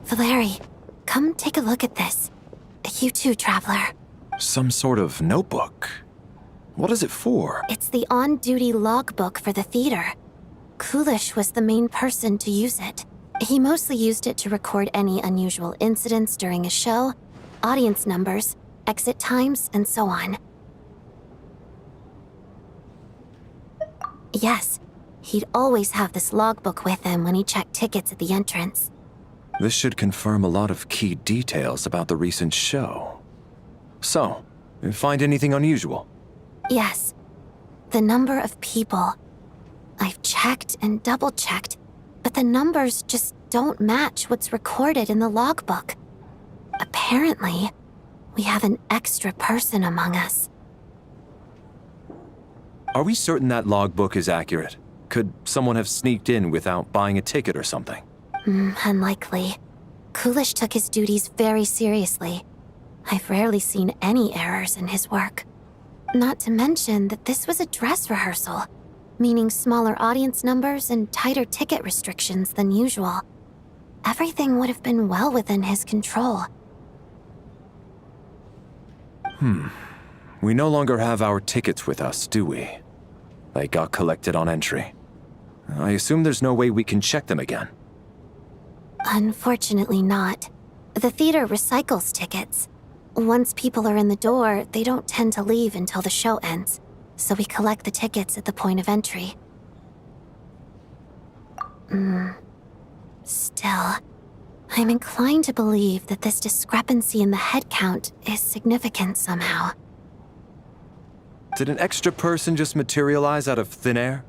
Valeri, come take a look at this. You too, Traveler. Some sort of notebook. What is it for? It's the on-duty logbook for the theater. Kulish was the main person to use it. He mostly used it to record any unusual incidents during a show, audience numbers, exit times, and so on. Yes, he'd always have this logbook with him when he checked tickets at the entrance. This should confirm a lot of key details about the recent show. So, find anything unusual? Yes. The number of people. I've checked and double-checked, but the numbers just don't match what's recorded in the logbook. Apparently, we have an extra person among us. Are we certain that logbook is accurate? Could someone have sneaked in without buying a ticket or something? Unlikely. Kulish took his duties very seriously. I've rarely seen any errors in his work. Not to mention that this was a dress rehearsal, meaning smaller audience numbers and tighter ticket restrictions than usual. Everything would have been well within his control. We no longer have our tickets with us, do we? They got collected on entry. I assume there's no way we can check them again. Unfortunately not. The theater recycles tickets. Once people are in the door, they don't tend to leave until the show ends, so we collect the tickets at the point of entry. Still, I'm inclined to believe that this discrepancy in the head count is significant somehow. Did an extra person just materialize out of thin air?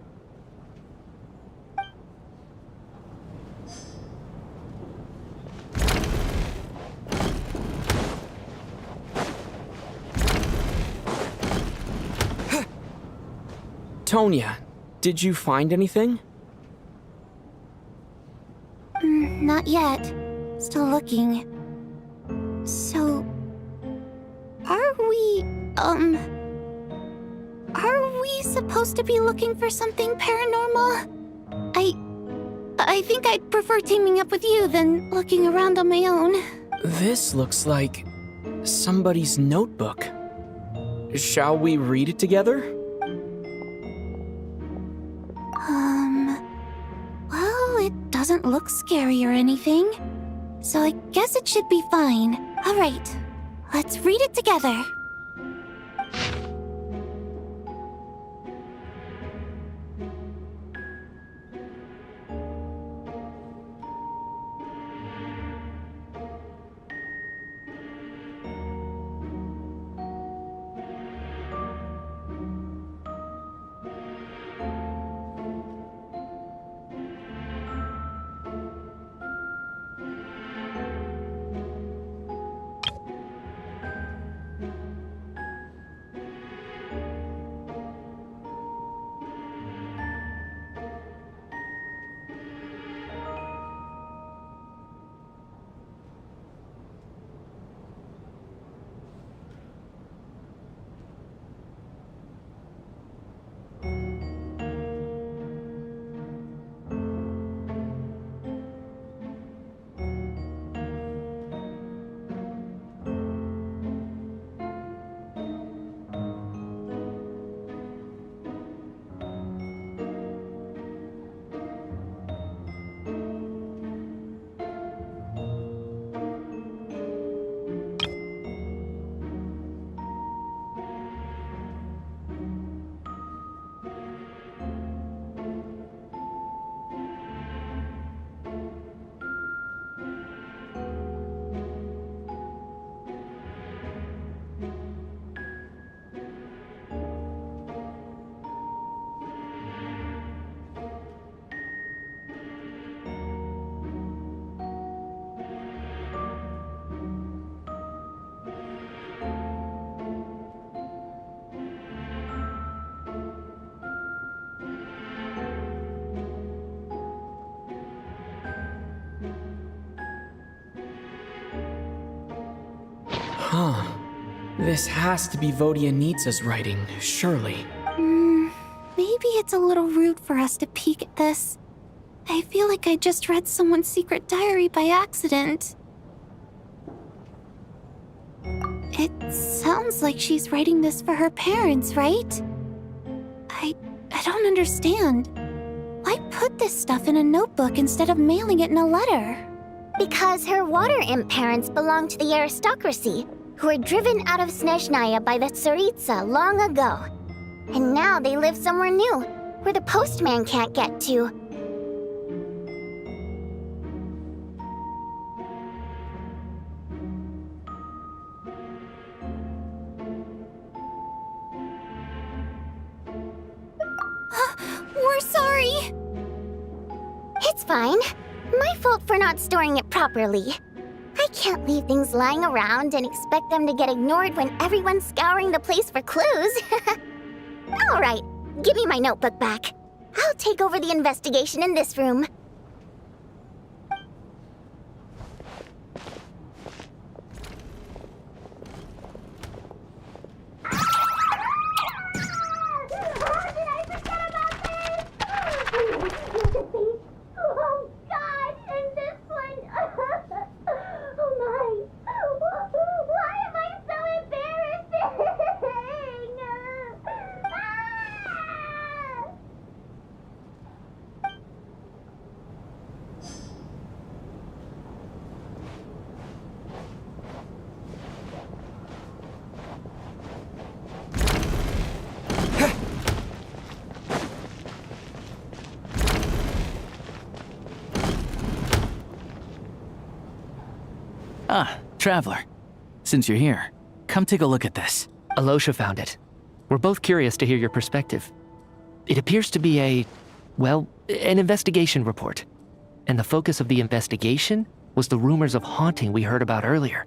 Tonya, did you find anything? Not yet. Still looking. So... Are we supposed to be looking for something paranormal? I think I'd prefer teaming up with you than looking around on my own. This looks like somebody's notebook. Shall we read it together? doesn't look scary or anything, so I guess it should be fine. Alright, let's read it together. Huh. This has to be Vodyanitsa's writing, surely. Maybe it's a little rude for us to peek at this. I feel like I just read someone's secret diary by accident. It sounds like she's writing this for her parents, right? I don't understand. Why put this stuff in a notebook instead of mailing it in a letter? Because her water imp parents belonged to the aristocracy, who were driven out of Sneznaya by the Tsaritsa long ago. And now they live somewhere new, where the postman can't get to. We're sorry! It's fine. My fault for not storing it properly. I can't leave things lying around and expect them to get ignored when everyone's scouring the place for clues. Alright, give me my notebook back. I'll take over the investigation in this room. Oh God, and this one. Oh my. Why am I so embarrassing? Ah, Traveler. Since you're here, come take a look at this. Alosha found it. We're both curious to hear your perspective. It appears to be an investigation report. And the focus of the investigation was the rumors of haunting we heard about earlier.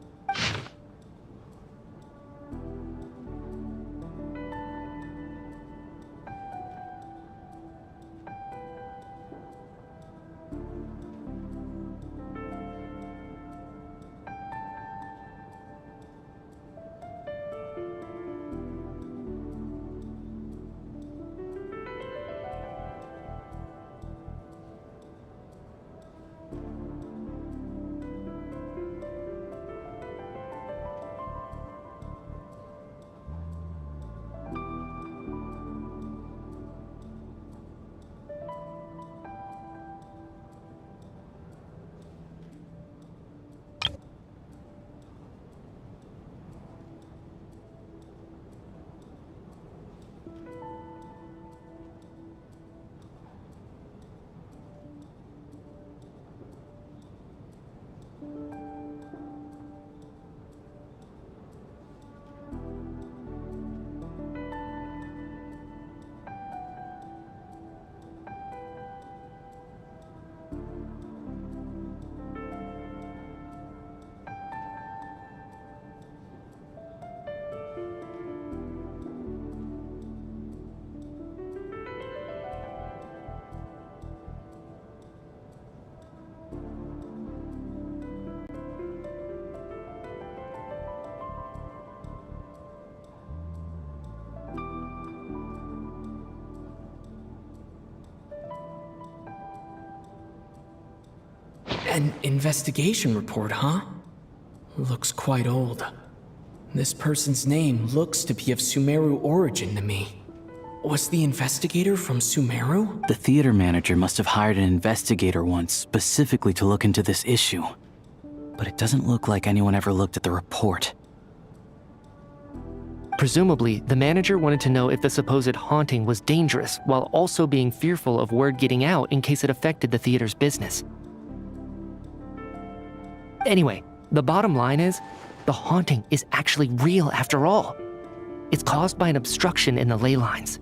An investigation report, huh? Looks quite old. This person's name looks to be of Sumeru origin to me. Was the investigator from Sumeru? The theater manager must have hired an investigator once specifically to look into this issue. But it doesn't look like anyone ever looked at the report. Presumably, the manager wanted to know if the supposed haunting was dangerous while also being fearful of word getting out in case it affected the theater's business. Anyway, the bottom line is, the haunting is actually real after all. It's caused by an obstruction in the ley lines.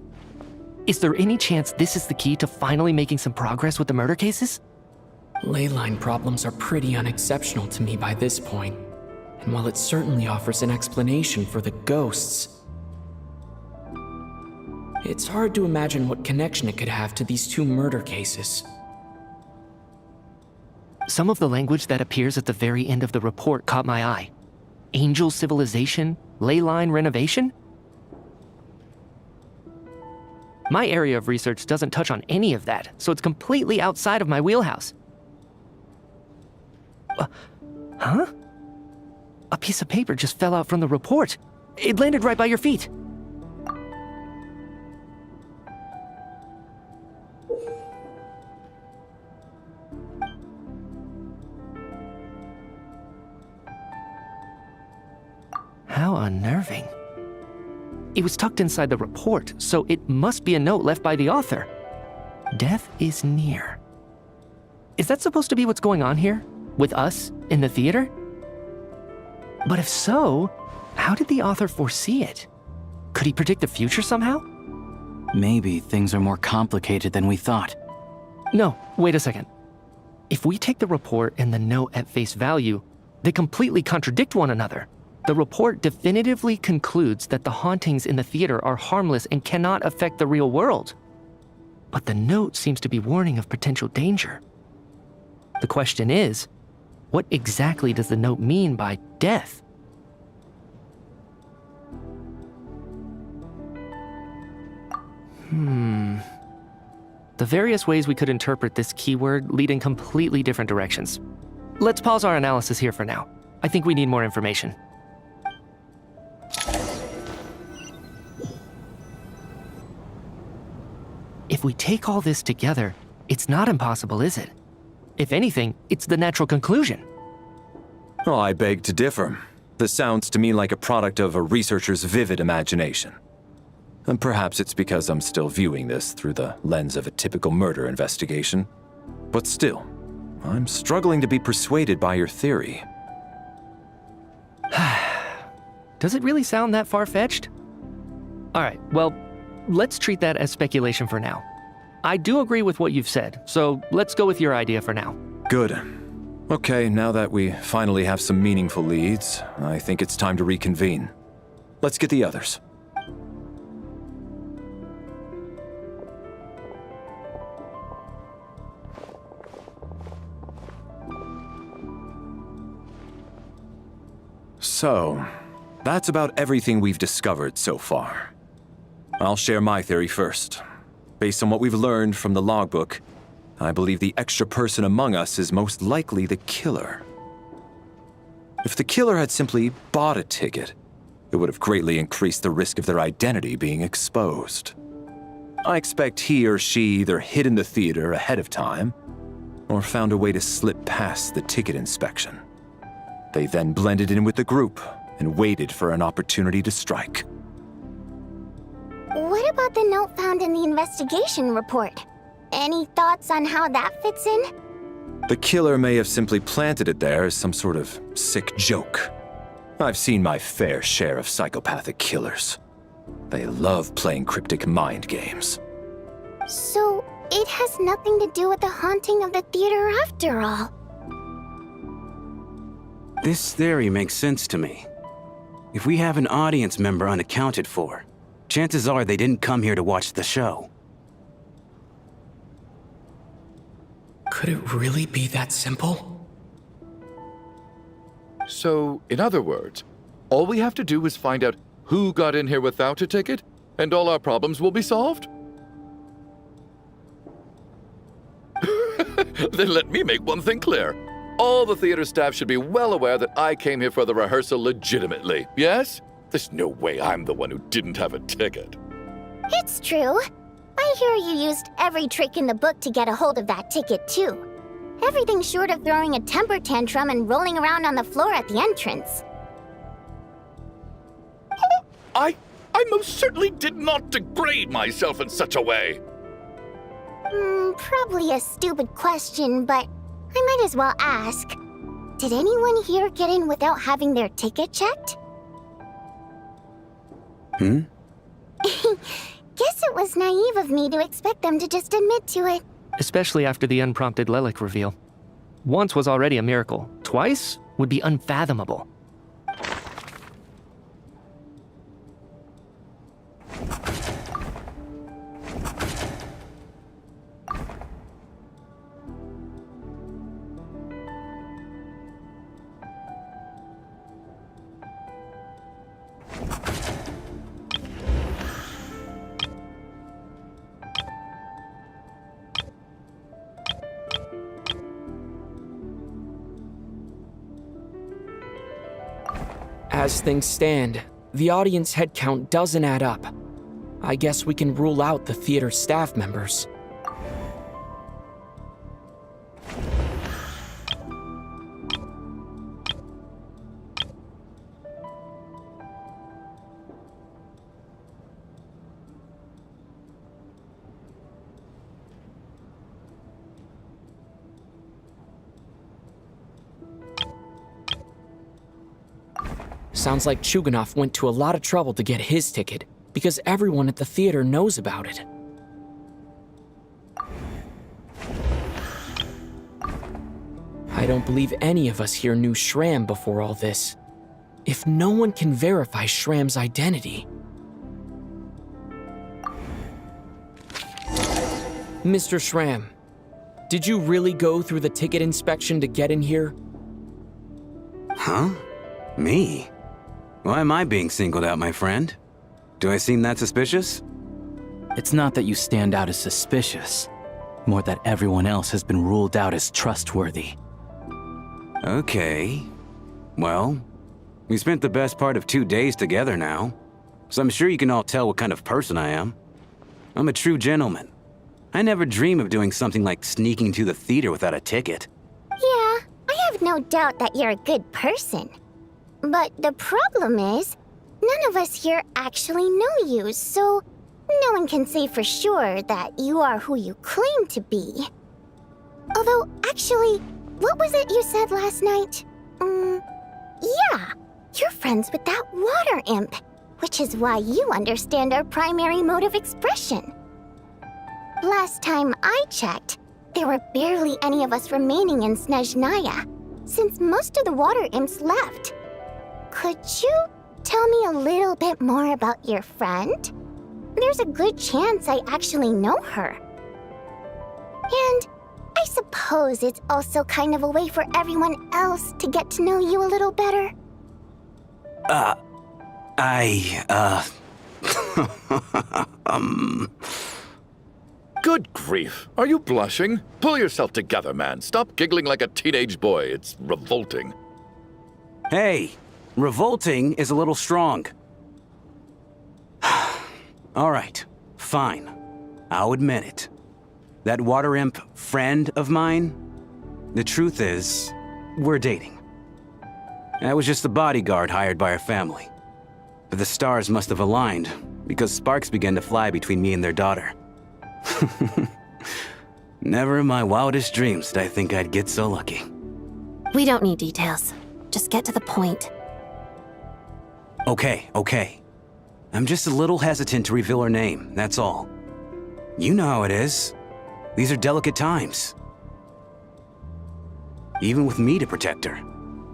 Is there any chance this is the key to finally making some progress with the murder cases? Ley line problems are pretty unexceptional to me by this point. And while it certainly offers an explanation for the ghosts, it's hard to imagine what connection it could have to these two murder cases. Some of the language that appears at the very end of the report caught my eye. Angel civilization, ley line renovation? My area of research doesn't touch on any of that, so it's completely outside of my wheelhouse. Huh? A piece of paper just fell out from the report. It landed right by your feet. How unnerving. It was tucked inside the report, so it must be a note left by the author. Death is near. Is that supposed to be what's going on here? With us in the theater? But if so, how did the author foresee it? Could he predict the future somehow? Maybe things are more complicated than we thought. No, wait a second. If we take the report and the note at face value, they completely contradict one another. The report definitively concludes that the hauntings in the theater are harmless and cannot affect the real world. But the note seems to be warning of potential danger. The question is, what exactly does the note mean by death? The various ways we could interpret this keyword lead in completely different directions. Let's pause our analysis here for now. I think we need more information. If we take all this together, it's not impossible, is it? If anything, it's the natural conclusion. Oh, I beg to differ. This sounds to me like a product of a researcher's vivid imagination. And perhaps it's because I'm still viewing this through the lens of a typical murder investigation. But still, I'm struggling to be persuaded by your theory. Does it really sound that far-fetched? All right, well, let's treat that as speculation for now. I do agree with what you've said, so let's go with your idea for now. Good. Okay, now that we finally have some meaningful leads, I think it's time to reconvene. Let's get the others. So, that's about everything we've discovered so far. I'll share my theory first. Based on what we've learned from the logbook, I believe the extra person among us is most likely the killer. If the killer had simply bought a ticket, it would have greatly increased the risk of their identity being exposed. I expect he or she either hid in the theater ahead of time, or found a way to slip past the ticket inspection. They then blended in with the group and waited for an opportunity to strike. What about the note found in the investigation report? Any thoughts on how that fits in? The killer may have simply planted it there as some sort of sick joke. I've seen my fair share of psychopathic killers. They love playing cryptic mind games. So, it has nothing to do with the haunting of the theater after all. This theory makes sense to me. If we have an audience member unaccounted for, chances are they didn't come here to watch the show. Could it really be that simple? So, in other words, all we have to do is find out who got in here without a ticket, and all our problems will be solved? Then let me make one thing clear. All the theater staff should be well aware that I came here for the rehearsal legitimately, yes? There's no way I'm the one who didn't have a ticket. It's true. I hear you used every trick in the book to get a hold of that ticket, too. Everything short of throwing a temper tantrum and rolling around on the floor at the entrance. I most certainly did not degrade myself in such a way. Probably a stupid question, but I might as well ask. Did anyone here get in without having their ticket checked? Guess it was naive of me to expect them to just admit to it. Especially after the unprompted Lelic reveal. Once was already a miracle. Twice would be unfathomable. As things stand, the audience head count doesn't add up. I guess we can rule out the theater staff members. Sounds like Chuganov went to a lot of trouble to get his ticket, because everyone at the theater knows about it. I don't believe any of us here knew Shram before all this. If no one can verify Shram's identity... Mr. Shram, did you really go through the ticket inspection to get in here? Huh? Me? Why am I being singled out, my friend? Do I seem that suspicious? It's not that you stand out as suspicious, more that everyone else has been ruled out as trustworthy. Okay. Well, we spent the best part of 2 days together now, so I'm sure you can all tell what kind of person I am. I'm a true gentleman. I never dream of doing something like sneaking to the theater without a ticket. Yeah, I have no doubt that you're a good person. But the problem is, none of us here actually know you, so no one can say for sure that you are who you claim to be. Although, actually, what was it you said last night? Yeah, you're friends with that water imp, which is why you understand our primary mode of expression. Last time I checked, there were barely any of us remaining in SNEZNAYA, since most of the water imps left. Could you tell me a little bit more about your friend? There's a good chance I actually know her. And I suppose it's also kind of a way for everyone else to get to know you a little better. Good grief. Are you blushing? Pull yourself together, man. Stop giggling like a teenage boy. It's revolting. Hey, revolting is a little strong. All right, fine. I'll admit it. That water imp friend of mine, the truth is, we're dating. I was just a bodyguard hired by our family. But the stars must have aligned, because sparks began to fly between me and their daughter. Never in my wildest dreams did I think I'd get so lucky. We don't need details. Just get to the point. Okay. I'm just a little hesitant to reveal her name, that's all. You know how it is. These are delicate times. Even with me to protect her.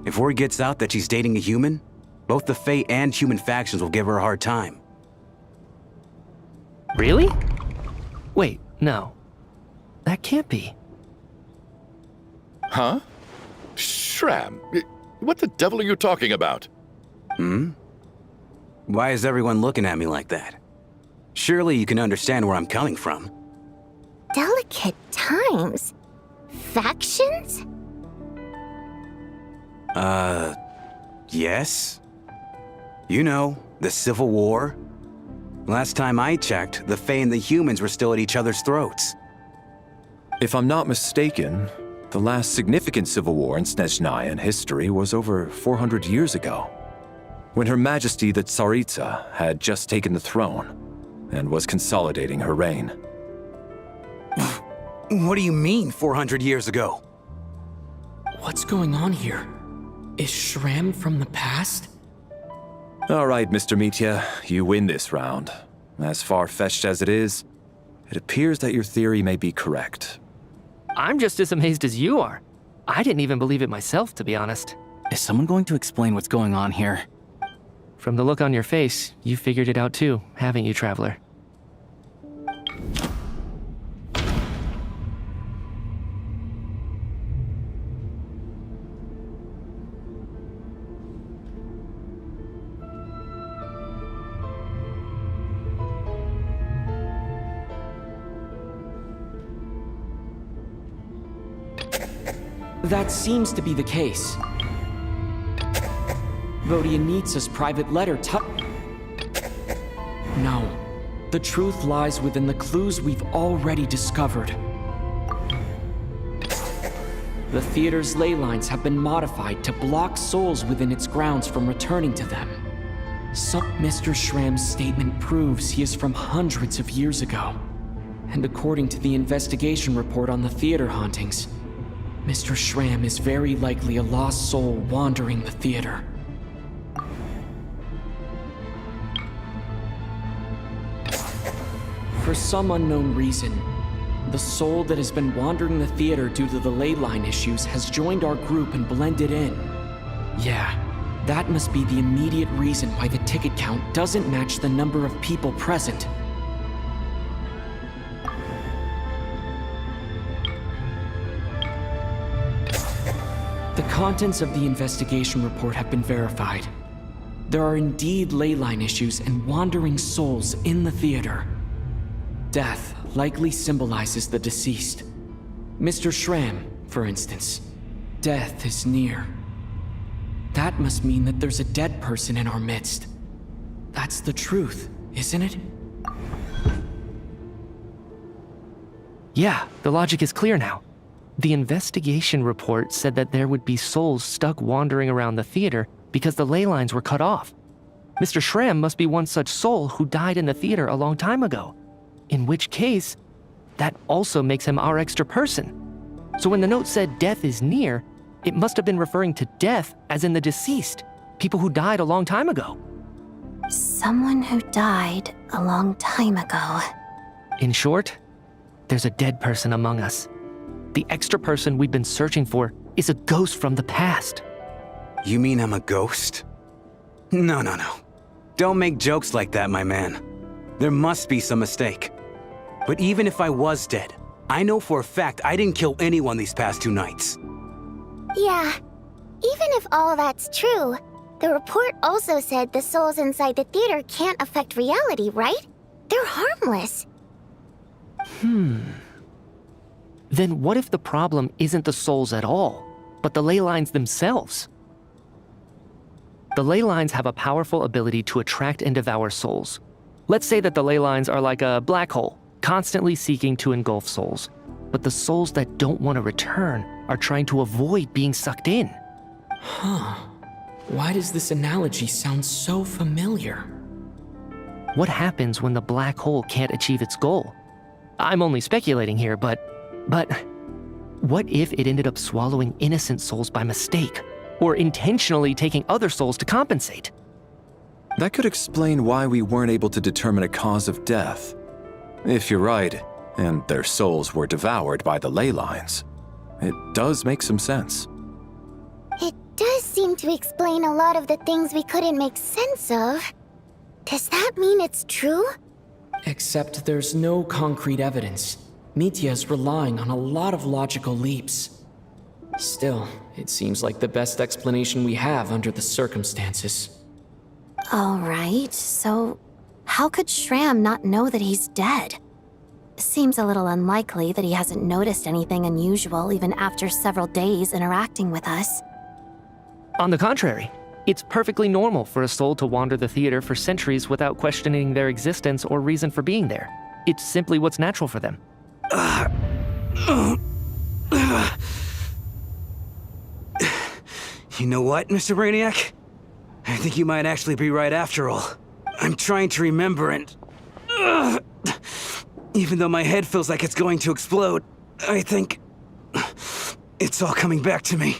If word gets out that she's dating a human, both the Fae and human factions will give her a hard time. Really? Wait, no. That can't be. Huh? Shram, what the devil are you talking about? Why is everyone looking at me like that? Surely you can understand where I'm coming from. Delicate times? Factions? Yes? You know, the Civil War? Last time I checked, the Fae and the humans were still at each other's throats. If I'm not mistaken, the last significant civil war in SNEZNAYA history was over 400 years ago, when Her Majesty the Tsaritsa had just taken the throne and was consolidating her reign. What do you mean, 400 years ago? What's going on here? Is Shram from the past? All right, Mr. Mitya, you win this round. As far-fetched as it is, it appears that your theory may be correct. I'm just as amazed as you are. I didn't even believe it myself, to be honest. Is someone going to explain what's going on here? From the look on your face, you figured it out too, haven't you, Traveler? That seems to be the case. Vodyanitsa's private letter No. The truth lies within the clues we've already discovered. The theater's ley lines have been modified to block souls within its grounds from returning to them. Mr. Shram's statement proves he is from hundreds of years ago. And according to the investigation report on the theater hauntings, Mr. Shram is very likely a lost soul wandering the theater. For some unknown reason, the soul that has been wandering the theater due to the ley line issues has joined our group and blended in. Yeah, that must be the immediate reason why the ticket count doesn't match the number of people present. The contents of the investigation report have been verified. There are indeed ley line issues and wandering souls in the theater. Death likely symbolizes the deceased. Mr. Shram, for instance. Death is near. That must mean that there's a dead person in our midst. That's the truth, isn't it? Yeah, the logic is clear now. The investigation report said that there would be souls stuck wandering around the theater because the ley lines were cut off. Mr. Shram must be one such soul who died in the theater a long time ago. In which case, that also makes him our extra person. So when the note said death is near, it must have been referring to death as in the deceased, people who died a long time ago. Someone who died a long time ago. In short, there's a dead person among us. The extra person we've been searching for is a ghost from the past. You mean I'm a ghost? No. Don't make jokes like that, my man. There must be some mistake. But even if I was dead, I know for a fact I didn't kill anyone these past 2 nights. Yeah, even if all that's true, the report also said the souls inside the theater can't affect reality, right? They're harmless. Then what if the problem isn't the souls at all, but the ley lines themselves? The ley lines have a powerful ability to attract and devour souls. Let's say that the ley lines are like a black hole, constantly seeking to engulf souls. But the souls that don't want to return are trying to avoid being sucked in. Huh. Why does this analogy sound so familiar? What happens when the black hole can't achieve its goal? I'm only speculating here, but what if it ended up swallowing innocent souls by mistake, or intentionally taking other souls to compensate? That could explain why we weren't able to determine a cause of death. If you're right, and their souls were devoured by the ley lines, it does make some sense. It does seem to explain a lot of the things we couldn't make sense of. Does that mean it's true? Except there's no concrete evidence. Mitya's relying on a lot of logical leaps. Still, it seems like the best explanation we have under the circumstances. All right, so how could Shram not know that he's dead? Seems a little unlikely that he hasn't noticed anything unusual even after several days interacting with us. On the contrary, it's perfectly normal for a soul to wander the theater for centuries without questioning their existence or reason for being there. It's simply what's natural for them. You know what, Mr. Brainiac? I think you might actually be right after all. I'm trying to remember and... even though my head feels like it's going to explode, I think... it's all coming back to me.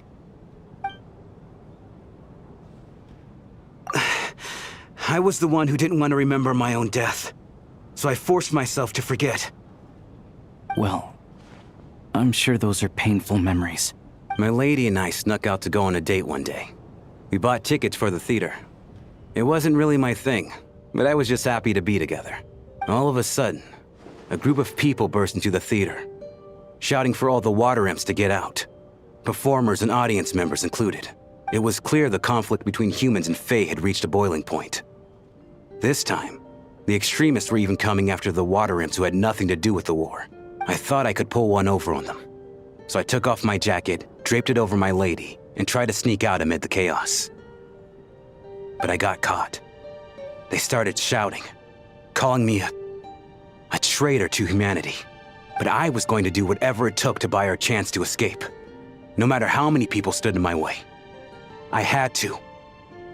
I was the one who didn't want to remember my own death, so I forced myself to forget. Well, I'm sure those are painful memories. My lady and I snuck out to go on a date one day. We bought tickets for the theater. It wasn't really my thing, but I was just happy to be together. All of a sudden, a group of people burst into the theater, shouting for all the water imps to get out. Performers and audience members included. It was clear the conflict between humans and Fae had reached a boiling point. This time, the extremists were even coming after the water imps who had nothing to do with the war. I thought I could pull one over on them. So I took off my jacket, draped it over my lady, and tried to sneak out amid the chaos. But I got caught. They started shouting, calling me a traitor to humanity. But I was going to do whatever it took to buy our chance to escape, no matter how many people stood in my way. I had to,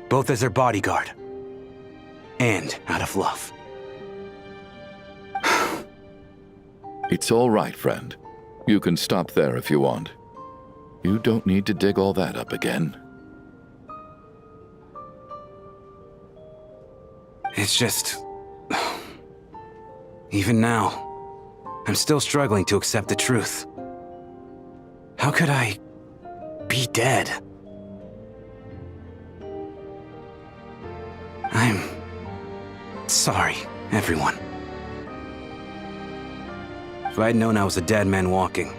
both as their bodyguard and out of love. It's all right, friend. You can stop there if you want. You don't need to dig all that up again. It's just... even now, I'm still struggling to accept the truth. How could I be dead? I'm sorry, everyone. If I'd known I was a dead man walking,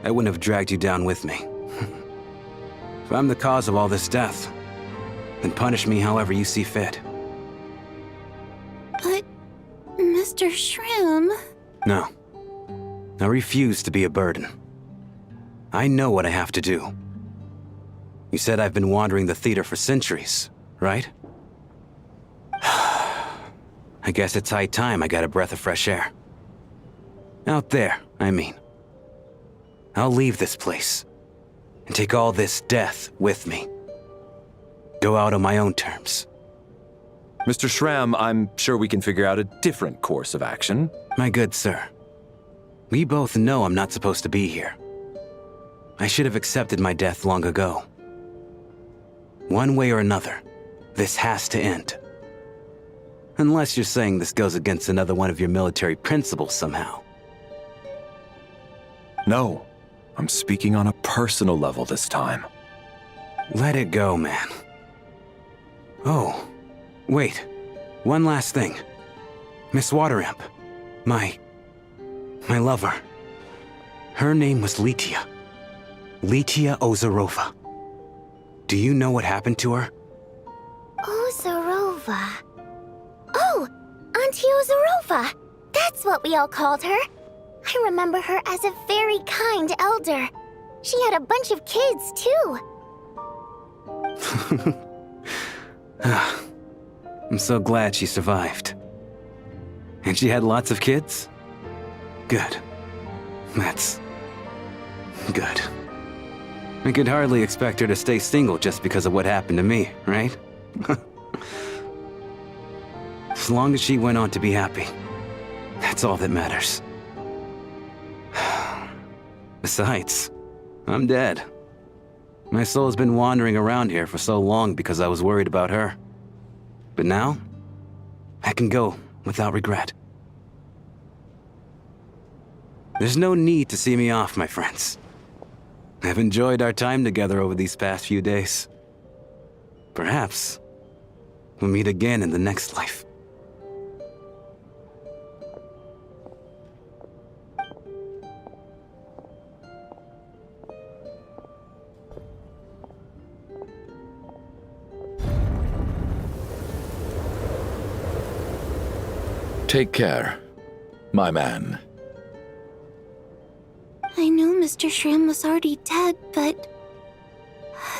I wouldn't have dragged you down with me. If I'm the cause of all this death, then punish me however you see fit. But, Mr. Shroom... No. I refuse to be a burden. I know what I have to do. You said I've been wandering the theater for centuries, right? I guess it's high time I got a breath of fresh air. Out there, I mean. I'll leave this place and take all this death with me. Go out on my own terms. Mr. Shram, I'm sure we can figure out a different course of action. My good sir, we both know I'm not supposed to be here. I should have accepted my death long ago. One way or another, this has to end. Unless you're saying this goes against another one of your military principles somehow. No, I'm speaking on a personal level this time. Let it go, man. Oh, wait. One last thing. Miss Waterimp. My lover. Her name was Litia. Litia Ozarova. Do you know what happened to her? Ozarova. Oh, Auntie Ozarova. That's what we all called her. I remember her as a very kind elder. She had a bunch of kids, too. I'm so glad she survived. And she had lots of kids? Good. That's... good. I could hardly expect her to stay single just because of what happened to me, right? As long as she went on to be happy, that's all that matters. Besides, I'm dead. My soul has been wandering around here for so long because I was worried about her. But now, I can go without regret. There's no need to see me off, my friends. I've enjoyed our time together over these past few days. Perhaps we'll meet again in the next life. Take care, my man. I knew Mr. Shroom was already dead, but...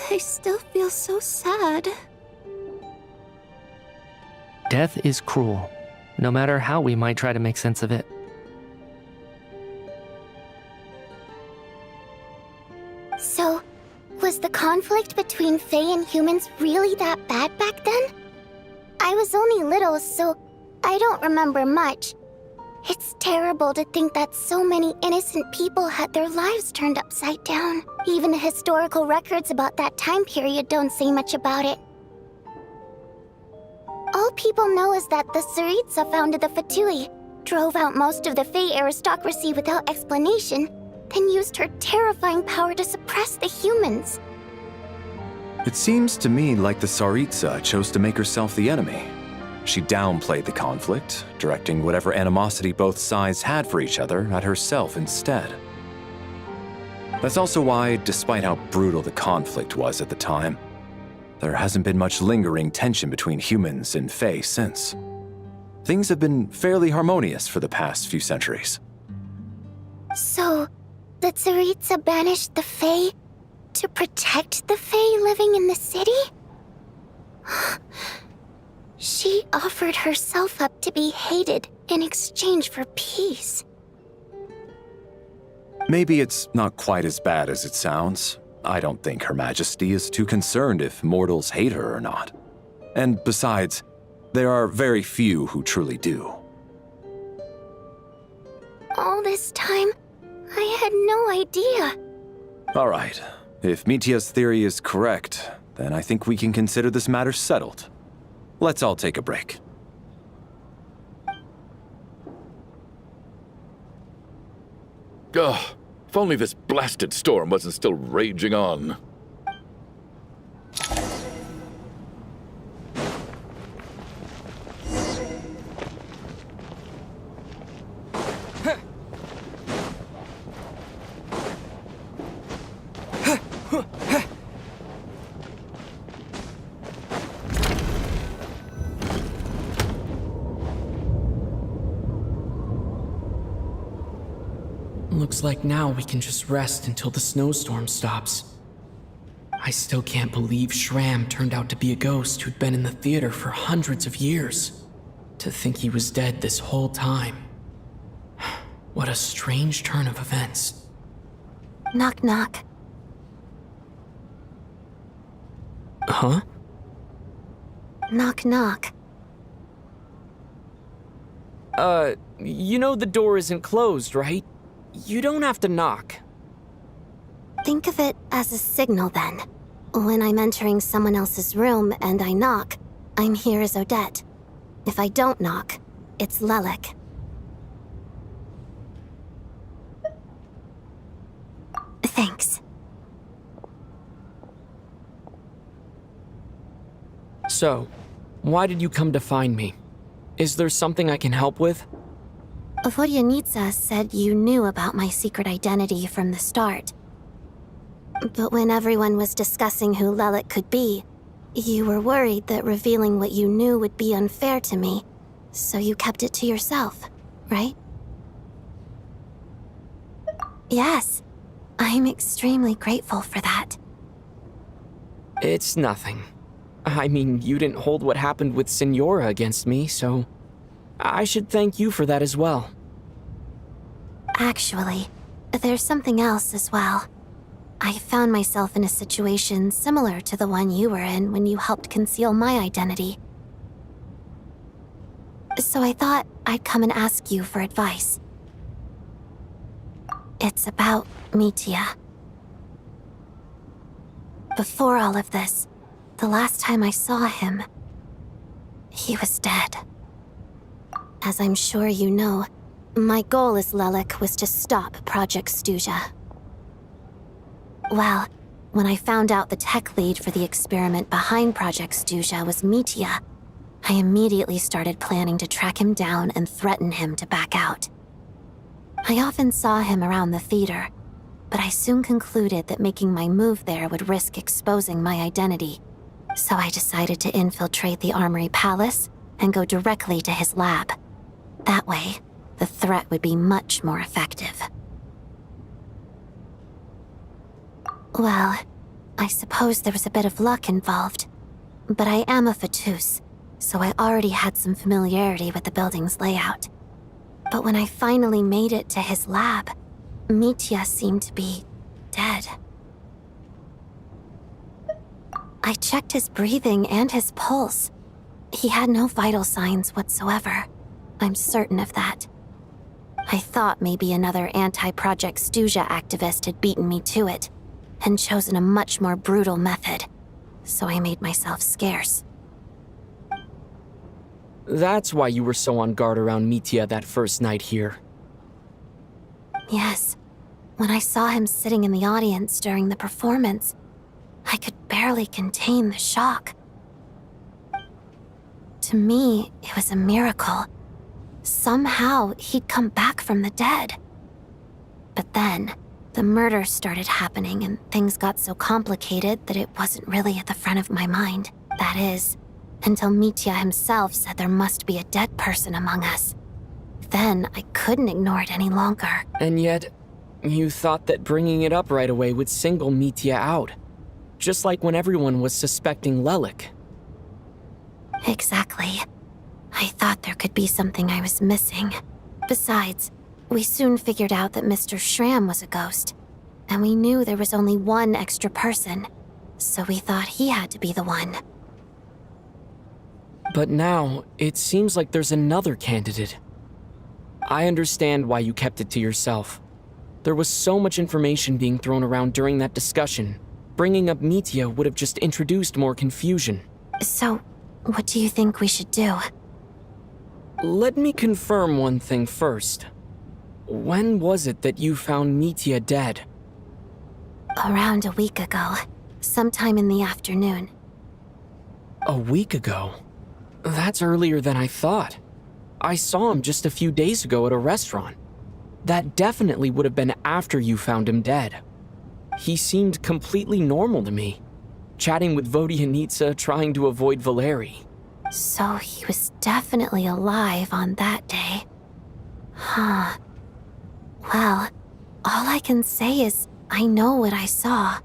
I still feel so sad. Death is cruel, no matter how we might try to make sense of it. So, was the conflict between Fae and humans really that bad back then? I was only little, so I don't remember much. It's terrible to think that so many innocent people had their lives turned upside down. Even the historical records about that time period don't say much about it. All people know is that the Tsaritsa founded the Fatui, drove out most of the Fae aristocracy without explanation, then used her terrifying power to suppress the humans. It seems to me like the Tsaritsa chose to make herself the enemy. She downplayed the conflict, directing whatever animosity both sides had for each other at herself instead. That's also why, despite how brutal the conflict was at the time, there hasn't been much lingering tension between humans and Fae since. Things have been fairly harmonious for the past few centuries. So, the Tsaritsa banished the Fae to protect the Fae living in the city? She offered herself up to be hated in exchange for peace. Maybe it's not quite as bad as it sounds. I don't think Her Majesty is too concerned if mortals hate her or not. And besides, there are very few who truly do. All this time, I had no idea. All right. If Mitia's theory is correct, then I think we can consider this matter settled. Let's all take a break. Ugh, if only this blasted storm wasn't still raging on. Looks like now we can just rest until the snowstorm stops. I still can't believe Shram turned out to be a ghost who'd been in the theater for hundreds of years. To think he was dead this whole time. What a strange turn of events. Knock knock. Huh? Knock knock. You know the door isn't closed, right? You don't have to knock. Think of it as a signal then. When I'm entering someone else's room and I knock, I'm here as Odette. If I don't knock, it's Lelik. Thanks. So, why did you come to find me? Is there something I can help with? Vodyanitsa said you knew about my secret identity from the start. But when everyone was discussing who Lelik could be, you were worried that revealing what you knew would be unfair to me, so you kept it to yourself, right? Yes, I'm extremely grateful for that. It's nothing. I mean, you didn't hold what happened with Signora against me, so I should thank you for that as well. Actually, there's something else as well. I found myself in a situation similar to the one you were in when you helped conceal my identity. So I thought I'd come and ask you for advice. It's about Mitia. Before all of this, the last time I saw him, he was dead. As I'm sure you know, my goal as Lelik was to stop Project Stuja. Well, when I found out the tech lead for the experiment behind Project Stuja was Mitia, I immediately started planning to track him down and threaten him to back out. I often saw him around the theater, but I soon concluded that making my move there would risk exposing my identity. So I decided to infiltrate the Armory Palace and go directly to his lab. That way, the threat would be much more effective. Well, I suppose there was a bit of luck involved. But I am a Fatus, so I already had some familiarity with the building's layout. But when I finally made it to his lab, Mitya seemed to be dead. I checked his breathing and his pulse. He had no vital signs whatsoever. I'm certain of that. I thought maybe another anti-Project Stuja activist had beaten me to it, and chosen a much more brutal method, so I made myself scarce. That's why you were so on guard around Mitya that first night here. Yes. When I saw him sitting in the audience during the performance, I could barely contain the shock. To me, it was a miracle. Somehow, he'd come back from the dead. But then, the murders started happening and things got so complicated that it wasn't really at the front of my mind. That is, until Mitya himself said there must be a dead person among us. Then, I couldn't ignore it any longer. And yet, you thought that bringing it up right away would single Mitya out. Just like when everyone was suspecting Lelik. Exactly. I thought there could be something I was missing. Besides, we soon figured out that Mr. Schramm was a ghost. And we knew there was only one extra person. So we thought he had to be the one. But now, it seems like there's another candidate. I understand why you kept it to yourself. There was so much information being thrown around during that discussion. Bringing up Mitya would have just introduced more confusion. So, what do you think we should do? Let me confirm one thing first. When was it that you found Mitya dead? Around a week ago. Sometime in the afternoon. A week ago? That's earlier than I thought. I saw him just a few days ago at a restaurant. That definitely would have been after you found him dead. He seemed completely normal to me, chatting with Vodyanitsa, trying to avoid Valeri. So he was definitely alive on that day. Huh. Well, all I can say is I know what I saw.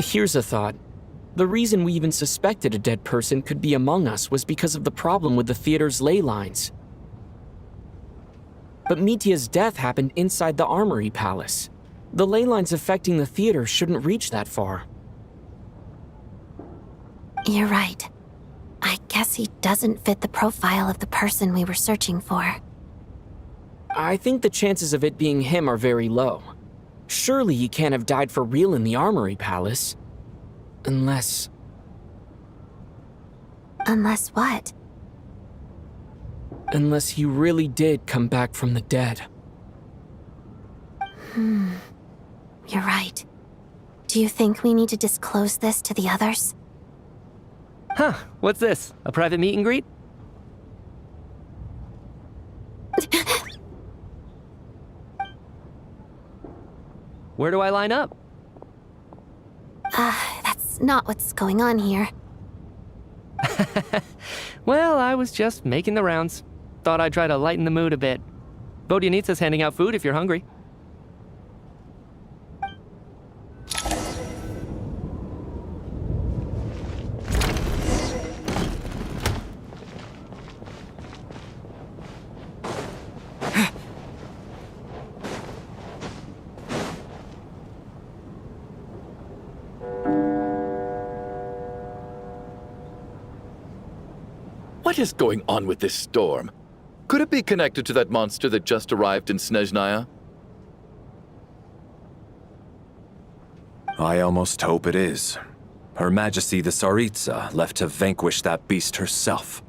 Here's a thought. The reason we even suspected a dead person could be among us was because of the problem with the theater's ley lines. But Mitya's death happened inside the Armory Palace. The ley lines affecting the theater shouldn't reach that far. You're right. I guess he doesn't fit the profile of the person we were searching for. I think the chances of it being him are very low. Surely he can't have died for real in the Armory Palace. Unless what? Unless he really did come back from the dead. You're right. Do you think we need to disclose this to the others? Huh, what's this? A private meet and greet? Where do I line up? That's not what's going on here. Well, I was just making the rounds. Thought I'd try to lighten the mood a bit. Vodyanitsa's handing out food if you're hungry. What is going on with this storm? Could it be connected to that monster that just arrived in Sneznaya? I almost hope it is. Her Majesty the Tsaritsa left to vanquish that beast herself.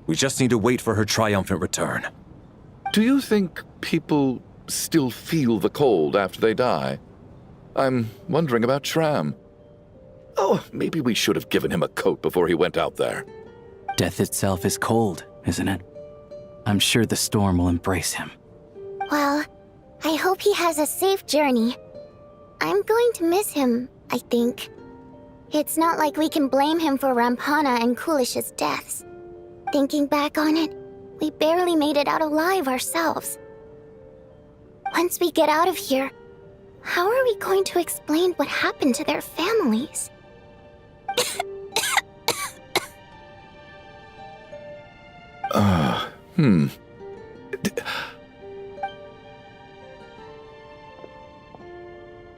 We just need to wait for her triumphant return. Do you think people still feel the cold after they die? I'm wondering about Shram. Oh, maybe we should have given him a coat before he went out there. Death itself is cold, isn't it? I'm sure the storm will embrace him. Well, I hope he has a safe journey. I'm going to miss him, I think. It's not like we can blame him for Rampana and Kulish's deaths. Thinking back on it, we barely made it out alive ourselves. Once we get out of here, how are we going to explain what happened to their families?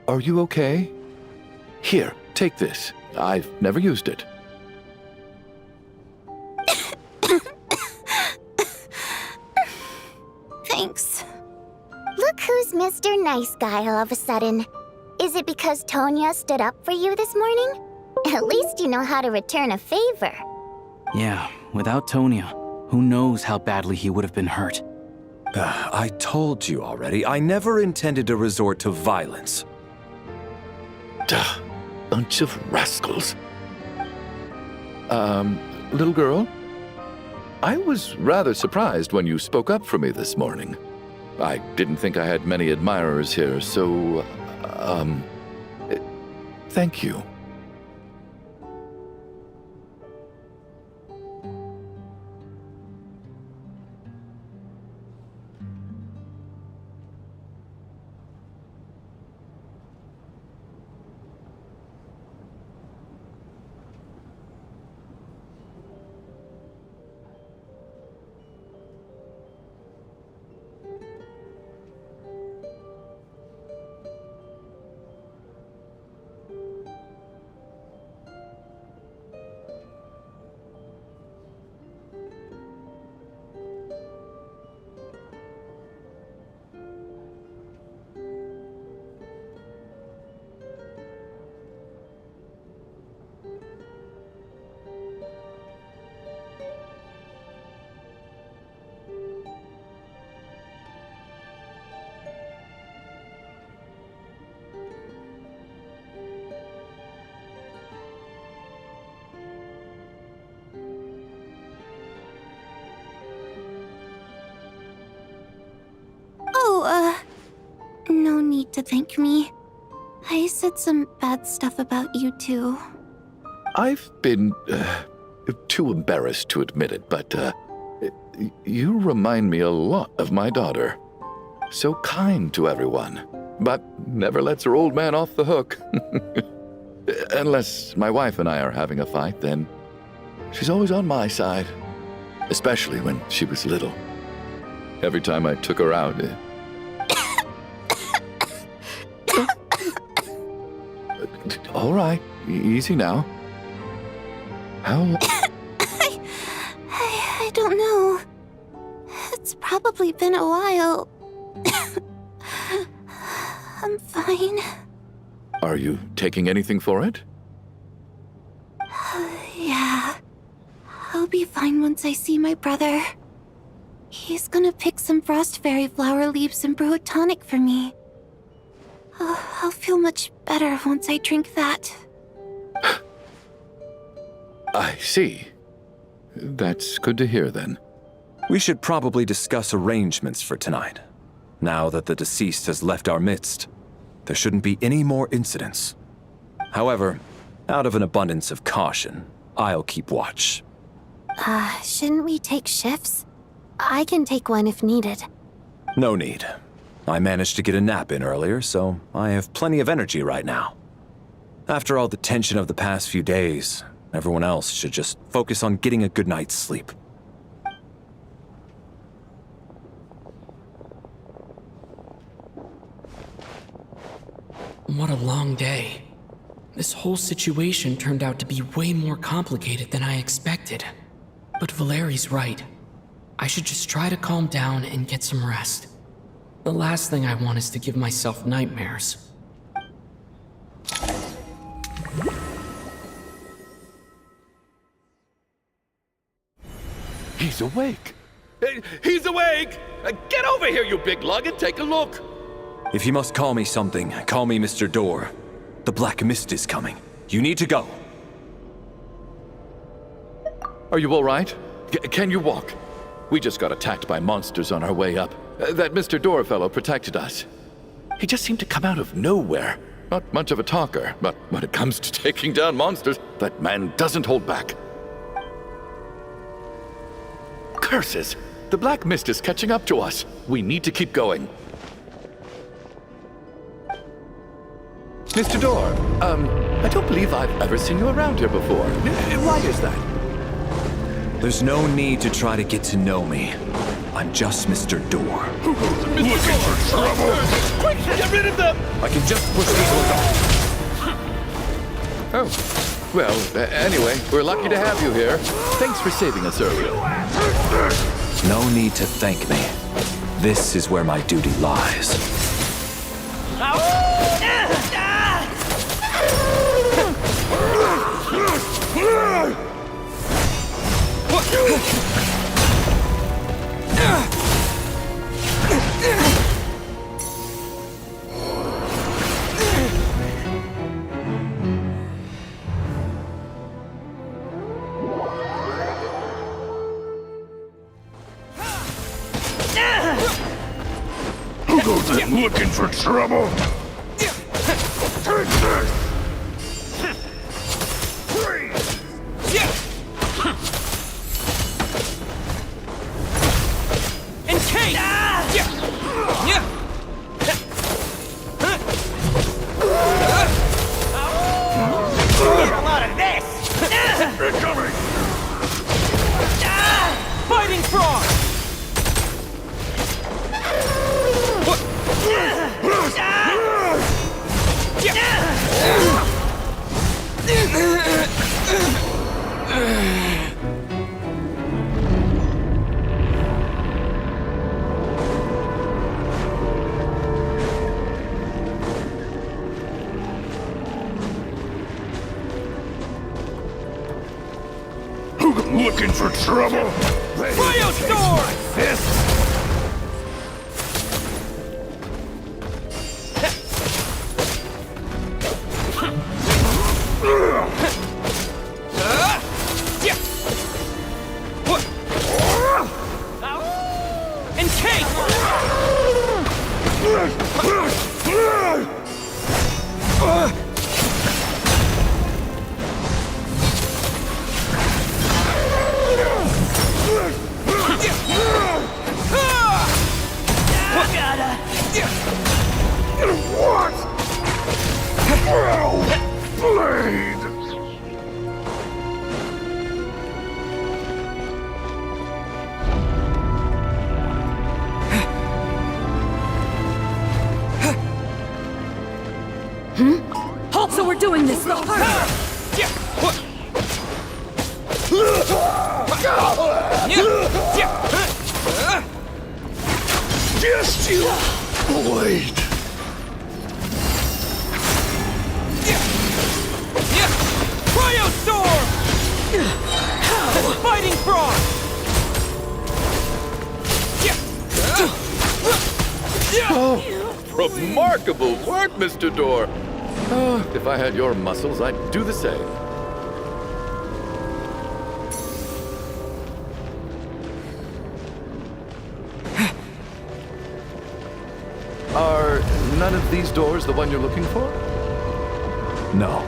Are you okay? Here, take this. I've never used it. Thanks. Look who's Mr. Nice Guy all of a sudden. Is it because Tonya stood up for you this morning? At least you know how to return a favor. Yeah, without Tonya, who knows how badly he would have been hurt. I told you already, I never intended to resort to violence. Duh, bunch of rascals. Little girl? I was rather surprised when you spoke up for me this morning. I didn't think I had many admirers here, so, thank you. No need to thank me. I said some bad stuff about you too. I've been too embarrassed to admit it, but you remind me a lot of my daughter. So kind to everyone, but never lets her old man off the hook. Unless my wife and I are having a fight, then she's always on my side. Especially when she was little. Every time I took her out... All right, easy now. How... I don't know. It's probably been a while. I'm fine. Are you taking anything for it? Yeah. I'll be fine once I see my brother. He's gonna pick some frost fairy flower leaves and brew a tonic for me. I'll feel much better once I drink that. I see. That's good to hear, then. We should probably discuss arrangements for tonight. Now that the deceased has left our midst, there shouldn't be any more incidents. However, out of an abundance of caution, I'll keep watch. Shouldn't we take shifts? I can take one if needed. No need. I managed to get a nap in earlier, so I have plenty of energy right now. After all the tension of the past few days, everyone else should just focus on getting a good night's sleep. What a long day. This whole situation turned out to be way more complicated than I expected. But Valeri's right. I should just try to calm down and get some rest. The last thing I want is to give myself nightmares. He's awake! He's awake! Get over here, you big lug, and take a look! If you must call me something, call me Mr. Door. The Black Mist is coming. You need to go. Are you all right? Can you walk? We just got attacked by monsters on our way up. That Mr. Door fellow protected us. He just seemed to come out of nowhere. Not much of a talker, but when it comes to taking down monsters, that man doesn't hold back. Curses! The Black Mist is catching up to us. We need to keep going. Mr. Door, I don't believe I've ever seen you around here before. Why is that? There's no need to try to get to know me. I'm just Mr. Door. Looking for trouble? Quick, get rid of them! I can just push these ones off. Oh, well, anyway, we're lucky to have you here. Thanks for saving us earlier. No need to thank me. This is where my duty lies. Who goes in looking for trouble? Take this! Incoming! Fighting frog! Looking for trouble? Cryo sword! Fists! so hard! Just you wait. Cryo Storm! Fighting Frog! Oh, remarkable work, Mr. Door. Oh, if I had your muscles, I'd do the same. Are none of these doors the one you're looking for? No.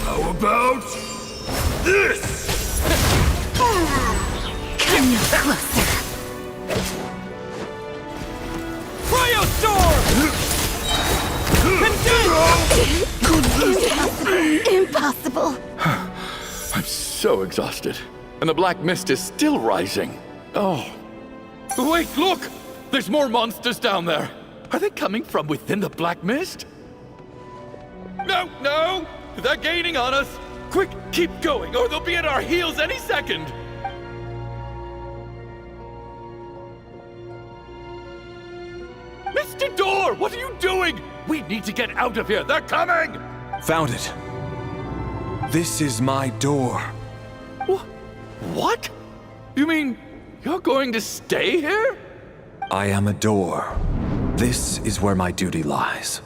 How about this? Come no closer. Cryo Storm! Impossible. I'm so exhausted. And the black mist is still rising. Oh. Wait, look! There's more monsters down there. Are they coming from within the black mist? No, no! They're gaining on us! Quick, keep going, or they'll be at our heels any second! Mr. Door, what are you doing? We need to get out of here. They're coming! Found it. This is my door. What? You mean you're going to stay here? I am a door. This is where my duty lies.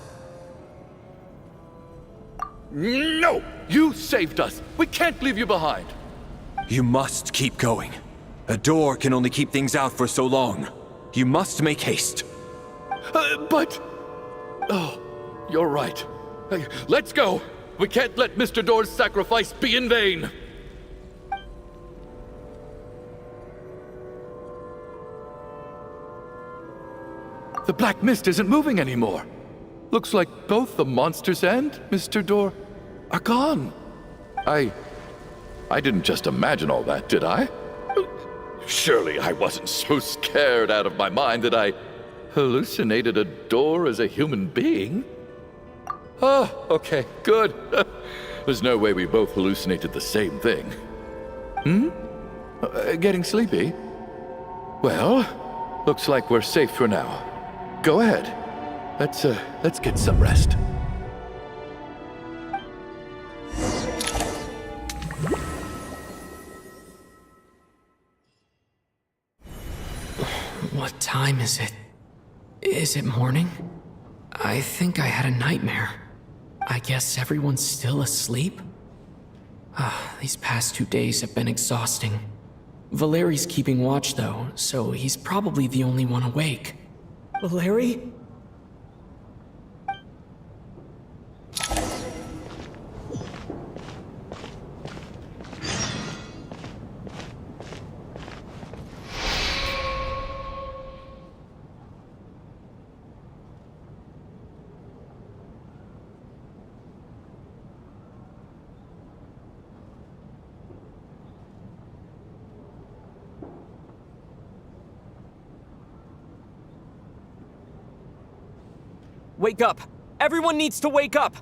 No! You saved us. We can't leave you behind. You must keep going. A door can only keep things out for so long. You must make haste. But... Oh, you're right. Let's go. We can't let Mr. Door's sacrifice be in vain. The black mist isn't moving anymore. Looks like both the monsters and Mr. Door are gone. I didn't just imagine all that, did I? Surely I wasn't so scared out of my mind that I hallucinated a door as a human being? Oh, okay, good. There's no way we both hallucinated the same thing. Getting sleepy? Well, looks like we're safe for now. Go ahead. Let's get some rest. What time is it? Is it morning? I think I had a nightmare. I guess everyone's still asleep? These past 2 days have been exhausting. Valeri's keeping watch though, so he's probably the only one awake. Valeri? Wake up! Everyone needs to wake up!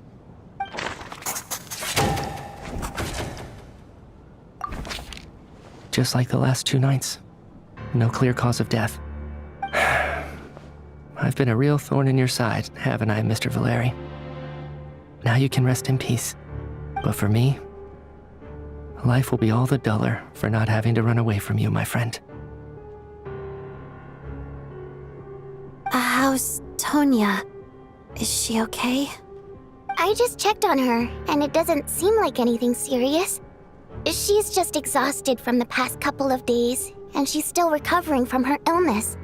Just like the last 2 nights. No clear cause of death. I've been a real thorn in your side, haven't I, Mr. Valeri? Now you can rest in peace. But for me, life will be all the duller for not having to run away from you, my friend. How's Tonya? Is she okay? I just checked on her, and it doesn't seem like anything serious. She's just exhausted from the past couple of days, and she's still recovering from her illness.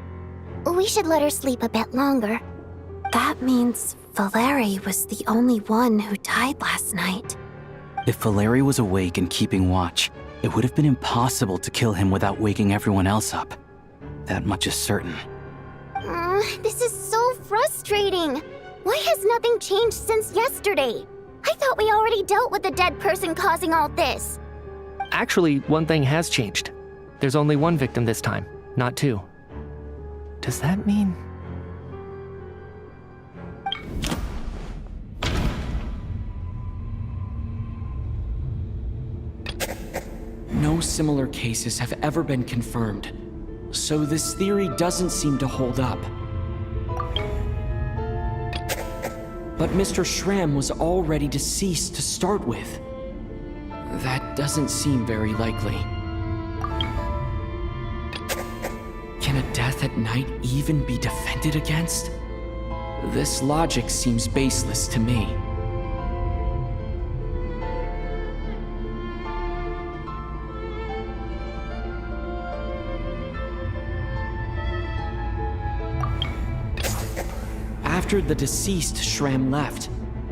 We should let her sleep a bit longer. That means Valeri was the only one who died last night. If Valeri was awake and keeping watch, it would have been impossible to kill him without waking everyone else up. That much is certain. This is so frustrating. Why has nothing changed since yesterday? I thought we already dealt with the dead person causing all this. Actually, one thing has changed. There's only one victim this time, not two. Does that mean... No similar cases have ever been confirmed, so this theory doesn't seem to hold up. But Mr. Schramm was already deceased to start with. That doesn't seem very likely. Can a death at night even be defended against? This logic seems baseless to me. After the deceased Schramm left,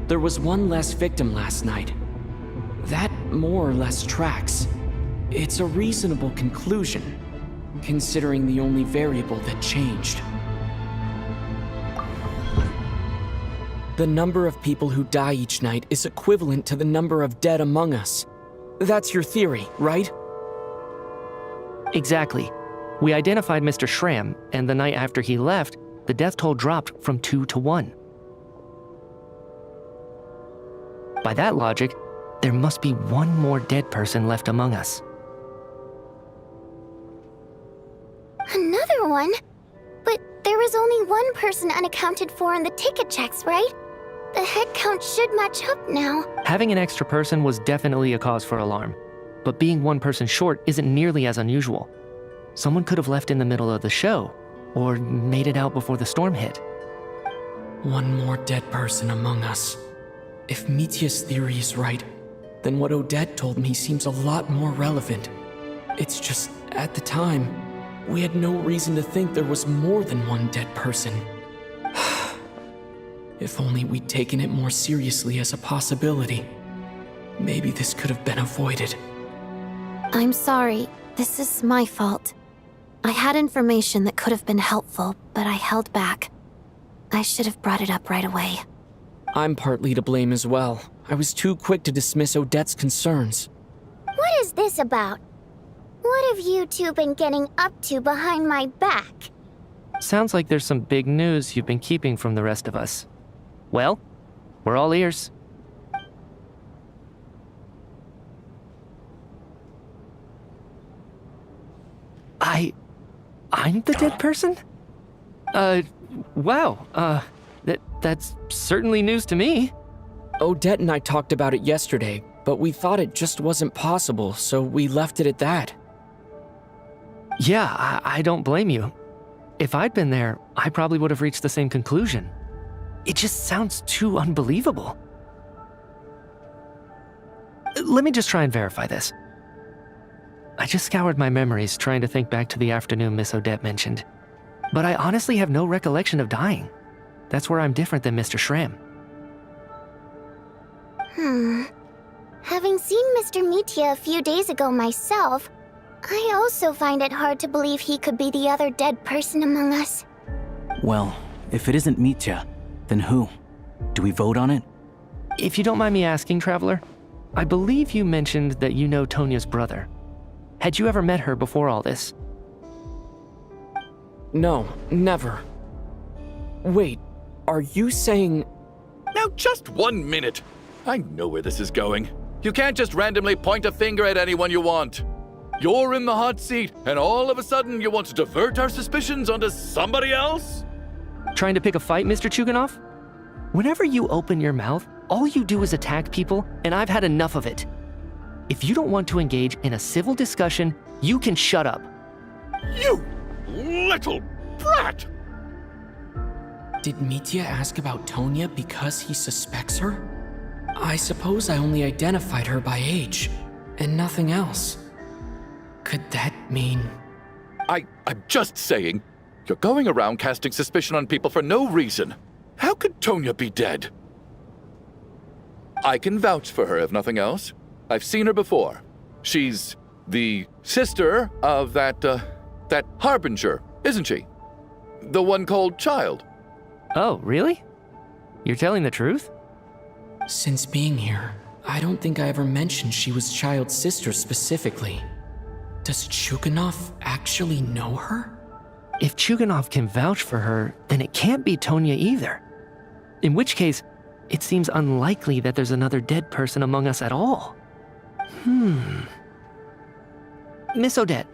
there was one less victim last night. That more or less tracks. It's a reasonable conclusion, considering the only variable that changed. The number of people who die each night is equivalent to the number of dead among us. That's your theory, right? Exactly. We identified Mr. Schramm, and the night after he left, the death toll dropped from 2 to 1. By that logic, there must be one more dead person left among us. Another one? But there was only one person unaccounted for in the ticket checks, right? The head count should match up now. Having an extra person was definitely a cause for alarm, but being one person short isn't nearly as unusual. Someone could have left in the middle of the show, or made it out before the storm hit. One more dead person among us. If Mitya's theory is right, then what Odette told me seems a lot more relevant. It's just, at the time, we had no reason to think there was more than one dead person. If only we'd taken it more seriously as a possibility, maybe this could have been avoided. I'm sorry. This is my fault. I had information that could have been helpful, but I held back. I should have brought it up right away. I'm partly to blame as well. I was too quick to dismiss Odette's concerns. What is this about? What have you two been getting up to behind my back? Sounds like there's some big news you've been keeping from the rest of us. Well, we're all ears. I'm the dead person? Wow, that's certainly news to me. Odette and I talked about it yesterday, but we thought it just wasn't possible, so we left it at that. Yeah, I don't blame you. If I'd been there, I probably would have reached the same conclusion. It just sounds too unbelievable. Let me just try and verify this. I just scoured my memories trying to think back to the afternoon Miss Odette mentioned. But I honestly have no recollection of dying. That's where I'm different than Mr. Schramm. Having seen Mr. Mitya a few days ago myself, I also find it hard to believe he could be the other dead person among us. Well, if it isn't Mitya, then who? Do we vote on it? If you don't mind me asking, Traveler, I believe you mentioned that you know Tonya's brother. Had you ever met her before all this? No, never. Wait, are you saying... Now just 1 minute. I know where this is going. You can't just randomly point a finger at anyone you want. You're in the hot seat, and all of a sudden you want to divert our suspicions onto somebody else? Trying to pick a fight, Mr. Chuganov? Whenever you open your mouth, all you do is attack people, and I've had enough of it. If you don't want to engage in a civil discussion, you can shut up. You little brat! Did Mitya ask about Tonya because he suspects her? I suppose I only identified her by age, and nothing else. Could that mean... I'm just saying, you're going around casting suspicion on people for no reason. How could Tonya be dead? I can vouch for her if nothing else. I've seen her before. She's the sister of that Harbinger, isn't she? The one called Child. Oh, really? You're telling the truth? Since being here, I don't think I ever mentioned she was Child's sister specifically. Does Chuganov actually know her? If Chuganov can vouch for her, then it can't be Tonya either. In which case, it seems unlikely that there's another dead person among us at all. Miss Odette,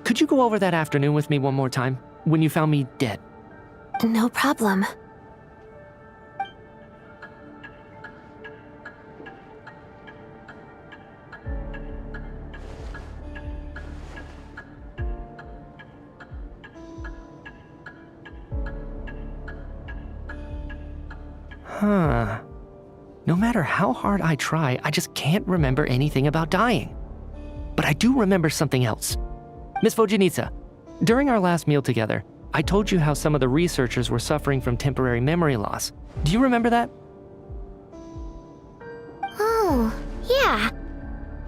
could you go over that afternoon with me one more time, when you found me dead? No problem. Huh. No matter how hard I try, I just can't remember anything about dying. But I do remember something else. Miss Vojanitsa, during our last meal together, I told you how some of the researchers were suffering from temporary memory loss. Do you remember that? Oh, yeah.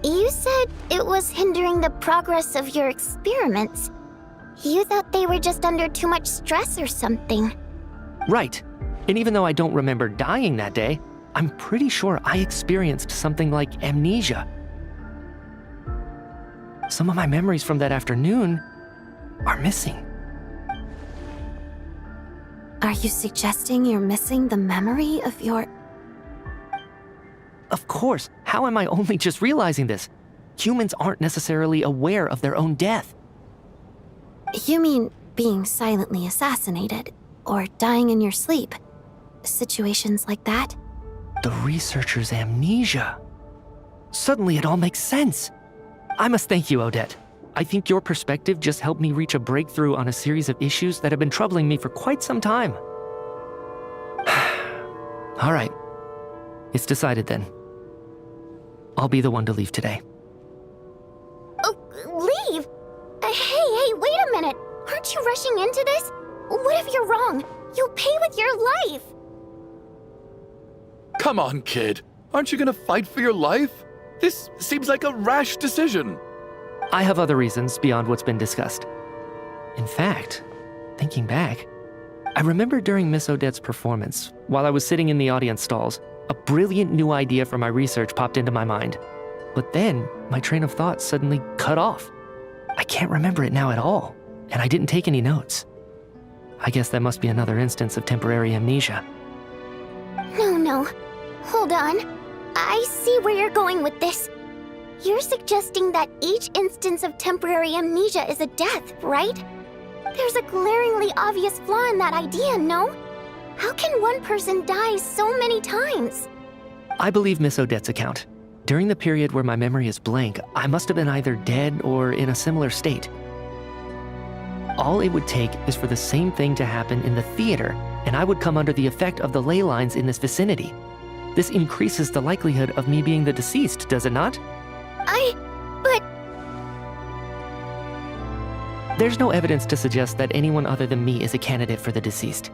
You said it was hindering the progress of your experiments. You thought they were just under too much stress or something. Right. And even though I don't remember dying that day, I'm pretty sure I experienced something like amnesia. Some of my memories from that afternoon are missing. Are you suggesting you're missing the memory of your... Of course, how am I only just realizing this? Humans aren't necessarily aware of their own death. You mean being silently assassinated, or dying in your sleep? Situations like that? The researcher's amnesia. Suddenly it all makes sense. I must thank you, Odette. I think your perspective just helped me reach a breakthrough on a series of issues that have been troubling me for quite some time. All right. It's decided then. I'll be the one to leave today. Oh, leave? Hey, wait a minute. Aren't you rushing into this? What if you're wrong? You'll pay with your life. Come on, kid. Aren't you gonna fight for your life? This seems like a rash decision. I have other reasons beyond what's been discussed. In fact, thinking back, I remember during Miss Odette's performance, while I was sitting in the audience stalls, a brilliant new idea for my research popped into my mind. But then, my train of thought suddenly cut off. I can't remember it now at all, and I didn't take any notes. I guess that must be another instance of temporary amnesia. No. Hold on. I see where you're going with this. You're suggesting that each instance of temporary amnesia is a death, right? There's a glaringly obvious flaw in that idea, no? How can one person die so many times? I believe Miss Odette's account. During the period where my memory is blank, I must have been either dead or in a similar state. All it would take is for the same thing to happen in the theater, and I would come under the effect of the ley lines in this vicinity. This increases the likelihood of me being the deceased, does it not? But... There's no evidence to suggest that anyone other than me is a candidate for the deceased.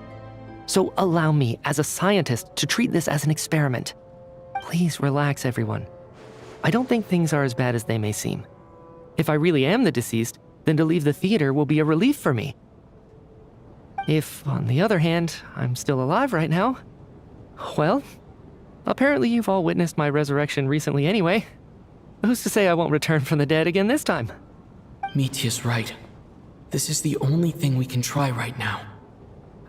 So allow me, as a scientist, to treat this as an experiment. Please relax, everyone. I don't think things are as bad as they may seem. If I really am the deceased, then to leave the theater will be a relief for me. If, on the other hand, I'm still alive right now, well, apparently you've all witnessed my resurrection recently anyway. Who's to say I won't return from the dead again this time? Mitya's right. This is the only thing we can try right now.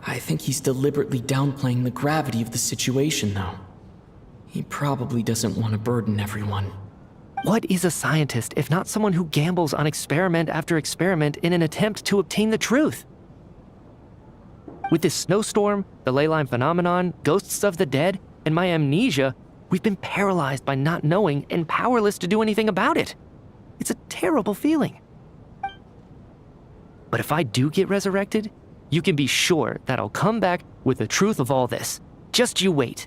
I think he's deliberately downplaying the gravity of the situation, though. He probably doesn't want to burden everyone. What is a scientist if not someone who gambles on experiment after experiment in an attempt to obtain the truth? With this snowstorm, the ley line phenomenon, ghosts of the dead, and my amnesia, we've been paralyzed by not knowing and powerless to do anything about it. It's a terrible feeling. But if I do get resurrected, you can be sure that I'll come back with the truth of all this. Just you wait.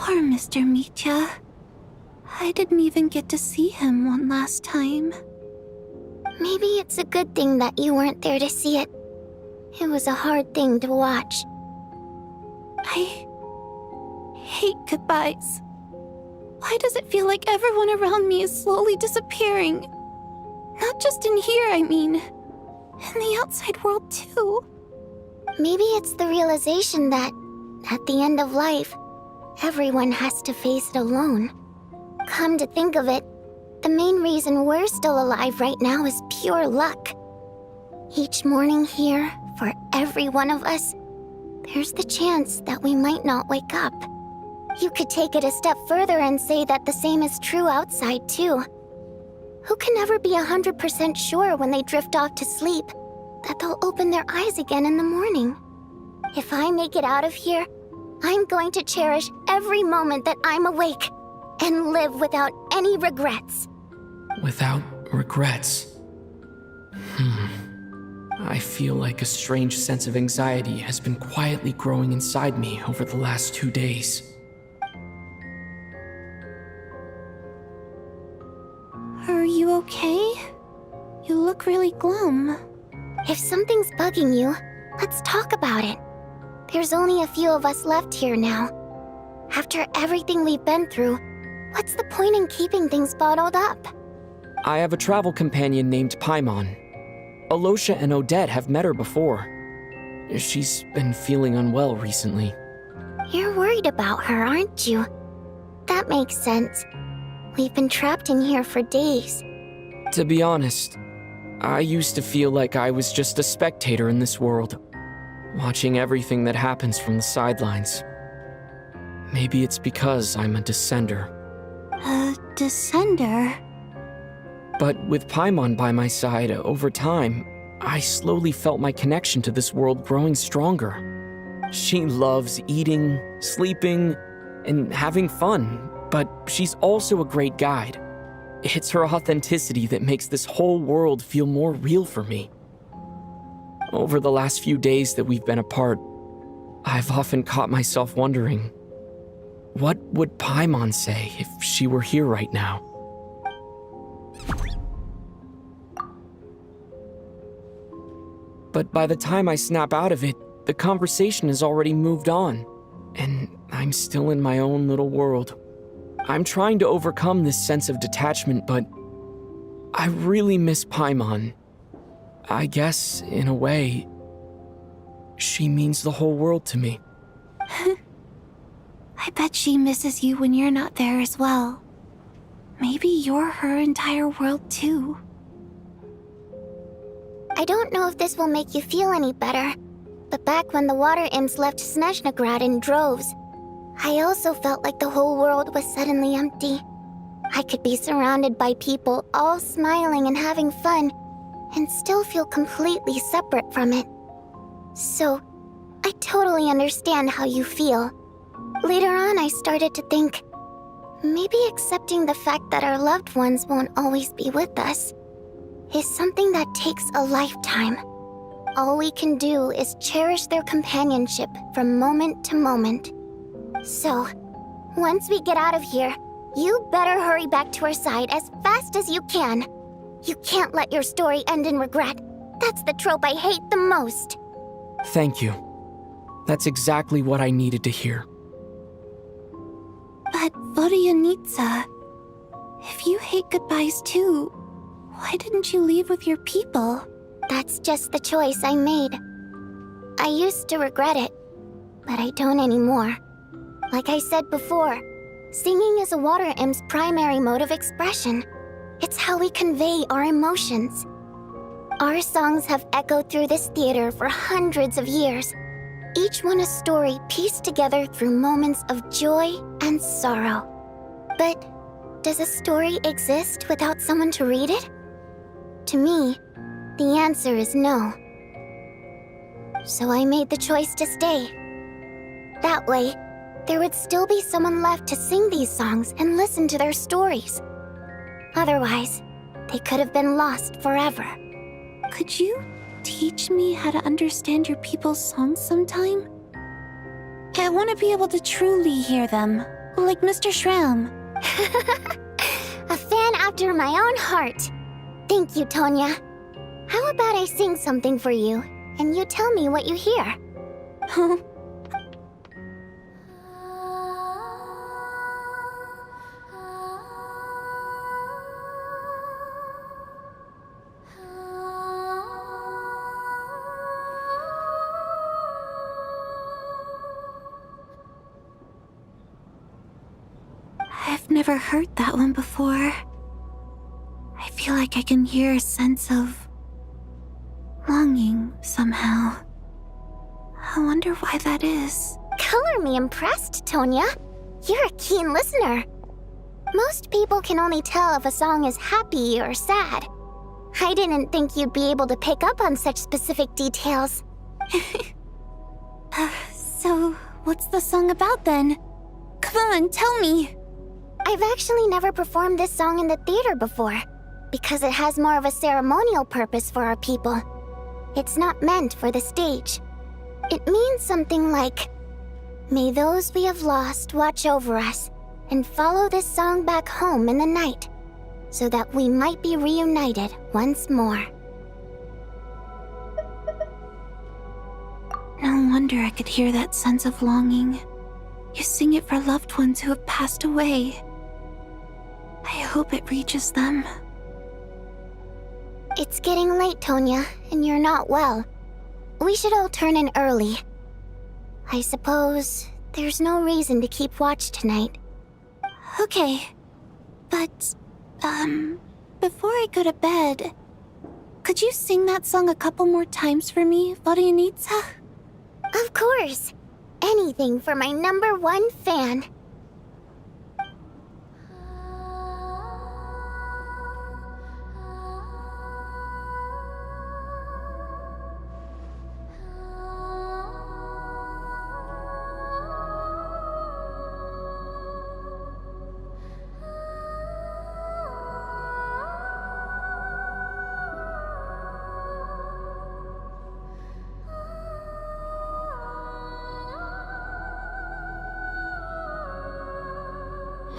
Poor Mr. Mitya. I didn't even get to see him one last time. Maybe it's a good thing that you weren't there to see it. It was a hard thing to watch. I hate goodbyes. Why does it feel like everyone around me is slowly disappearing? Not just in here, I mean. In the outside world, too. Maybe it's the realization that, at the end of life, everyone has to face it alone. Come to think of it, the main reason we're still alive right now is pure luck. Each morning here, for every one of us, there's the chance that we might not wake up. You could take it a step further and say that the same is true outside, too. Who can never be 100% sure when they drift off to sleep that they'll open their eyes again in the morning? If I make it out of here, I'm going to cherish every moment that I'm awake and live without any regrets. Without regrets. I feel like a strange sense of anxiety has been quietly growing inside me over the last 2 days. Are you okay? You look really glum. If something's bugging you, let's talk about it. There's only a few of us left here now. After everything we've been through, what's the point in keeping things bottled up? I have a travel companion named Paimon. Alosha and Odette have met her before. She's been feeling unwell recently. You're worried about her, aren't you? That makes sense. We've been trapped in here for days. To be honest, I used to feel like I was just a spectator in this world, watching everything that happens from the sidelines. Maybe it's because I'm a descender. A descender? But with Paimon by my side, over time, I slowly felt my connection to this world growing stronger. She loves eating, sleeping, and having fun, but she's also a great guide. It's her authenticity that makes this whole world feel more real for me. Over the last few days that we've been apart, I've often caught myself wondering, what would Paimon say if she were here right now? But by the time I snap out of it, the conversation has already moved on, and I'm still in my own little world. I'm trying to overcome this sense of detachment, but I really miss Paimon. I guess, in a way, she means the whole world to me. I bet she misses you when you're not there as well. Maybe you're her entire world too. I don't know if this will make you feel any better, but back when the water imps left Snezhnagrad in droves, I also felt like the whole world was suddenly empty. I could be surrounded by people all smiling and having fun, and still feel completely separate from it. So, I totally understand how you feel. Later on, I started to think, maybe accepting the fact that our loved ones won't always be with us is something that takes a lifetime. All we can do is cherish their companionship from moment to moment. So, once we get out of here, you better hurry back to our side as fast as you can. You can't let your story end in regret. That's the trope I hate the most. Thank you. That's exactly what I needed to hear. But Vodyanitsa, if you hate goodbyes too, why didn't you leave with your people? That's just the choice I made. I used to regret it, but I don't anymore. Like I said before, singing is a water imp's primary mode of expression. It's how we convey our emotions. Our songs have echoed through this theater for hundreds of years, each one a story pieced together through moments of joy and sorrow. But does a story exist without someone to read it? To me, the answer is no. So I made the choice to stay. That way, there would still be someone left to sing these songs and listen to their stories. Otherwise, they could have been lost forever. Could you teach me how to understand your people's songs sometime? I want to be able to truly hear them, like Mr. Shram. fan after my own heart. Thank you, Tonya. How about I sing something for you, and you tell me what you hear? I've never heard that one before. I feel like I can hear a sense of longing somehow. I wonder why that is. Color me impressed, Tonya. You're a keen listener. Most people can only tell if a song is happy or sad. I didn't think you'd be able to pick up on such specific details. So, what's the song about then? Come on, tell me! I've actually never performed this song in the theater before, because it has more of a ceremonial purpose for our people. It's not meant for the stage. It means something like, "May those we have lost watch over us, and follow this song back home in the night, so that we might be reunited once more." No wonder I could hear that sense of longing. You sing it for loved ones who have passed away. I hope it reaches them. It's getting late, Tonya, and you're not well. We should all turn in early. I suppose there's no reason to keep watch tonight. Okay, but, before I go to bed, could you sing that song a couple more times for me, Vodianitsa? Of course. Anything for my #1 fan.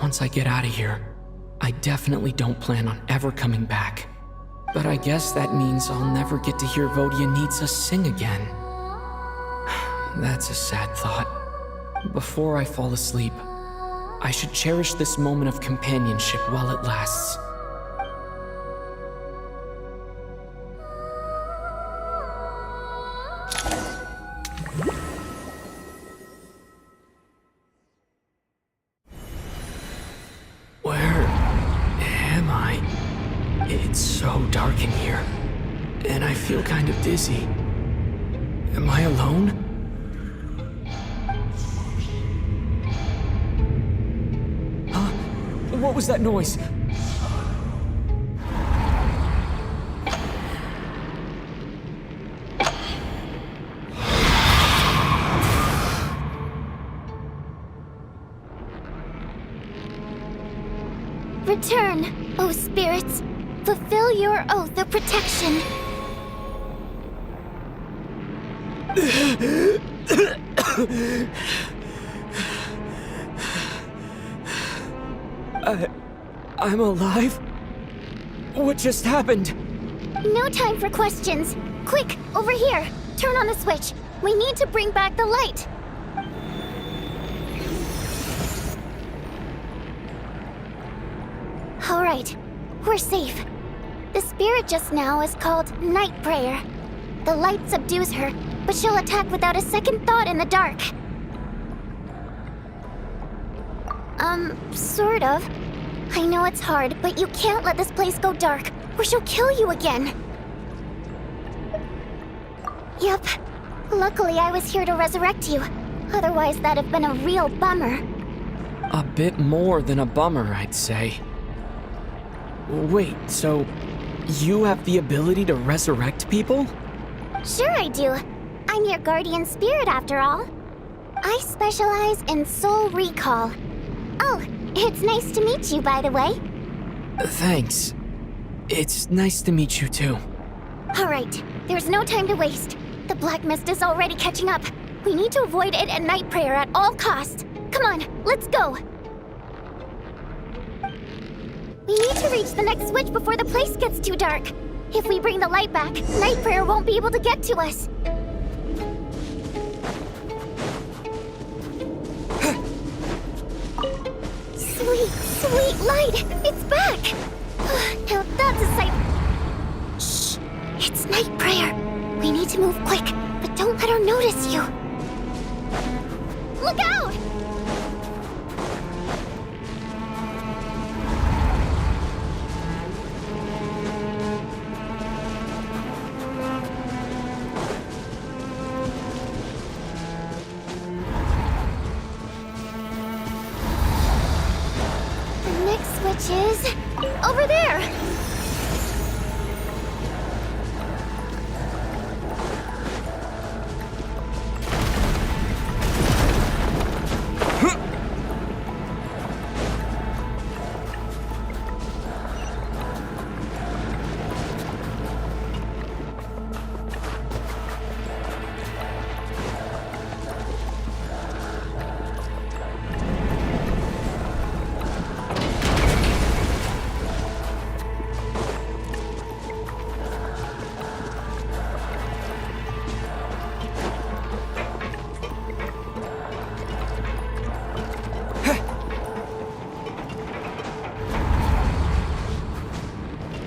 Once I get out of here, I definitely don't plan on ever coming back. But I guess that means I'll never get to hear Vodianitsa sing again. That's a sad thought. Before I fall asleep, I should cherish this moment of companionship while it lasts. It's so dark in here, and I feel kind of dizzy. Am I alone? Huh? What was that noise? Return, O spirits. Fulfill your oath of protection. I'm alive? What just happened? No time for questions. Quick, over here. Turn on the switch. We need to bring back the light. All right, we're safe. The spirit just now is called Night Prayer. The light subdues her, but she'll attack without a second thought in the dark. Sort of. I know it's hard, but you can't let this place go dark, or she'll kill you again. Yep. Luckily, I was here to resurrect you. Otherwise, that'd have been a real bummer. A bit more than a bummer, I'd say. Wait, so you have the ability to resurrect people? Sure I do. I'm your guardian spirit after all. I specialize in soul recall. Oh, it's nice to meet you, by the way. Thanks. It's nice to meet you too. All right, there's no time to waste. The black mist is already catching up. We need to avoid it at Night Prayer at all costs. Come on, let's go. We need to reach the next switch before the place gets too dark. If we bring the light back, Night Prayer won't be able to get to us. Sweet, sweet light! It's back! Now that's a sight. Shh! It's Night Prayer. We need to move quick, but don't let her notice you. Look out! The next switch is over there.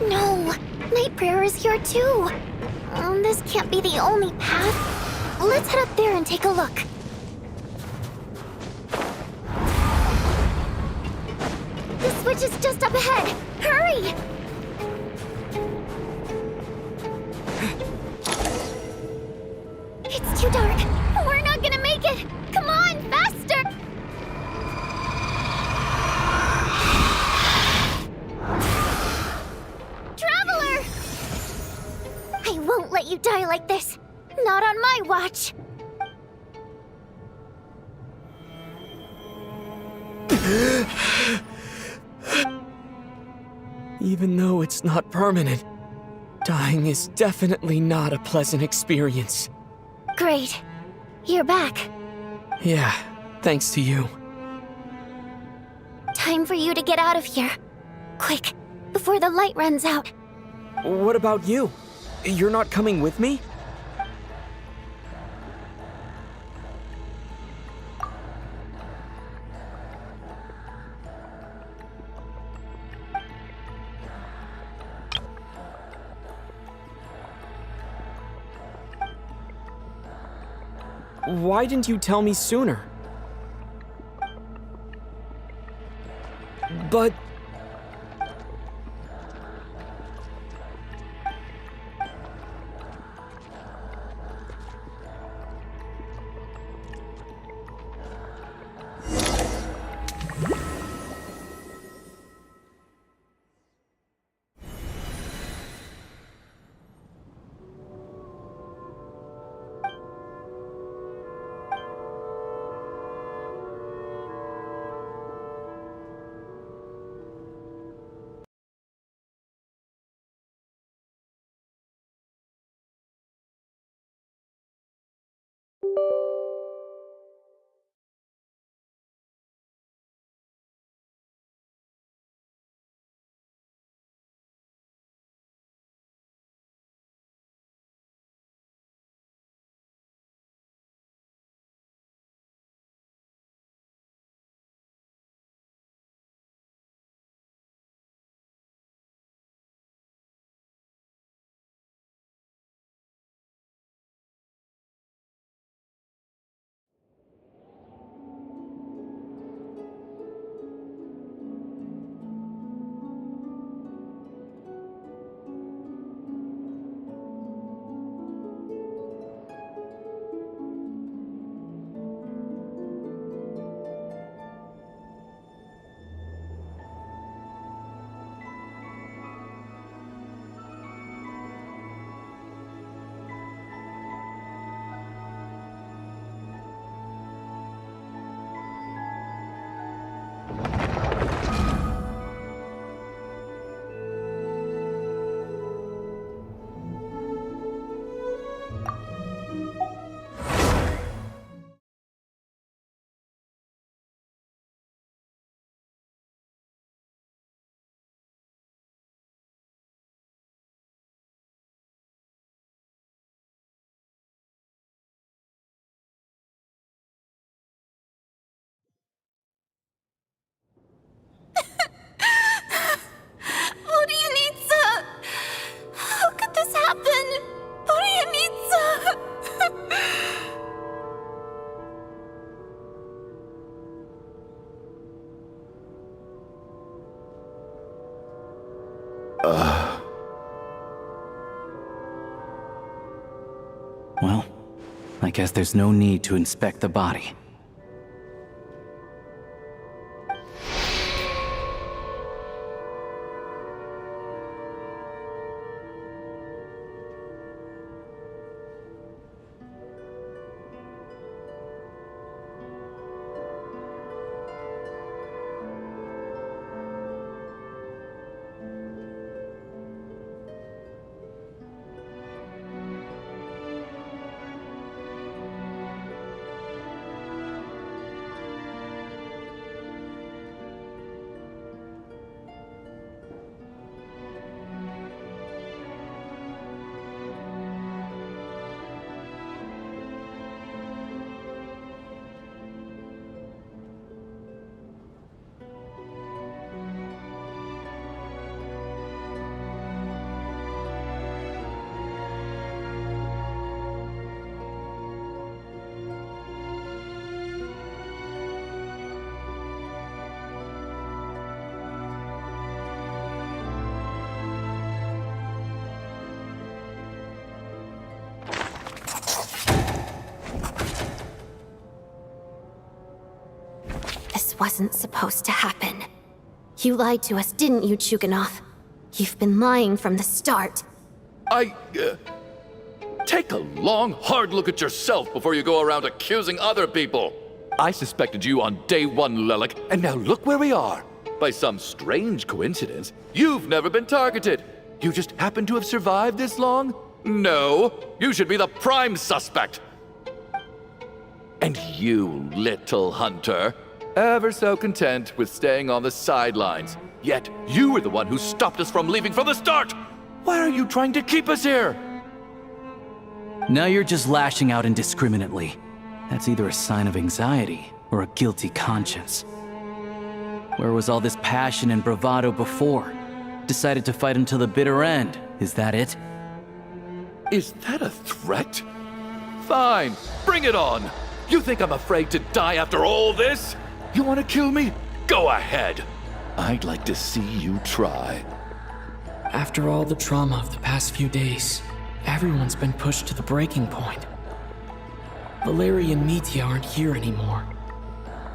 No, Night Prayer is here too. This can't be the only path. Let's head up there and take a look. The switch is just up ahead. Hurry! It's too dark. We're not gonna make it. Come on, faster! Traveler! I won't let you die like this. Not on my watch. Even though it's not permanent, dying is definitely not a pleasant experience. Great. You're back. Yeah, thanks to you. Time for you to get out of here. Quick, before the light runs out. What about you? You're not coming with me? Why didn't you tell me sooner? But... Well, I guess there's no need to inspect the body. This wasn't supposed to happen. You lied to us, didn't you, Chuganov? You've been lying from the start. Take a long, hard look at yourself before you go around accusing other people. I suspected you on day one, Lelik, and now look where we are. By some strange coincidence, you've never been targeted. You just happen to have survived this long? No, you should be the prime suspect. And you, little hunter, ever so content with staying on the sidelines. Yet you were the one who stopped us from leaving from the start! Why are you trying to keep us here? Now you're just lashing out indiscriminately. That's either a sign of anxiety or a guilty conscience. Where was all this passion and bravado before? Decided to fight until the bitter end, is that it? Is that a threat? Fine, bring it on! You think I'm afraid to die after all this? You want to kill me? Go ahead. I'd like to see you try. After all the trauma of the past few days, everyone's been pushed to the breaking point. Valeria and Mitya aren't here anymore.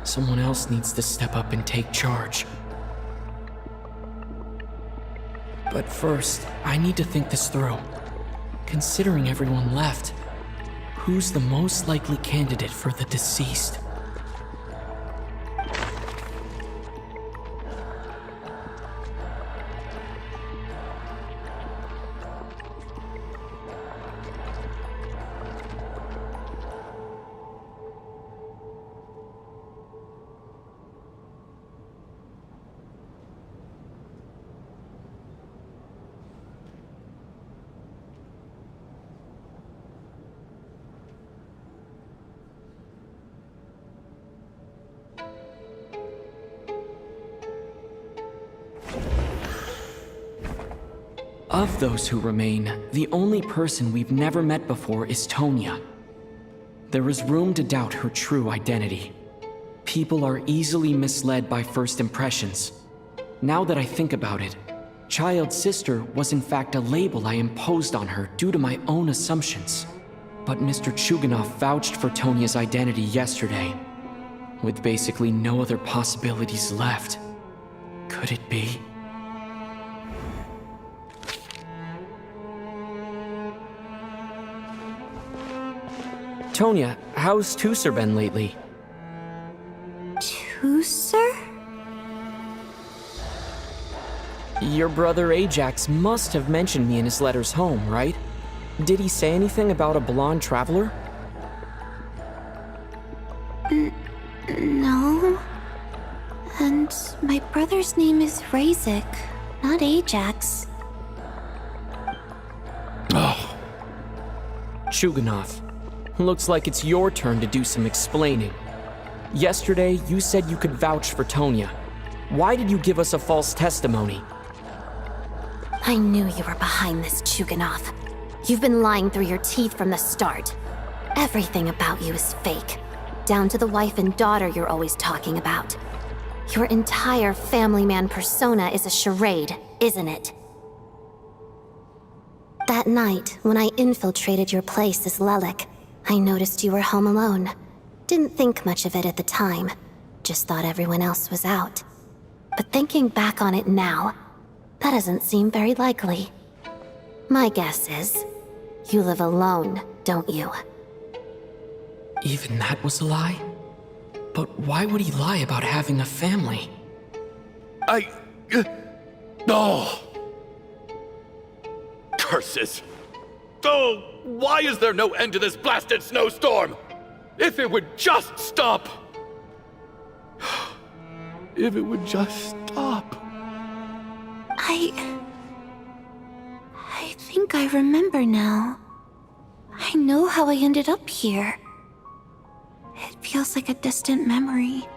Someone else needs to step up and take charge. But first, I need to think this through. Considering everyone left, who's the most likely candidate for the deceased? Of those who remain, the only person we've never met before is Tonya. There is room to doubt her true identity. People are easily misled by first impressions. Now that I think about it, child sister was in fact a label I imposed on her due to my own assumptions. But Mr. Chuganov vouched for Tonya's identity yesterday, with basically no other possibilities left. Could it be? Tonya, how's Tusser been lately? Tusser? Your brother Ajax must have mentioned me in his letters home, right? Did he say anything about a blonde traveler? No. And my brother's name is Razik, not Ajax. Chuganov, looks like it's your turn to do some explaining. Yesterday, you said you could vouch for Tonya. Why did you give us a false testimony? I knew you were behind this, Chuganov. You've been lying through your teeth from the start. Everything about you is fake, down to the wife and daughter you're always talking about. Your entire family man persona is a charade, isn't it? That night, when I infiltrated your place as Lelik, I noticed you were home alone. Didn't think much of it at the time. Just thought everyone else was out. But thinking back on it now, that doesn't seem very likely. My guess is, you live alone, don't you? Even that was a lie? But why would he lie about having a family? Oh! Curses! Oh, why is there no end to this blasted snowstorm? If it would just stop! If it would just stop. I think I remember now. I know how I ended up here. It feels like a distant memory.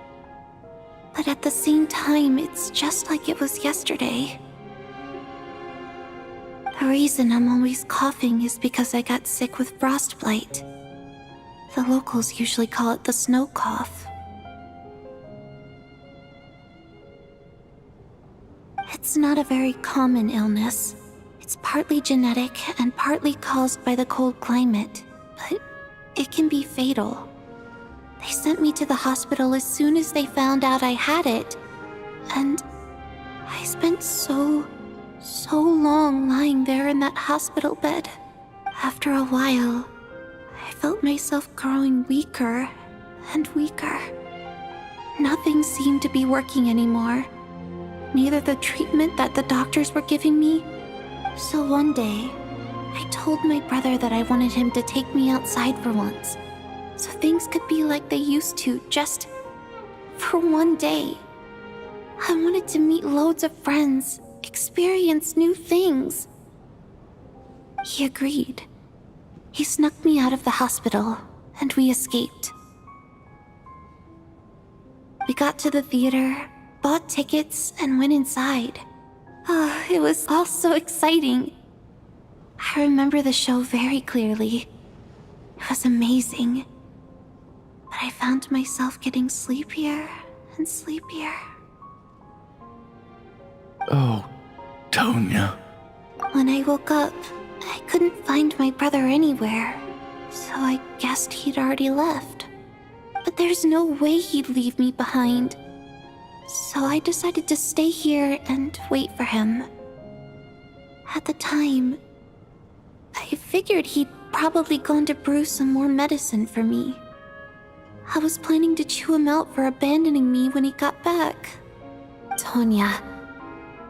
But at the same time, it's just like it was yesterday. The reason I'm always coughing is because I got sick with frostbite. The locals usually call it the snow cough. It's not a very common illness. It's partly genetic and partly caused by the cold climate, but it can be fatal. They sent me to the hospital as soon as they found out I had it, and I spent so long lying there in that hospital bed. After a while, I felt myself growing weaker and weaker. Nothing seemed to be working anymore. Neither the treatment that the doctors were giving me. So one day, I told my brother that I wanted him to take me outside for once, so things could be like they used to, just for one day. I wanted to meet loads of friends, experience new things. He agreed. He snuck me out of the hospital, and we escaped. We got to the theater, bought tickets, and went inside. Oh, it was all so exciting. I remember the show very clearly. It was amazing. But I found myself getting sleepier and sleepier. Oh, Tonya. When I woke up, I couldn't find my brother anywhere, so I guessed he'd already left. But there's no way he'd leave me behind. So I decided to stay here and wait for him. At the time, I figured he'd probably gone to brew some more medicine for me. I was planning to chew him out for abandoning me when he got back. Tonya,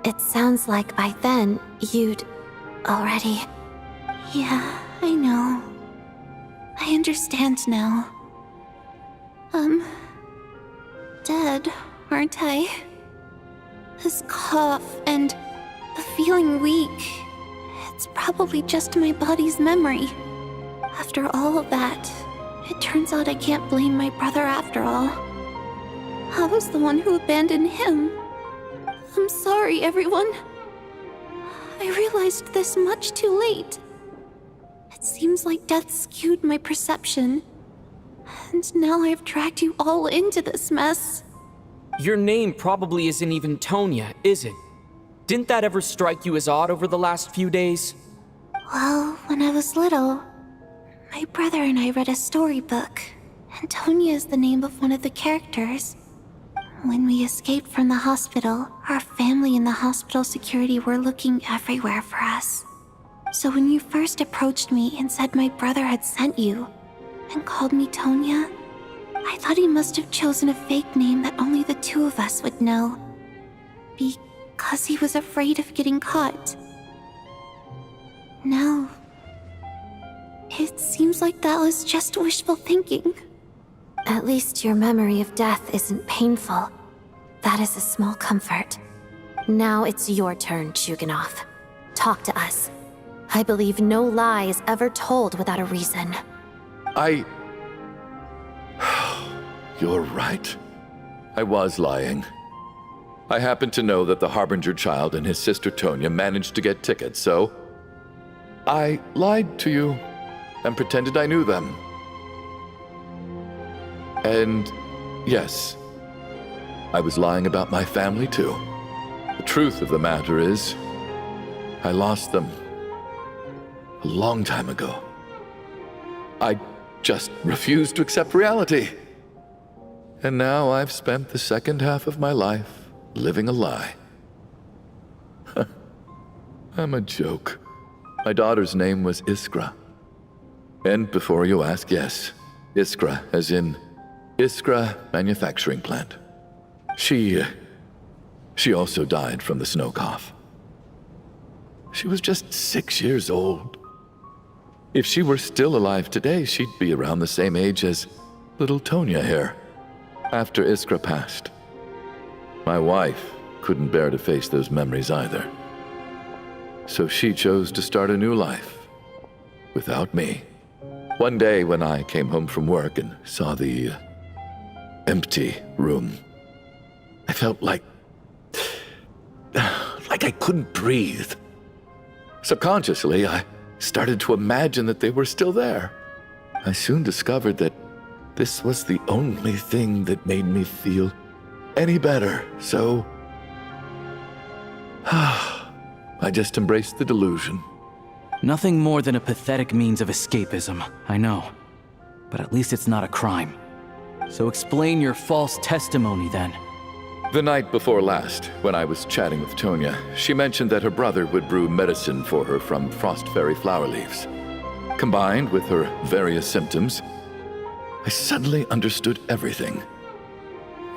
it sounds like by then, you'd already... Yeah, I know. I understand now. Dead, aren't I? This cough and the feeling weak, it's probably just my body's memory. After all of that, it turns out I can't blame my brother after all. I was the one who abandoned him. I'm sorry, everyone. I realized this much too late. It seems like death skewed my perception. And now I've dragged you all into this mess. Your name probably isn't even Tonya, is it? Didn't that ever strike you as odd over the last few days? Well, when I was little, my brother and I read a storybook, and Tonya is the name of one of the characters. When we escaped from the hospital, our family and the hospital security were looking everywhere for us. So when you first approached me and said my brother had sent you, and called me Tonya, I thought he must have chosen a fake name that only the two of us would know. Because he was afraid of getting caught. Now, it seems like that was just wishful thinking. At least your memory of death isn't painful. That is a small comfort. Now it's your turn, Chuganov. Talk to us. I believe no lie is ever told without a reason. You're right. I was lying. I happen to know that the Harbinger child and his sister Tonya managed to get tickets, so I lied to you and pretended I knew them. And yes, I was lying about my family too. The truth of the matter is, I lost them. a long time ago. I just refused to accept reality. And now I've spent the second half of my life living a lie. I'm a joke. My daughter's name was Iskra. And before you ask, yes, Iskra, as in Iskra Manufacturing Plant. She also died from the snow cough. She was just 6 years old. If she were still alive today, she'd be around the same age as little Tonya here. After Iskra passed, my wife couldn't bear to face those memories either. So she chose to start a new life without me. One day when I came home from work and saw the empty room, I felt like I couldn't breathe. Subconsciously, I started to imagine that they were still there. I soon discovered that this was the only thing that made me feel any better, so I just embraced the delusion. Nothing more than a pathetic means of escapism, I know. But at least it's not a crime. So explain your false testimony then. The night before last, when I was chatting with Tonya, she mentioned that her brother would brew medicine for her from frost fairy flower leaves. Combined with her various symptoms, I suddenly understood everything,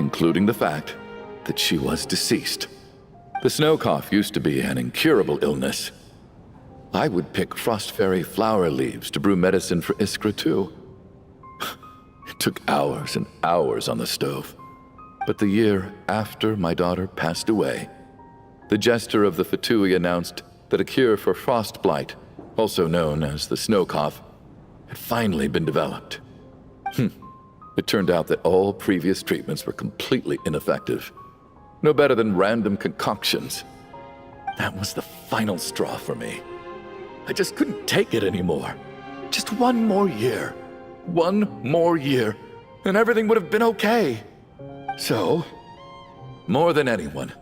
including the fact that she was deceased. The snow cough used to be an incurable illness. I would pick frost fairy flower leaves to brew medicine for Iskra too. It took hours and hours on the stove. But the year after my daughter passed away, the jester of the Fatui announced that a cure for frostblight, also known as the snow cough, had finally been developed. It turned out that all previous treatments were completely ineffective. No better than random concoctions. That was the final straw for me. I just couldn't take it anymore. Just one more year. One more year, and everything would have been okay. So, more than anyone,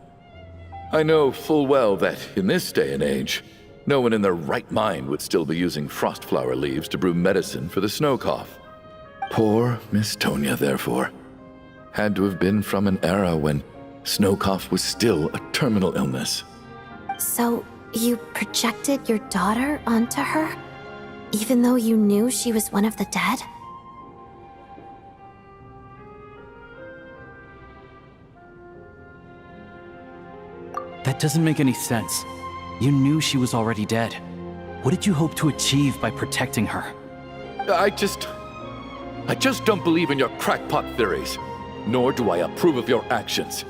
I know full well that in this day and age, no one in their right mind would still be using frost flower leaves to brew medicine for the snow cough. Poor Miss Tonya, therefore, had to have been from an era when snow cough was still a terminal illness. So, you projected your daughter onto her? Even though you knew she was one of the dead? That doesn't make any sense. You knew she was already dead. What did you hope to achieve by protecting her? I just don't believe in your crackpot theories, nor do I approve of your actions.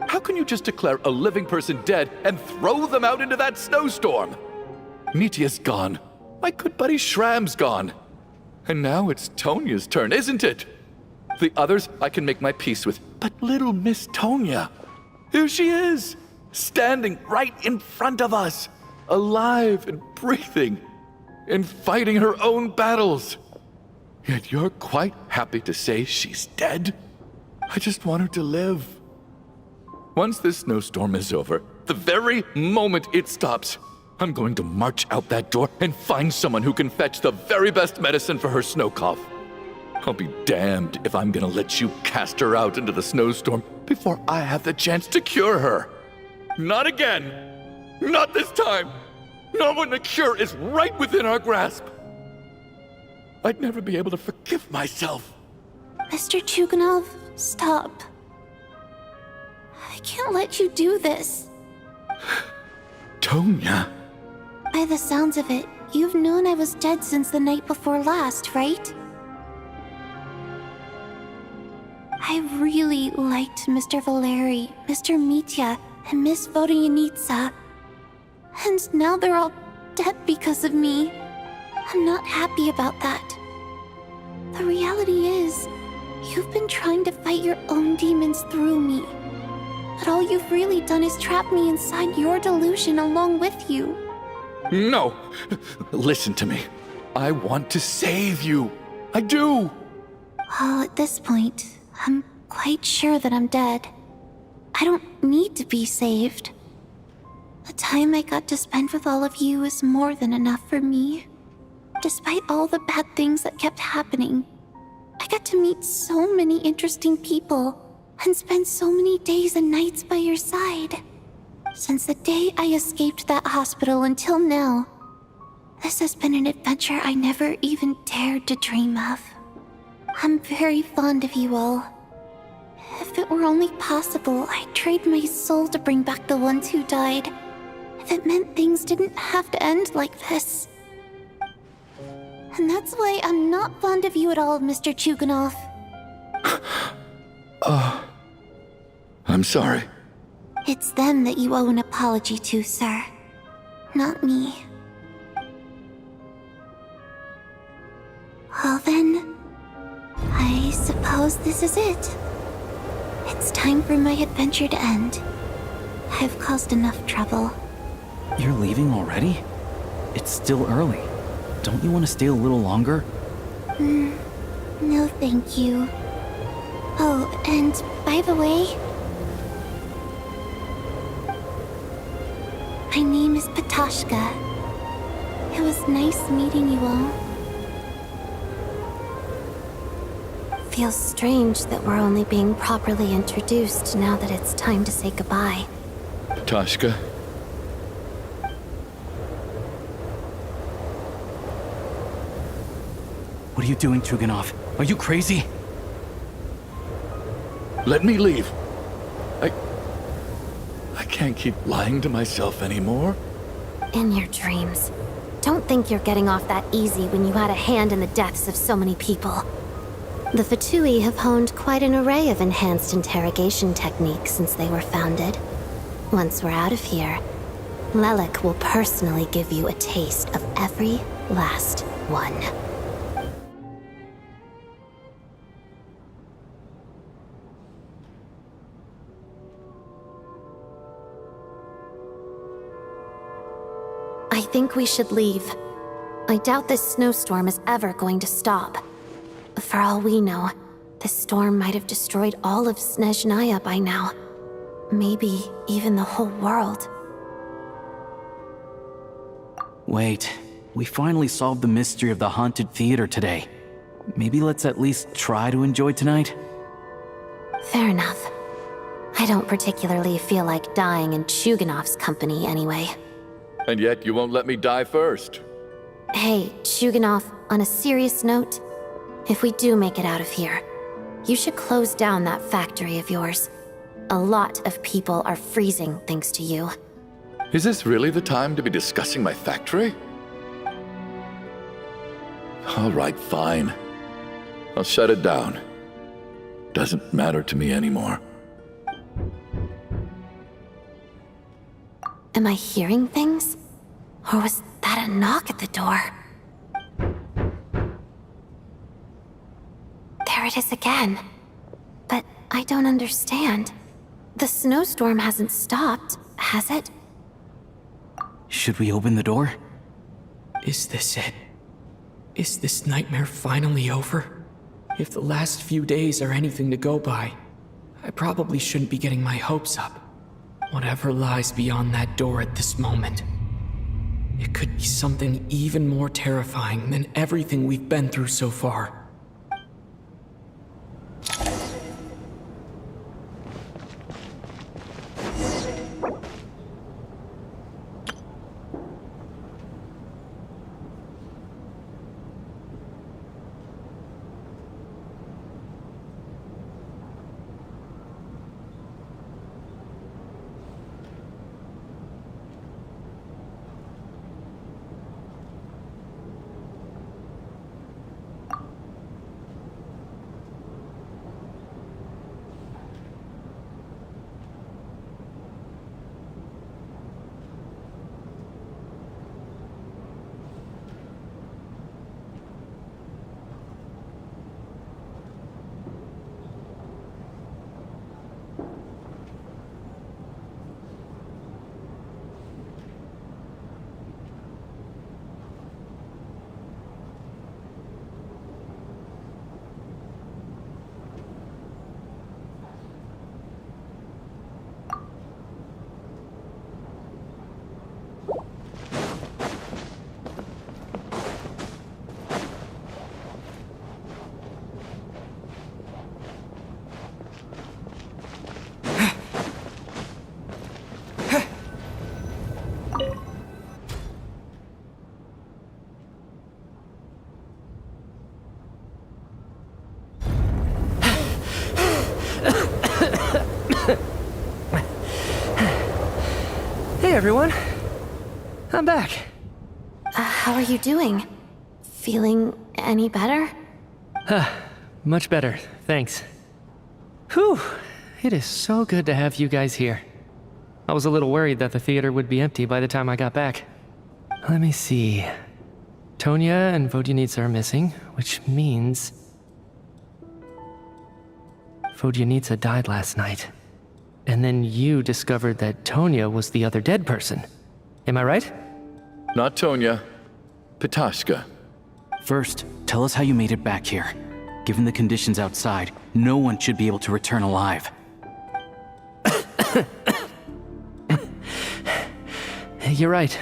How can you just declare a living person dead and throw them out into that snowstorm? Nitya's gone. My good buddy Shram's gone. And now it's Tonya's turn, isn't it? The others I can make my peace with, but little Miss Tonya, here she is, standing right in front of us, alive and breathing, and fighting her own battles. Yet you're quite happy to say she's dead? I just want her to live. Once this snowstorm is over, the very moment it stops, I'm going to march out that door and find someone who can fetch the very best medicine for her snow cough. I'll be damned if I'm gonna let you cast her out into the snowstorm before I have the chance to cure her. Not again! Not this time! Not when the cure is right within our grasp! I'd never be able to forgive myself. Mr. Chuganov, stop. I can't let you do this. Tonya. By the sounds of it, you've known I was dead since the night before last, right? I really liked Mr. Valeri, Mr. Mitya, and Miss Vodyanitsa. And now they're all dead because of me. I'm not happy about that. The reality is, you've been trying to fight your own demons through me. But all you've really done is trap me inside your delusion along with you. No! Listen to me. I want to save you. I do! Well, at this point, I'm quite sure that I'm dead. I don't need to be saved. The time I got to spend with all of you is more than enough for me. Despite all the bad things that kept happening, I got to meet so many interesting people and spend so many days and nights by your side. Since the day I escaped that hospital until now, this has been an adventure I never even dared to dream of. I'm very fond of you all. If it were only possible, I'd trade my soul to bring back the ones who died. If it meant things didn't have to end like this. And that's why I'm not fond of you at all, Mr. Chuganov. I'm sorry. It's them that you owe an apology to, sir. Not me. Well then, I suppose this is it. It's time for my adventure to end. I've caused enough trouble. You're leaving already? It's still early. Don't you want to stay a little longer? No thank you. Oh, and by the way, my name is Patashka. It was nice meeting you all. Feels strange that we're only being properly introduced now that it's time to say goodbye. Tashka. What are you doing, Chuganov? Are you crazy? Let me leave. I can't keep lying to myself anymore. In your dreams. Don't think you're getting off that easy when you had a hand in the deaths of so many people. The Fatui have honed quite an array of enhanced interrogation techniques since they were founded. Once we're out of here, Lelik will personally give you a taste of every last one. I think we should leave. I doubt this snowstorm is ever going to stop. For all we know, this storm might have destroyed all of SNEZNAYA by now. Maybe even the whole world. Wait, we finally solved the mystery of the haunted theater today. Maybe let's at least try to enjoy tonight? Fair enough. I don't particularly feel like dying in Chuganov's company anyway. And yet you won't let me die first. Hey, Chuganov, on a serious note, if we do make it out of here, you should close down that factory of yours. A lot of people are freezing thanks to you. Is this really the time to be discussing my factory? All right, fine. I'll shut it down. Doesn't matter to me anymore. Am I hearing things? Or was that a knock at the door? There it is again. But I don't understand. The snowstorm hasn't stopped, has it? Should we open the door? Is this it? Is this nightmare finally over? If the last few days are anything to go by, I probably shouldn't be getting my hopes up. Whatever lies beyond that door at this moment, it could be something even more terrifying than everything we've been through so far. everyone. I'm back. How are you doing? Feeling any better? Much better, thanks. Whew, it is so good to have you guys here. I was a little worried that the theater would be empty by the time I got back. Let me see. Tonya and Vodyanitsa are missing, which means... Vodyanitsa died last night. And then you discovered that Tonya was the other dead person. Am I right? Not Tonya. Pitashka. First, tell us how you made it back here. Given the conditions outside, no one should be able to return alive. You're right.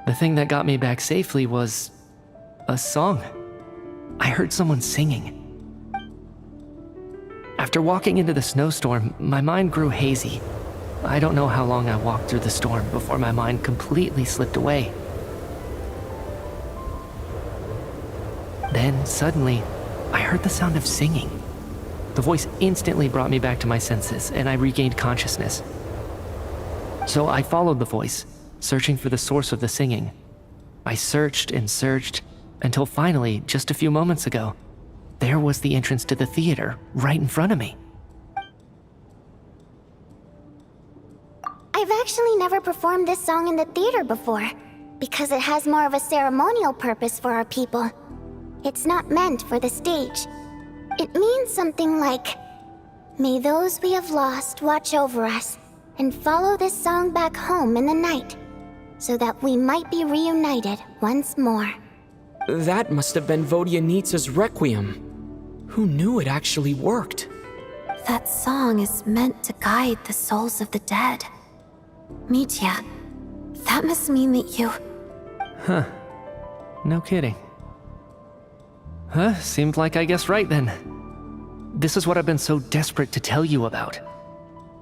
The thing that got me back safely was... a song. I heard someone singing. After walking into the snowstorm, my mind grew hazy. I don't know how long I walked through the storm before my mind completely slipped away. Then, suddenly, I heard the sound of singing. The voice instantly brought me back to my senses, and I regained consciousness. So I followed the voice, searching for the source of the singing. I searched and searched, until finally, just a few moments ago, there was the entrance to the theater, right in front of me. I've actually never performed this song in the theater before, because it has more of a ceremonial purpose for our people. It's not meant for the stage. It means something like, "May those we have lost watch over us, and follow this song back home in the night, so that we might be reunited once more." That must have been Vodyanitsa's Requiem. Who knew it actually worked? That song is meant to guide the souls of the dead. Mitya, that must mean that you... Huh. No kidding. Seemed like I guessed right then. This is what I've been so desperate to tell you about.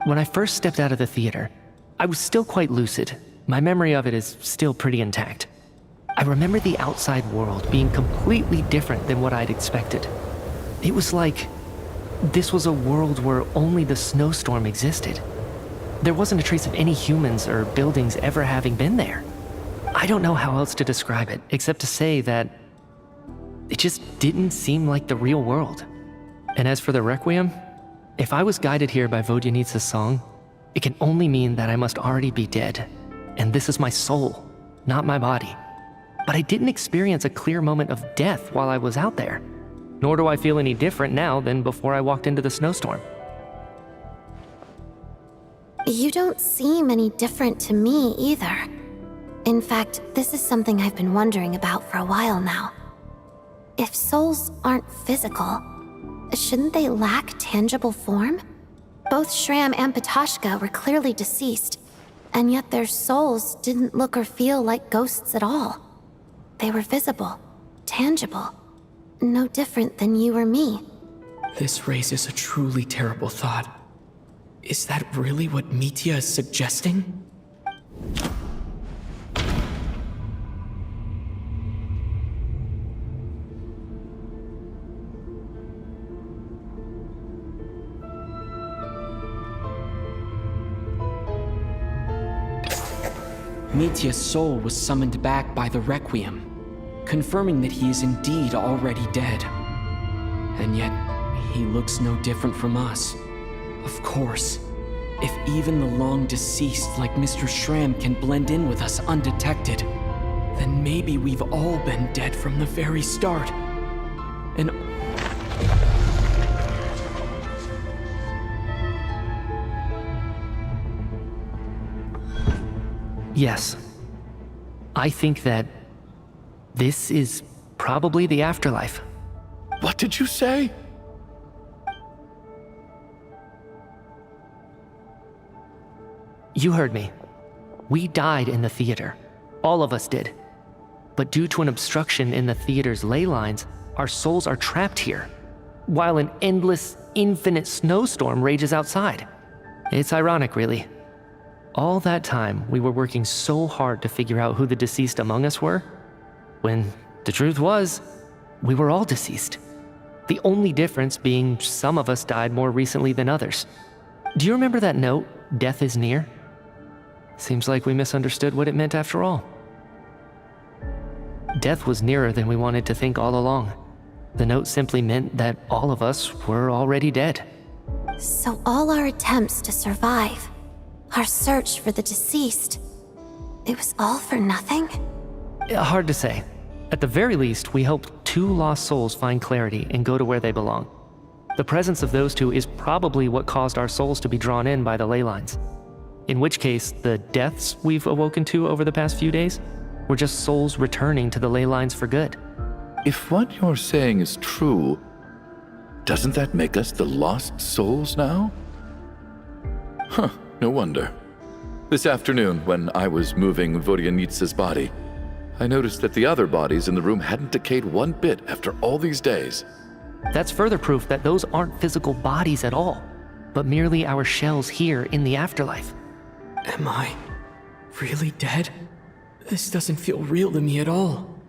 When I first stepped out of the theater, I was still quite lucid. My memory of it is still pretty intact. I remember the outside world being completely different than what I'd expected. It was like this was a world where only the snowstorm existed. There wasn't a trace of any humans or buildings ever having been there. I don't know how else to describe it, except to say that it just didn't seem like the real world. And as for the Requiem, if I was guided here by Vodyanitsa's song, it can only mean that I must already be dead. And this is my soul, not my body. But I didn't experience a clear moment of death while I was out there. Nor do I feel any different now than before I walked into the snowstorm. You don't seem any different to me either. In fact, this is something I've been wondering about for a while now. If souls aren't physical, shouldn't they lack tangible form? Both Shram and Pitashka were clearly deceased, and yet their souls didn't look or feel like ghosts at all. They were visible, tangible, no different than you or me. This raises a truly terrible thought. Is that really what Mitya is suggesting? Mitya's soul was summoned back by the Requiem, confirming that he is indeed already dead. And yet, he looks no different from us. Of course, if even the long-deceased like Mr. Shram can blend in with us undetected, then maybe we've all been dead from the very start. And... Yes. I think that this is probably the afterlife. What did you say? You heard me. We died in the theater. All of us did. But due to an obstruction in the theater's ley lines, our souls are trapped here, while an endless, infinite snowstorm rages outside. It's ironic, really. All that time, we were working so hard to figure out who the deceased among us were, when the truth was, we were all deceased. The only difference being some of us died more recently than others. Do you remember that note, "Death is near"? Seems like we misunderstood what it meant after all. Death was nearer than we wanted to think all along. The note simply meant that all of us were already dead. So all our attempts to survive, our search for the deceased, it was all for nothing? Hard to say. At the very least, we hope 2 lost souls find clarity and go to where they belong. The presence of those 2 is probably what caused our souls to be drawn in by the ley lines. In which case, the deaths we've awoken to over the past few days were just souls returning to the ley lines for good. If what you're saying is true, doesn't that make us the lost souls now? Huh, no wonder. This afternoon, when I was moving Vodyanitsa's body, I noticed that the other bodies in the room hadn't decayed one bit after all these days. That's further proof that those aren't physical bodies at all, but merely our shells here in the afterlife. Am I really dead? This doesn't feel real to me at all.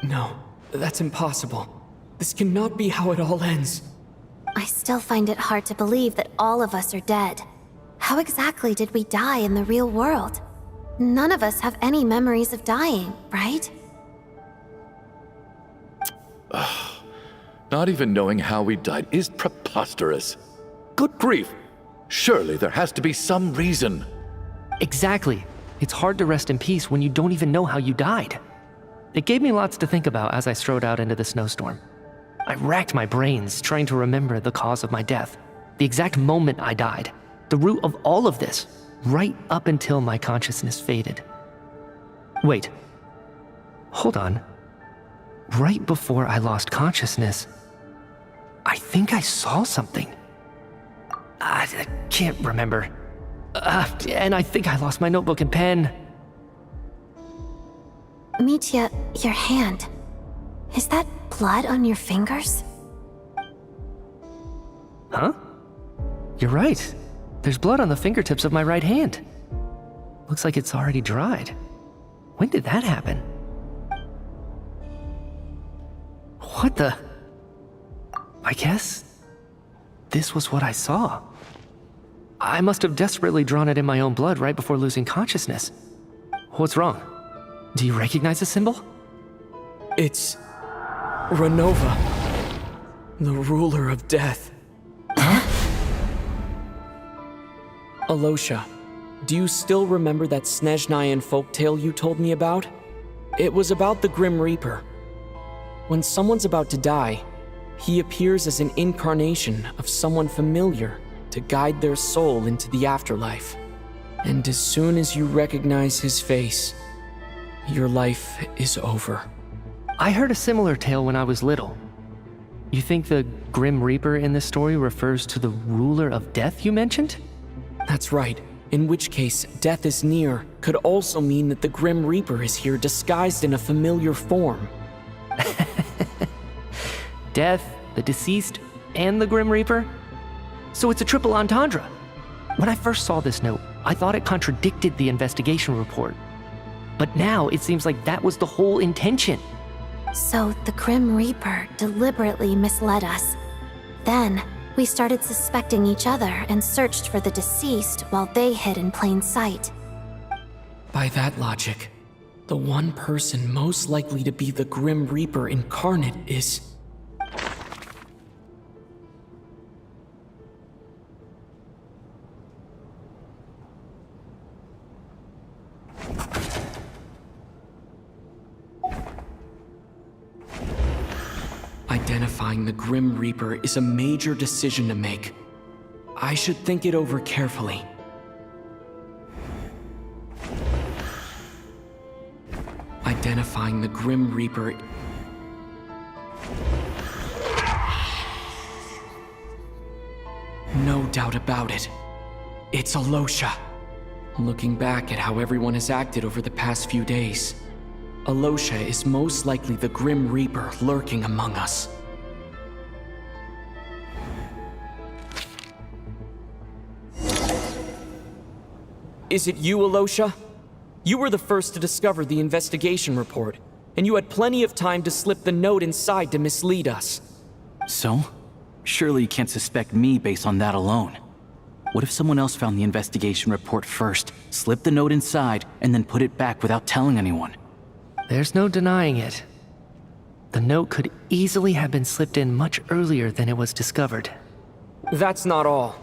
No, that's impossible. This cannot be how it all ends. I still find it hard to believe that all of us are dead. How exactly did we die in the real world? None of us have any memories of dying, right? Not even knowing how we died is preposterous. Good grief! Surely there has to be some reason. Exactly. It's hard to rest in peace when you don't even know how you died. It gave me lots to think about as I strode out into the snowstorm. I racked my brains trying to remember the cause of my death, the exact moment I died, the root of all of this, right up until my consciousness faded. Wait. Hold on. Right before I lost consciousness, I think I saw something. I can't remember. And I think I lost my notebook and pen. Mitya, your hand. Is that blood on your fingers? Huh? You're right. There's blood on the fingertips of my right hand. Looks like it's already dried. When did that happen? What the? I guess this was what I saw. I must have desperately drawn it in my own blood right before losing consciousness. What's wrong? Do you recognize the symbol? It's Renova, the ruler of death. Alosha, do you still remember that SNEZNAYAN folktale you told me about? It was about the Grim Reaper. When someone's about to die, he appears as an incarnation of someone familiar to guide their soul into the afterlife. And as soon as you recognize his face, your life is over. I heard a similar tale when I was little. You think the Grim Reaper in this story refers to the ruler of death you mentioned? That's right. In which case, death is near could also mean that the Grim Reaper is here disguised in a familiar form. Death, the deceased, and the Grim Reaper? So it's a triple entendre. When I first saw this note, I thought it contradicted the investigation report. But now it seems like that was the whole intention. So the Grim Reaper deliberately misled us. Then, we started suspecting each other and searched for the deceased while they hid in plain sight. By that logic, the one person most likely to be the Grim Reaper incarnate is... Identifying the Grim Reaper is a major decision to make. I should think it over carefully. Identifying the Grim Reaper... No doubt about it. It's Alosha. Looking back at how everyone has acted over the past few days, Alosha is most likely the Grim Reaper lurking among us. Is it you, Alosha? You were the first to discover the investigation report, and you had plenty of time to slip the note inside to mislead us. So? Surely you can't suspect me based on that alone. What if someone else found the investigation report first, slipped the note inside, and then put it back without telling anyone? There's no denying it. The note could easily have been slipped in much earlier than it was discovered. That's not all.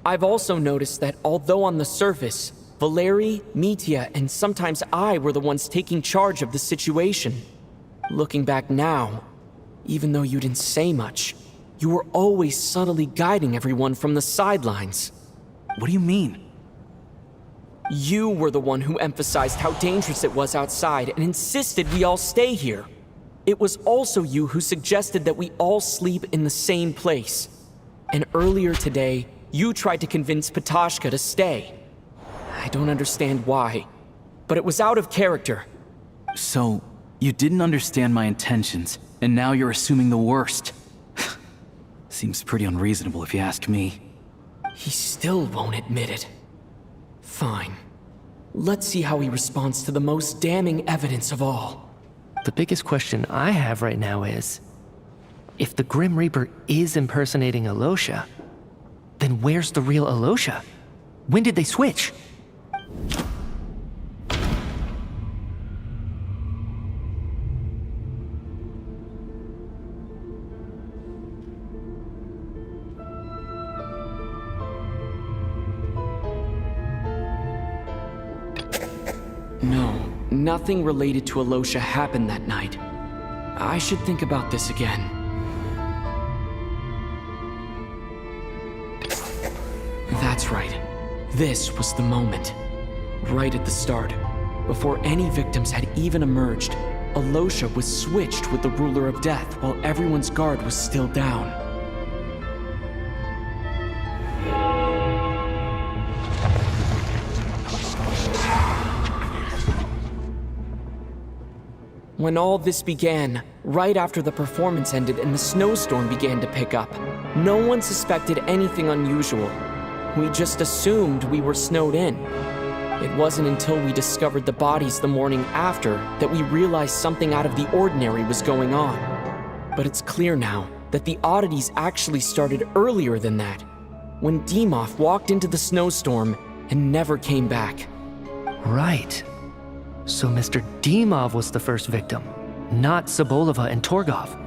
I've also noticed that although on the surface, Valeri, Mitya, and sometimes I were the ones taking charge of the situation. Looking back now, even though you didn't say much, you were always subtly guiding everyone from the sidelines. What do you mean? You were the one who emphasized how dangerous it was outside and insisted we all stay here. It was also you who suggested that we all sleep in the same place. And earlier today, you tried to convince Patashka to stay. I don't understand why, but it was out of character. So, you didn't understand my intentions, and now you're assuming the worst. Seems pretty unreasonable if you ask me. He still won't admit it. Fine. Let's see how he responds to the most damning evidence of all. The biggest question I have right now is, if the Grim Reaper is impersonating Alosha, then where's the real Alosha? When did they switch? No, nothing related to Alosha happened that night. I should think about this again. That's right. This was the moment. Right at the start, before any victims had even emerged, Alosha was switched with the Ruler of Death while everyone's guard was still down. When all this began, right after the performance ended and the snowstorm began to pick up, no one suspected anything unusual. We just assumed we were snowed in. It wasn't until we discovered the bodies the morning after that we realized something out of the ordinary was going on. But it's clear now that the oddities actually started earlier than that, when Dimov walked into the snowstorm and never came back. Right. So Mr. Dimov was the first victim, not Sobolova and Torgov.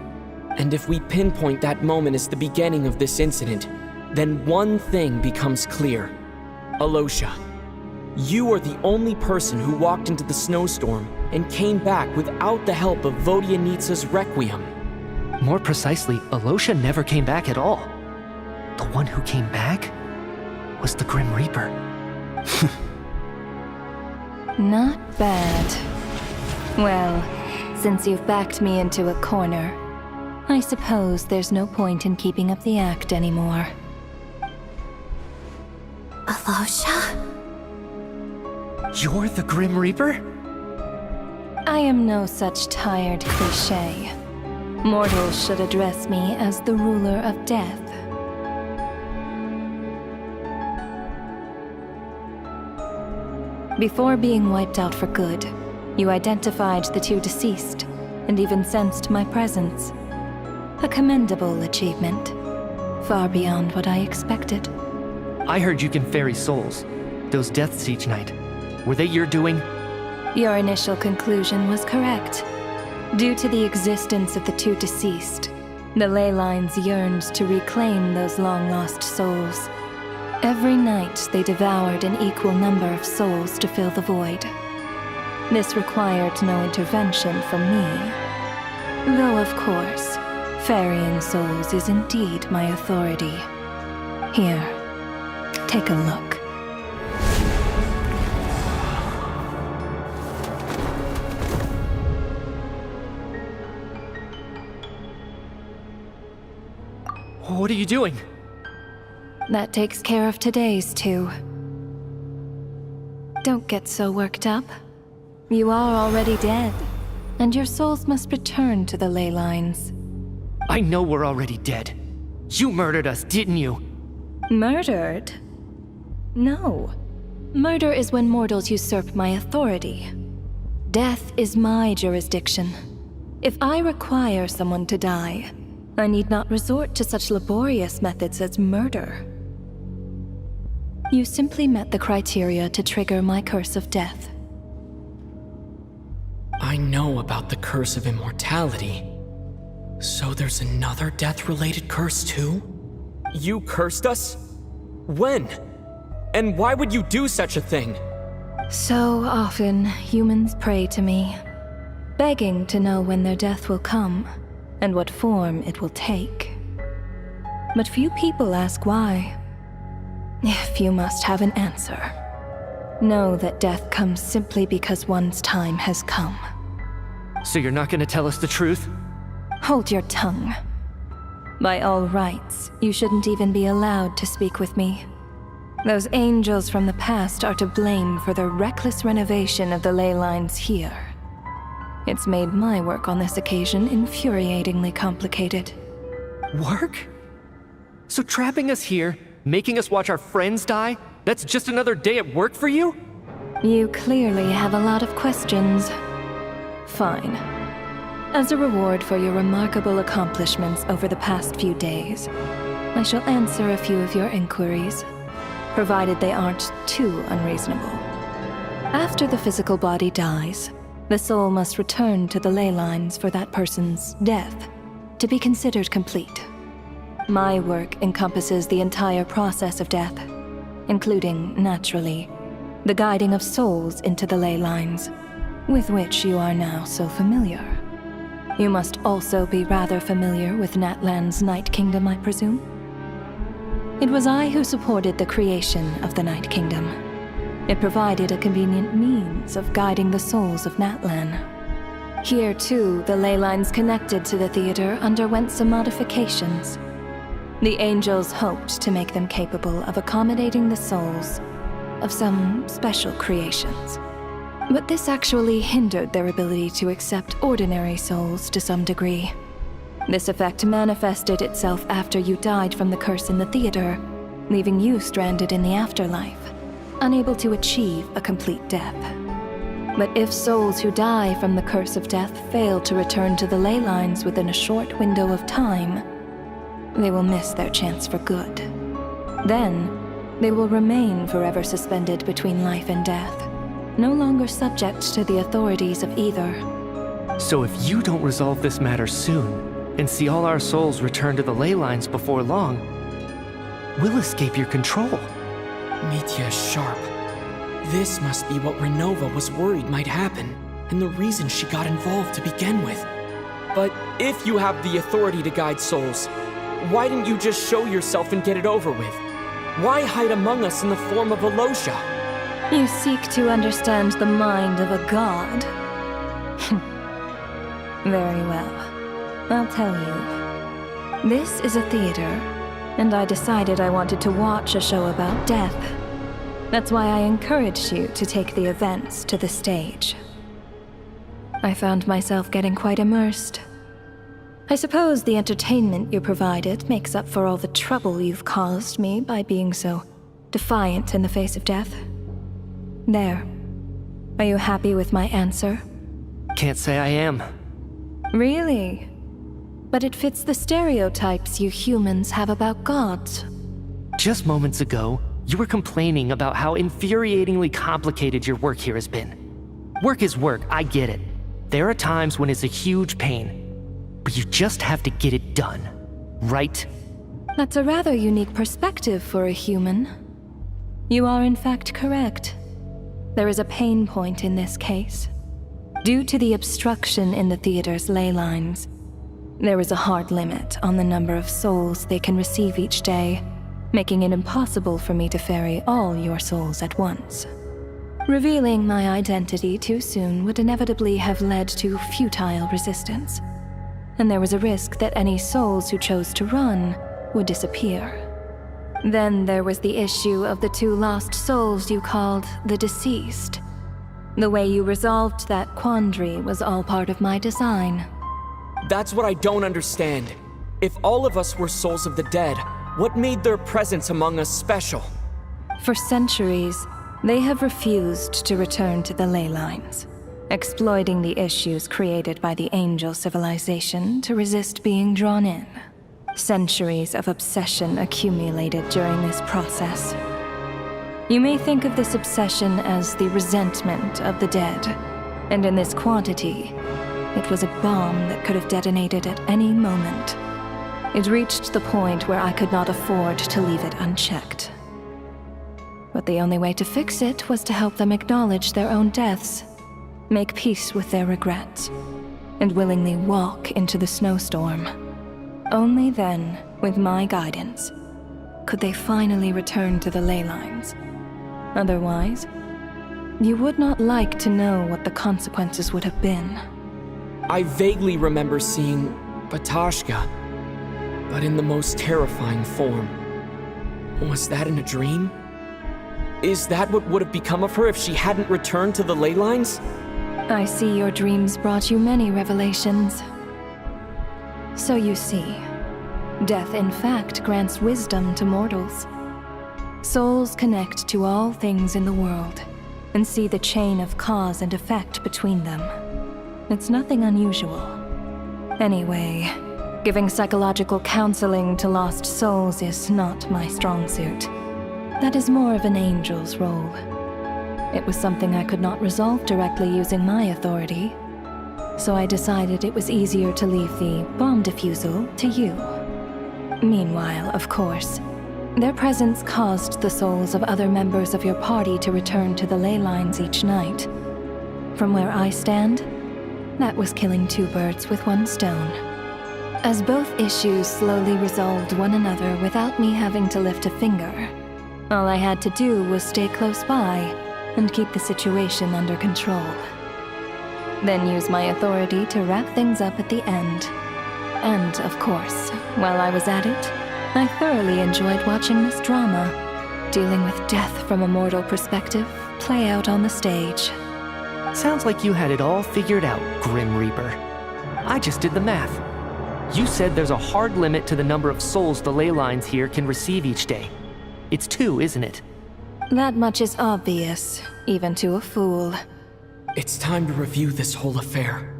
And if we pinpoint that moment as the beginning of this incident, then one thing becomes clear. Alosha, you are the only person who walked into the snowstorm and came back without the help of Vodyanitsa's Requiem. More precisely, Alosha never came back at all. The one who came back was the Grim Reaper. Not bad. Well, since you've backed me into a corner, I suppose there's no point in keeping up the act anymore. Alosha? You're the Grim Reaper? I am no such tired cliché. Mortals should address me as the Ruler of Death. Before being wiped out for good, you identified the two deceased, and even sensed my presence. A commendable achievement, far beyond what I expected. I heard you can ferry souls. Those deaths each night. Were they your doing? Your initial conclusion was correct. Due to the existence of the two deceased, the ley lines yearned to reclaim those long-lost souls. Every night they devoured an equal number of souls to fill the void. This required no intervention from me. Though of course, ferrying souls is indeed my authority. Here, take a look. What are you doing? That takes care of today's too. Don't get so worked up. You are already dead, and your souls must return to the ley lines. I know we're already dead. You murdered us, didn't you? Murdered? No. Murder is when mortals usurp my authority. Death is my jurisdiction. If I require someone to die, I need not resort to such laborious methods as murder. You simply met the criteria to trigger my curse of death. I know about the curse of immortality. So there's another death-related curse too? You cursed us? When? And why would you do such a thing? So often, humans pray to me, begging to know when their death will come and what form it will take. But few people ask why. If you must have an answer, know that death comes simply because one's time has come. So you're not gonna tell us the truth? Hold your tongue. By all rights, you shouldn't even be allowed to speak with me. Those angels from the past are to blame for the reckless renovation of the ley lines here. It's made my work on this occasion infuriatingly complicated. Work? So trapping us here, making us watch our friends die, that's just another day at work for you? You clearly have a lot of questions. Fine. As a reward for your remarkable accomplishments over the past few days, I shall answer a few of your inquiries, provided they aren't too unreasonable. After the physical body dies, the soul must return to the ley lines for that person's death to be considered complete. My work encompasses the entire process of death, including, naturally, the guiding of souls into the ley lines, with which you are now so familiar. You must also be rather familiar with Natlan's Night Kingdom, I presume? It was I who supported the creation of the Night Kingdom. It provided a convenient means of guiding the souls of Natlan. Here, too, the ley lines connected to the theater underwent some modifications. The angels hoped to make them capable of accommodating the souls of some special creations. But this actually hindered their ability to accept ordinary souls to some degree. This effect manifested itself after you died from the curse in the theater, leaving you stranded in the afterlife, unable to achieve a complete death. But if souls who die from the curse of death fail to return to the ley lines within a short window of time, they will miss their chance for good. Then, they will remain forever suspended between life and death, no longer subject to the authorities of either. So if you don't resolve this matter soon, and see all our souls return to the ley lines before long, we'll escape your control. Mitya is sharp. This must be what Renova was worried might happen, and the reason she got involved to begin with. But if you have the authority to guide souls, why didn't you just show yourself and get it over with? Why hide among us in the form of Alosha? You seek to understand the mind of a god. Very well. I'll tell you. This is a theater, and I decided I wanted to watch a show about death. That's why I encouraged you to take the events to the stage. I found myself getting quite immersed. I suppose the entertainment you provided makes up for all the trouble you've caused me by being so defiant in the face of death. There. Are you happy with my answer? Can't say I am. Really? But it fits the stereotypes you humans have about gods. Just moments ago, you were complaining about how infuriatingly complicated your work here has been. Work is work, I get it. There are times when it's a huge pain, but you just have to get it done, right? That's a rather unique perspective for a human. You are in fact correct. There is a pain point in this case. Due to the obstruction in the theater's ley lines, there is a hard limit on the number of souls they can receive each day, making it impossible for me to ferry all your souls at once. Revealing my identity too soon would inevitably have led to futile resistance, and there was a risk that any souls who chose to run would disappear. Then there was the issue of the 2 lost souls you called the deceased. The way you resolved that quandary was all part of my design. That's what I don't understand. If all of us were souls of the dead, what made their presence among us special? For centuries, they have refused to return to the ley lines, exploiting the issues created by the angel civilization to resist being drawn in. Centuries of obsession accumulated during this process. You may think of this obsession as the resentment of the dead, and in this quantity, it was a bomb that could have detonated at any moment. It reached the point where I could not afford to leave it unchecked. But the only way to fix it was to help them acknowledge their own deaths, make peace with their regrets, and willingly walk into the snowstorm. Only then, with my guidance, could they finally return to the ley lines. Otherwise, you would not like to know what the consequences would have been. I vaguely remember seeing Batashka, but in the most terrifying form. Was that in a dream? Is that what would have become of her if she hadn't returned to the ley lines? I see your dreams brought you many revelations. So you see, death in fact grants wisdom to mortals. Souls connect to all things in the world and see the chain of cause and effect between them. It's nothing unusual. Anyway, giving psychological counseling to lost souls is not my strong suit. That is more of an angel's role. It was something I could not resolve directly using my authority, so I decided it was easier to leave the bomb defusal to you. Meanwhile, of course, their presence caused the souls of other members of your party to return to the ley lines each night. From where I stand, that was killing two birds with one stone. As both issues slowly resolved one another without me having to lift a finger, all I had to do was stay close by and keep the situation under control. Then use my authority to wrap things up at the end. And, of course, while I was at it, I thoroughly enjoyed watching this drama, dealing with death from a mortal perspective, play out on the stage. Sounds like you had it all figured out, Grim Reaper. I just did the math. You said there's a hard limit to the number of souls the ley lines here can receive each day. It's 2, isn't it? That much is obvious, even to a fool. It's time to review this whole affair.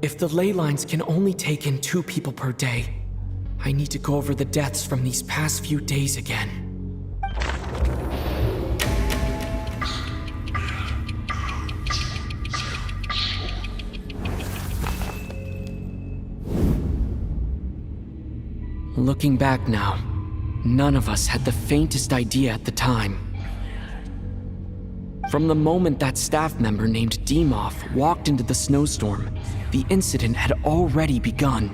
If the ley lines can only take in 2 people per day, I need to go over the deaths from these past few days again. Looking back now, none of us had the faintest idea at the time. From the moment that staff member named Dimov walked into the snowstorm, the incident had already begun.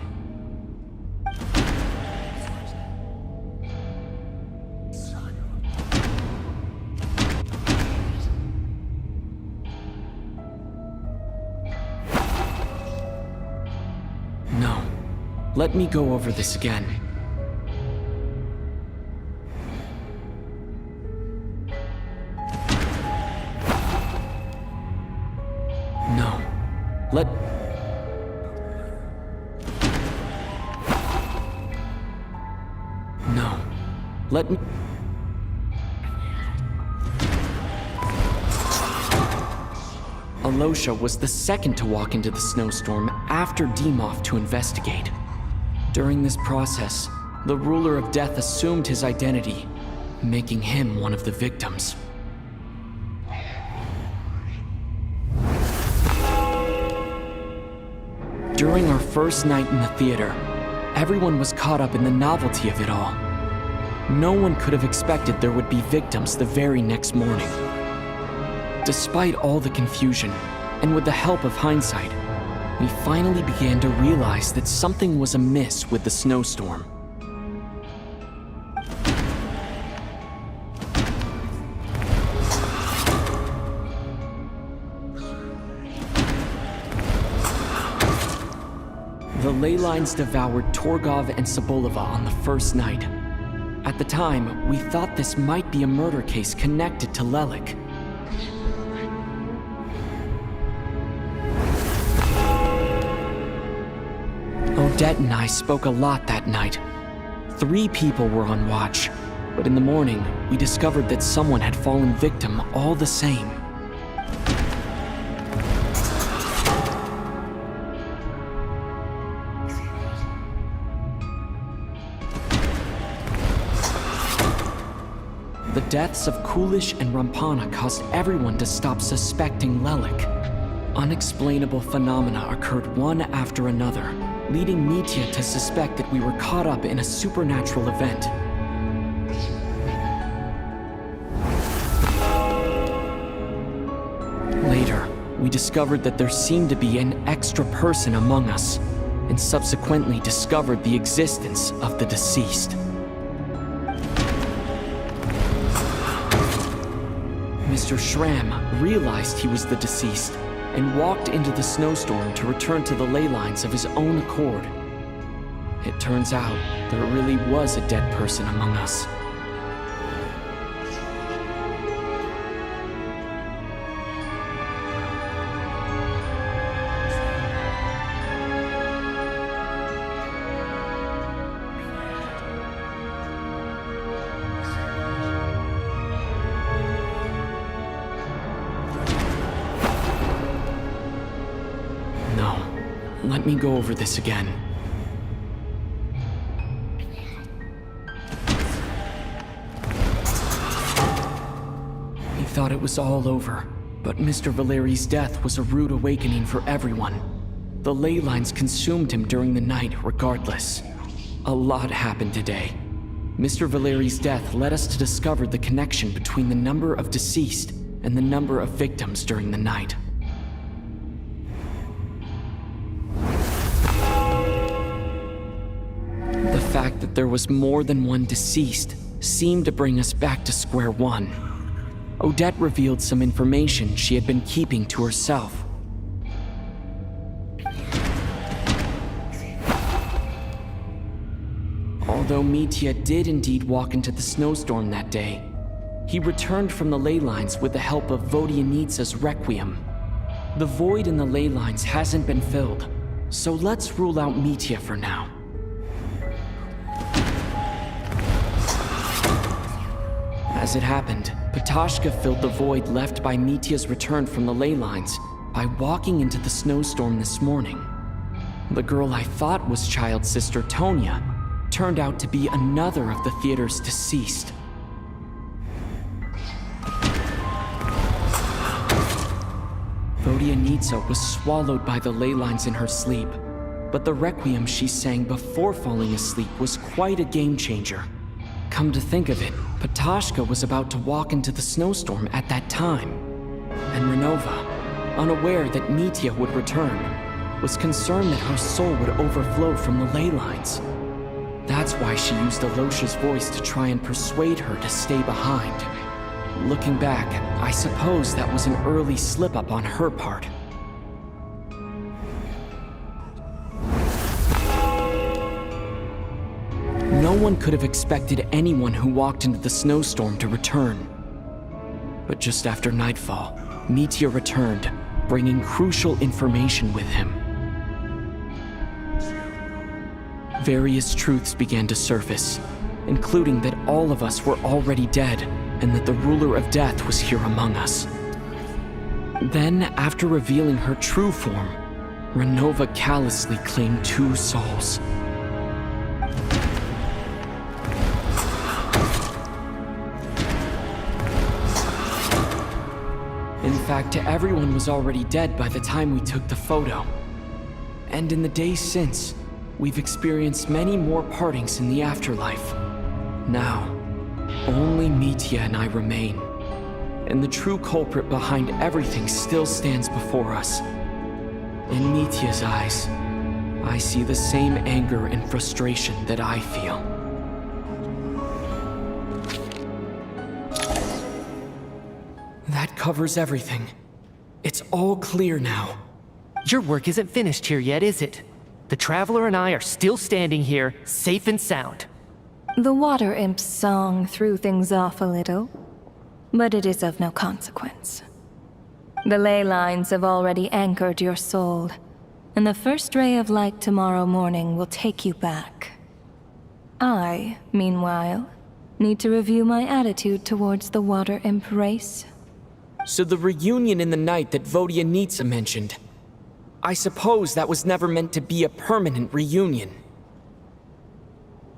No, let me go over this again. Let me... Alosha was the second to walk into the snowstorm after Dimov to investigate. During this process, the ruler of death assumed his identity, making him one of the victims. During our first night in the theater, everyone was caught up in the novelty of it all. No one could have expected there would be victims the very next morning. Despite all the confusion, and with the help of hindsight, we finally began to realize that something was amiss with the snowstorm. The ley lines devoured Torgov and Sobolova on the first night. At the time, we thought this might be a murder case connected to Lelik. Odette and I spoke a lot that night. 3 people were on watch, but in the morning, we discovered that someone had fallen victim all the same. The deaths of Kulish and Rampana caused everyone to stop suspecting Lelik. Unexplainable phenomena occurred one after another, leading Mitya to suspect that we were caught up in a supernatural event. Later, we discovered that there seemed to be an extra person among us, and subsequently discovered the existence of the deceased. Mr. Schramm realized he was the deceased and walked into the snowstorm to return to the ley lines of his own accord. It turns out there really was a dead person among us. Let me go over this again. We thought it was all over, but Mr. Valeri's death was a rude awakening for everyone. The ley lines consumed him during the night regardless. A lot happened today. Mr. Valeri's death led us to discover the connection between the number of deceased and the number of victims during the night. The fact that there was more than one deceased seemed to bring us back to square one. Odette revealed some information she had been keeping to herself. Although Mitya did indeed walk into the snowstorm that day, he returned from the ley lines with the help of Vodyanitsa's Requiem. The void in the ley lines hasn't been filled, so let's rule out Mitya for now. As it happened, Patashka filled the void left by Mitya's return from the ley lines by walking into the snowstorm this morning. The girl I thought was child sister Tonya turned out to be another of the theater's deceased. Vodyanitsa was swallowed by the ley lines in her sleep, but the requiem she sang before falling asleep was quite a game changer. Come to think of it, Patashka was about to walk into the snowstorm at that time. And Renova, unaware that Mitya would return, was concerned that her soul would overflow from the ley lines. That's why she used Alosha's voice to try and persuade her to stay behind. Looking back, I suppose that was an early slip-up on her part. No one could have expected anyone who walked into the snowstorm to return. But just after nightfall, Mitya returned, bringing crucial information with him. Various truths began to surface, including that all of us were already dead and that the ruler of death was here among us. Then, after revealing her true form, Renova callously claimed 2 souls. In fact, everyone was already dead by the time we took the photo. And in the days since, we've experienced many more partings in the afterlife. Now, only Mitya and I remain. And the true culprit behind everything still stands before us. In Mitya's eyes, I see the same anger and frustration that I feel. That covers everything. It's all clear now. Your work isn't finished here yet, is it? The Traveler and I are still standing here, safe and sound. The Water Imp's song threw things off a little, but it is of no consequence. The ley lines have already anchored your soul, and the first ray of light tomorrow morning will take you back. I, meanwhile, need to review my attitude towards the Water Imp race. So the reunion in the night that Vodyanitsa mentioned, I suppose that was never meant to be a permanent reunion.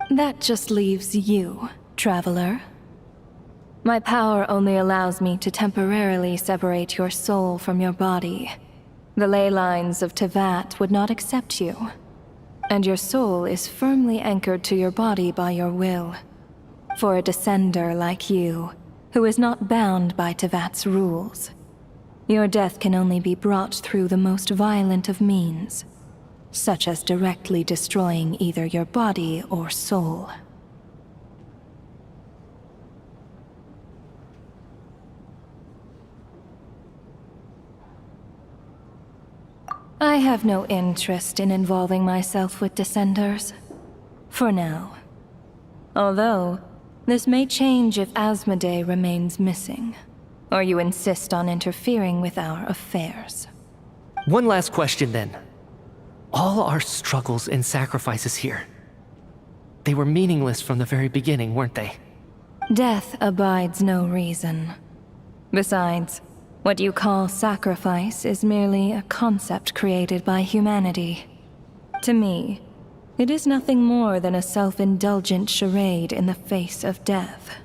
That just leaves you, Traveler. My power only allows me to temporarily separate your soul from your body. The ley lines of Tevat would not accept you, and your soul is firmly anchored to your body by your will. For a descender like you, who is not bound by Tevat's rules, your death can only be brought through the most violent of means, such as directly destroying either your body or soul. I have no interest in involving myself with Descenders. For now. Although, this may change if Asmodee remains missing, or you insist on interfering with our affairs. One last question then. All our struggles and sacrifices here, they were meaningless from the very beginning, weren't they? Death abides no reason. Besides, what you call sacrifice is merely a concept created by humanity. To me, it is nothing more than a self-indulgent charade in the face of death.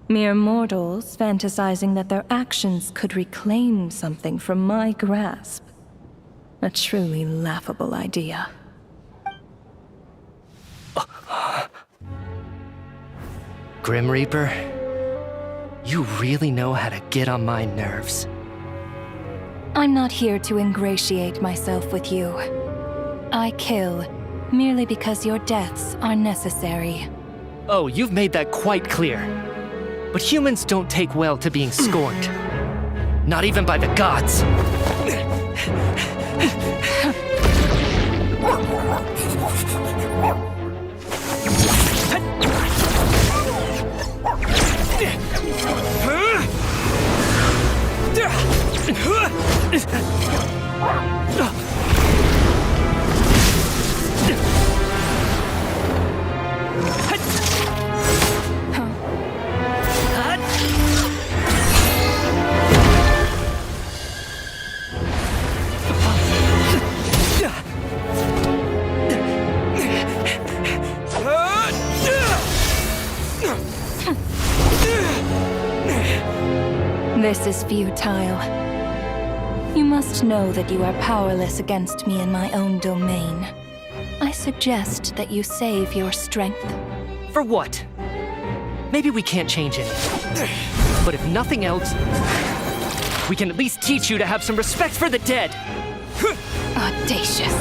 Mere mortals fantasizing that their actions could reclaim something from my grasp. A truly laughable idea. Grim Reaper, you really know how to get on my nerves. I'm not here to ingratiate myself with you. I kill merely because your deaths are necessary. Oh, you've made that quite clear. But humans don't take well to being scorned. Not even by the gods. This is futile. You must know that you are powerless against me in my own domain. I suggest that you save your strength. For what? Maybe we can't change it. But if nothing else, we can at least teach you to have some respect for the dead. Audacious.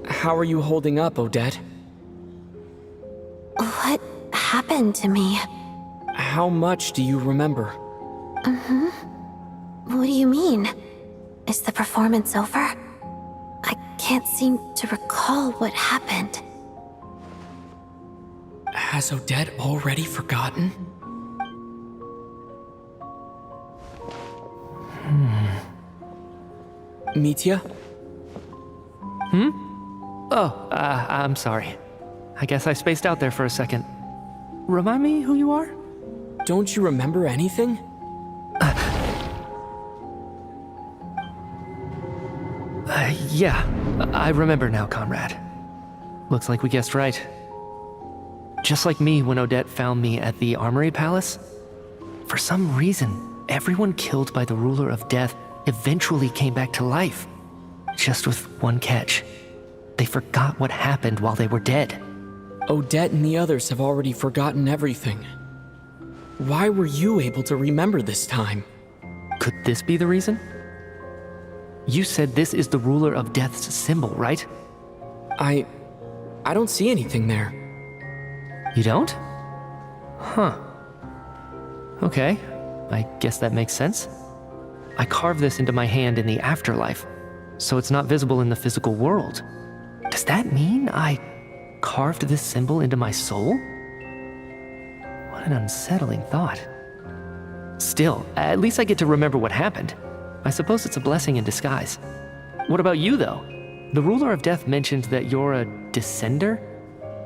How are you holding up, Odette? What happened to me? How much do you remember? What do you mean? Is the performance over? I can't seem to recall what happened. Has Odette already forgotten? Mitya? Oh, I'm sorry. I guess I spaced out there for a second. Remind me who you are? Don't you remember anything? Yeah, I remember now, comrade. Looks like we guessed right. Just like me when Odette found me at the Armory Palace, for some reason, everyone killed by the ruler of death eventually came back to life. Just with one catch. They forgot what happened while they were dead. Odette and the others have already forgotten everything. Why were you able to remember this time? Could this be the reason? You said this is the ruler of death's symbol, right? I don't see anything there. You don't? Huh. Okay, I guess that makes sense. I carved this into my hand in the afterlife, so it's not visible in the physical world. Does that mean I carved this symbol into my soul? What an unsettling thought. Still, at least I get to remember what happened. I suppose it's a blessing in disguise. What about you, though? The ruler of death mentioned that you're a descender?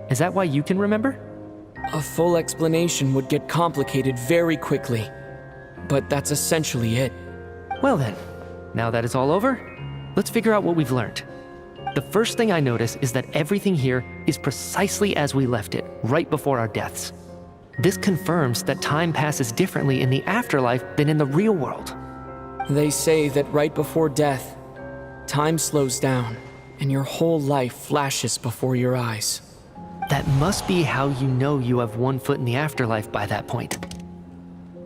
Is that why you can remember? A full explanation would get complicated very quickly. But that's essentially it. Well then, now that it's all over, let's figure out what we've learned. The first thing I notice is that everything here is precisely as we left it, right before our deaths. This confirms that time passes differently in the afterlife than in the real world. They say that right before death, time slows down, and your whole life flashes before your eyes. That must be how you know you have one foot in the afterlife by that point.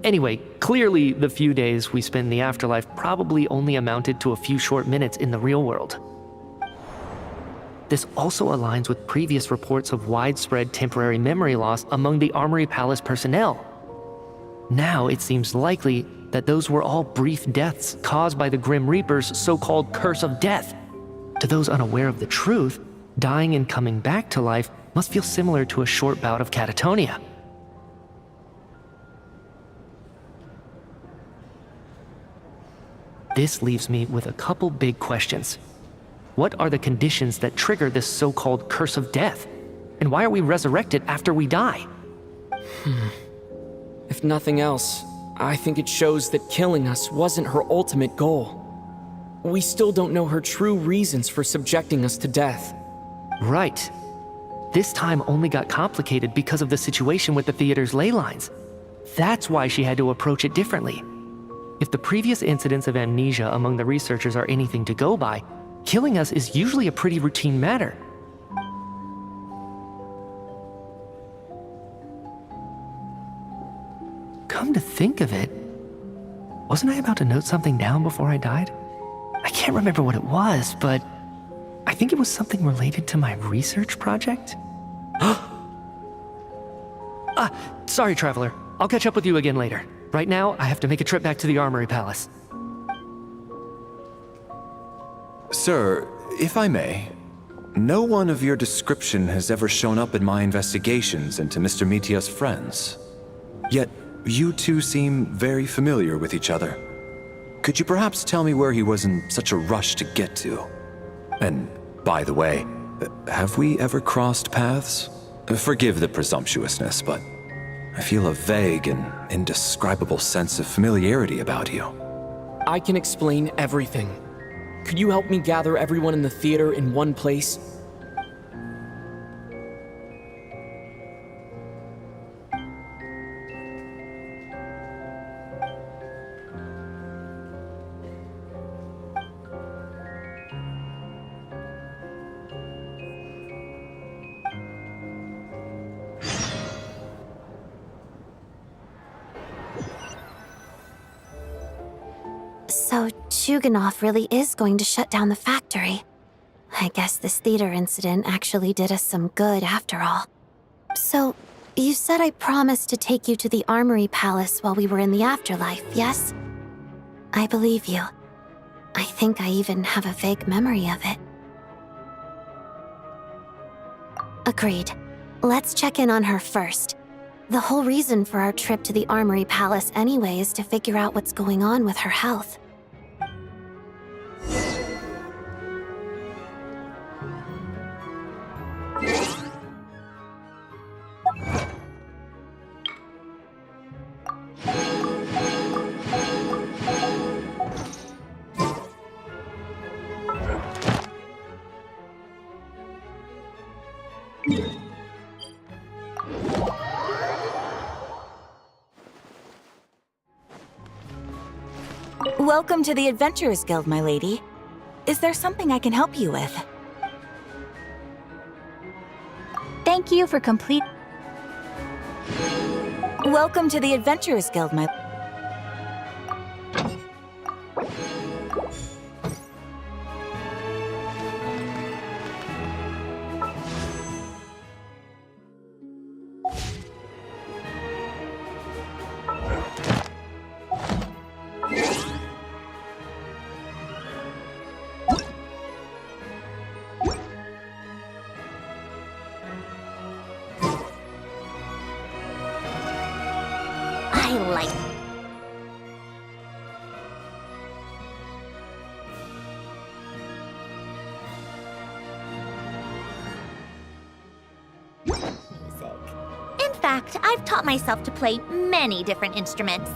Anyway, clearly the few days we spend in the afterlife probably only amounted to a few short minutes in the real world. This also aligns with previous reports of widespread temporary memory loss among the Armory Palace personnel. Now it seems likely that those were all brief deaths caused by the Grim Reaper's so-called curse of death. To those unaware of the truth, dying and coming back to life must feel similar to a short bout of catatonia. This leaves me with a couple big questions. What are the conditions that trigger this so-called curse of death? And why are we resurrected after we die? If nothing else, I think it shows that killing us wasn't her ultimate goal. We still don't know her true reasons for subjecting us to death. Right. This time only got complicated because of the situation with the theater's ley lines. That's why she had to approach it differently. If the previous incidents of amnesia among the researchers are anything to go by, killing us is usually a pretty routine matter. Come to think of it, wasn't I about to note something down before I died? I can't remember what it was, but I think it was something related to my research project. Sorry, Traveler. I'll catch up with you again later. Right now, I have to make a trip back to the Armory Palace. Sir, if I may, no one of your description has ever shown up in my investigations into Mr. Mitya's friends. Yet, you two seem very familiar with each other. Could you perhaps tell me where he was in such a rush to get to? And, by the way, have we ever crossed paths? Forgive the presumptuousness, but I feel a vague and indescribable sense of familiarity about you. I can explain everything. Could you help me gather everyone in the theater in one place? So Chuganov really is going to shut down the factory. I guess this theater incident actually did us some good after all. So, you said I promised to take you to the Armory Palace while we were in the afterlife, yes? I believe you. I think I even have a vague memory of it. Agreed. Let's check in on her first. The whole reason for our trip to the Armory Palace anyway is to figure out what's going on with her health. Welcome to the Adventurers Guild, my lady. Is there something I can help you with? Thank you for complete. Welcome to the Adventurers Guild, my... In fact, I've taught myself to play many different instruments.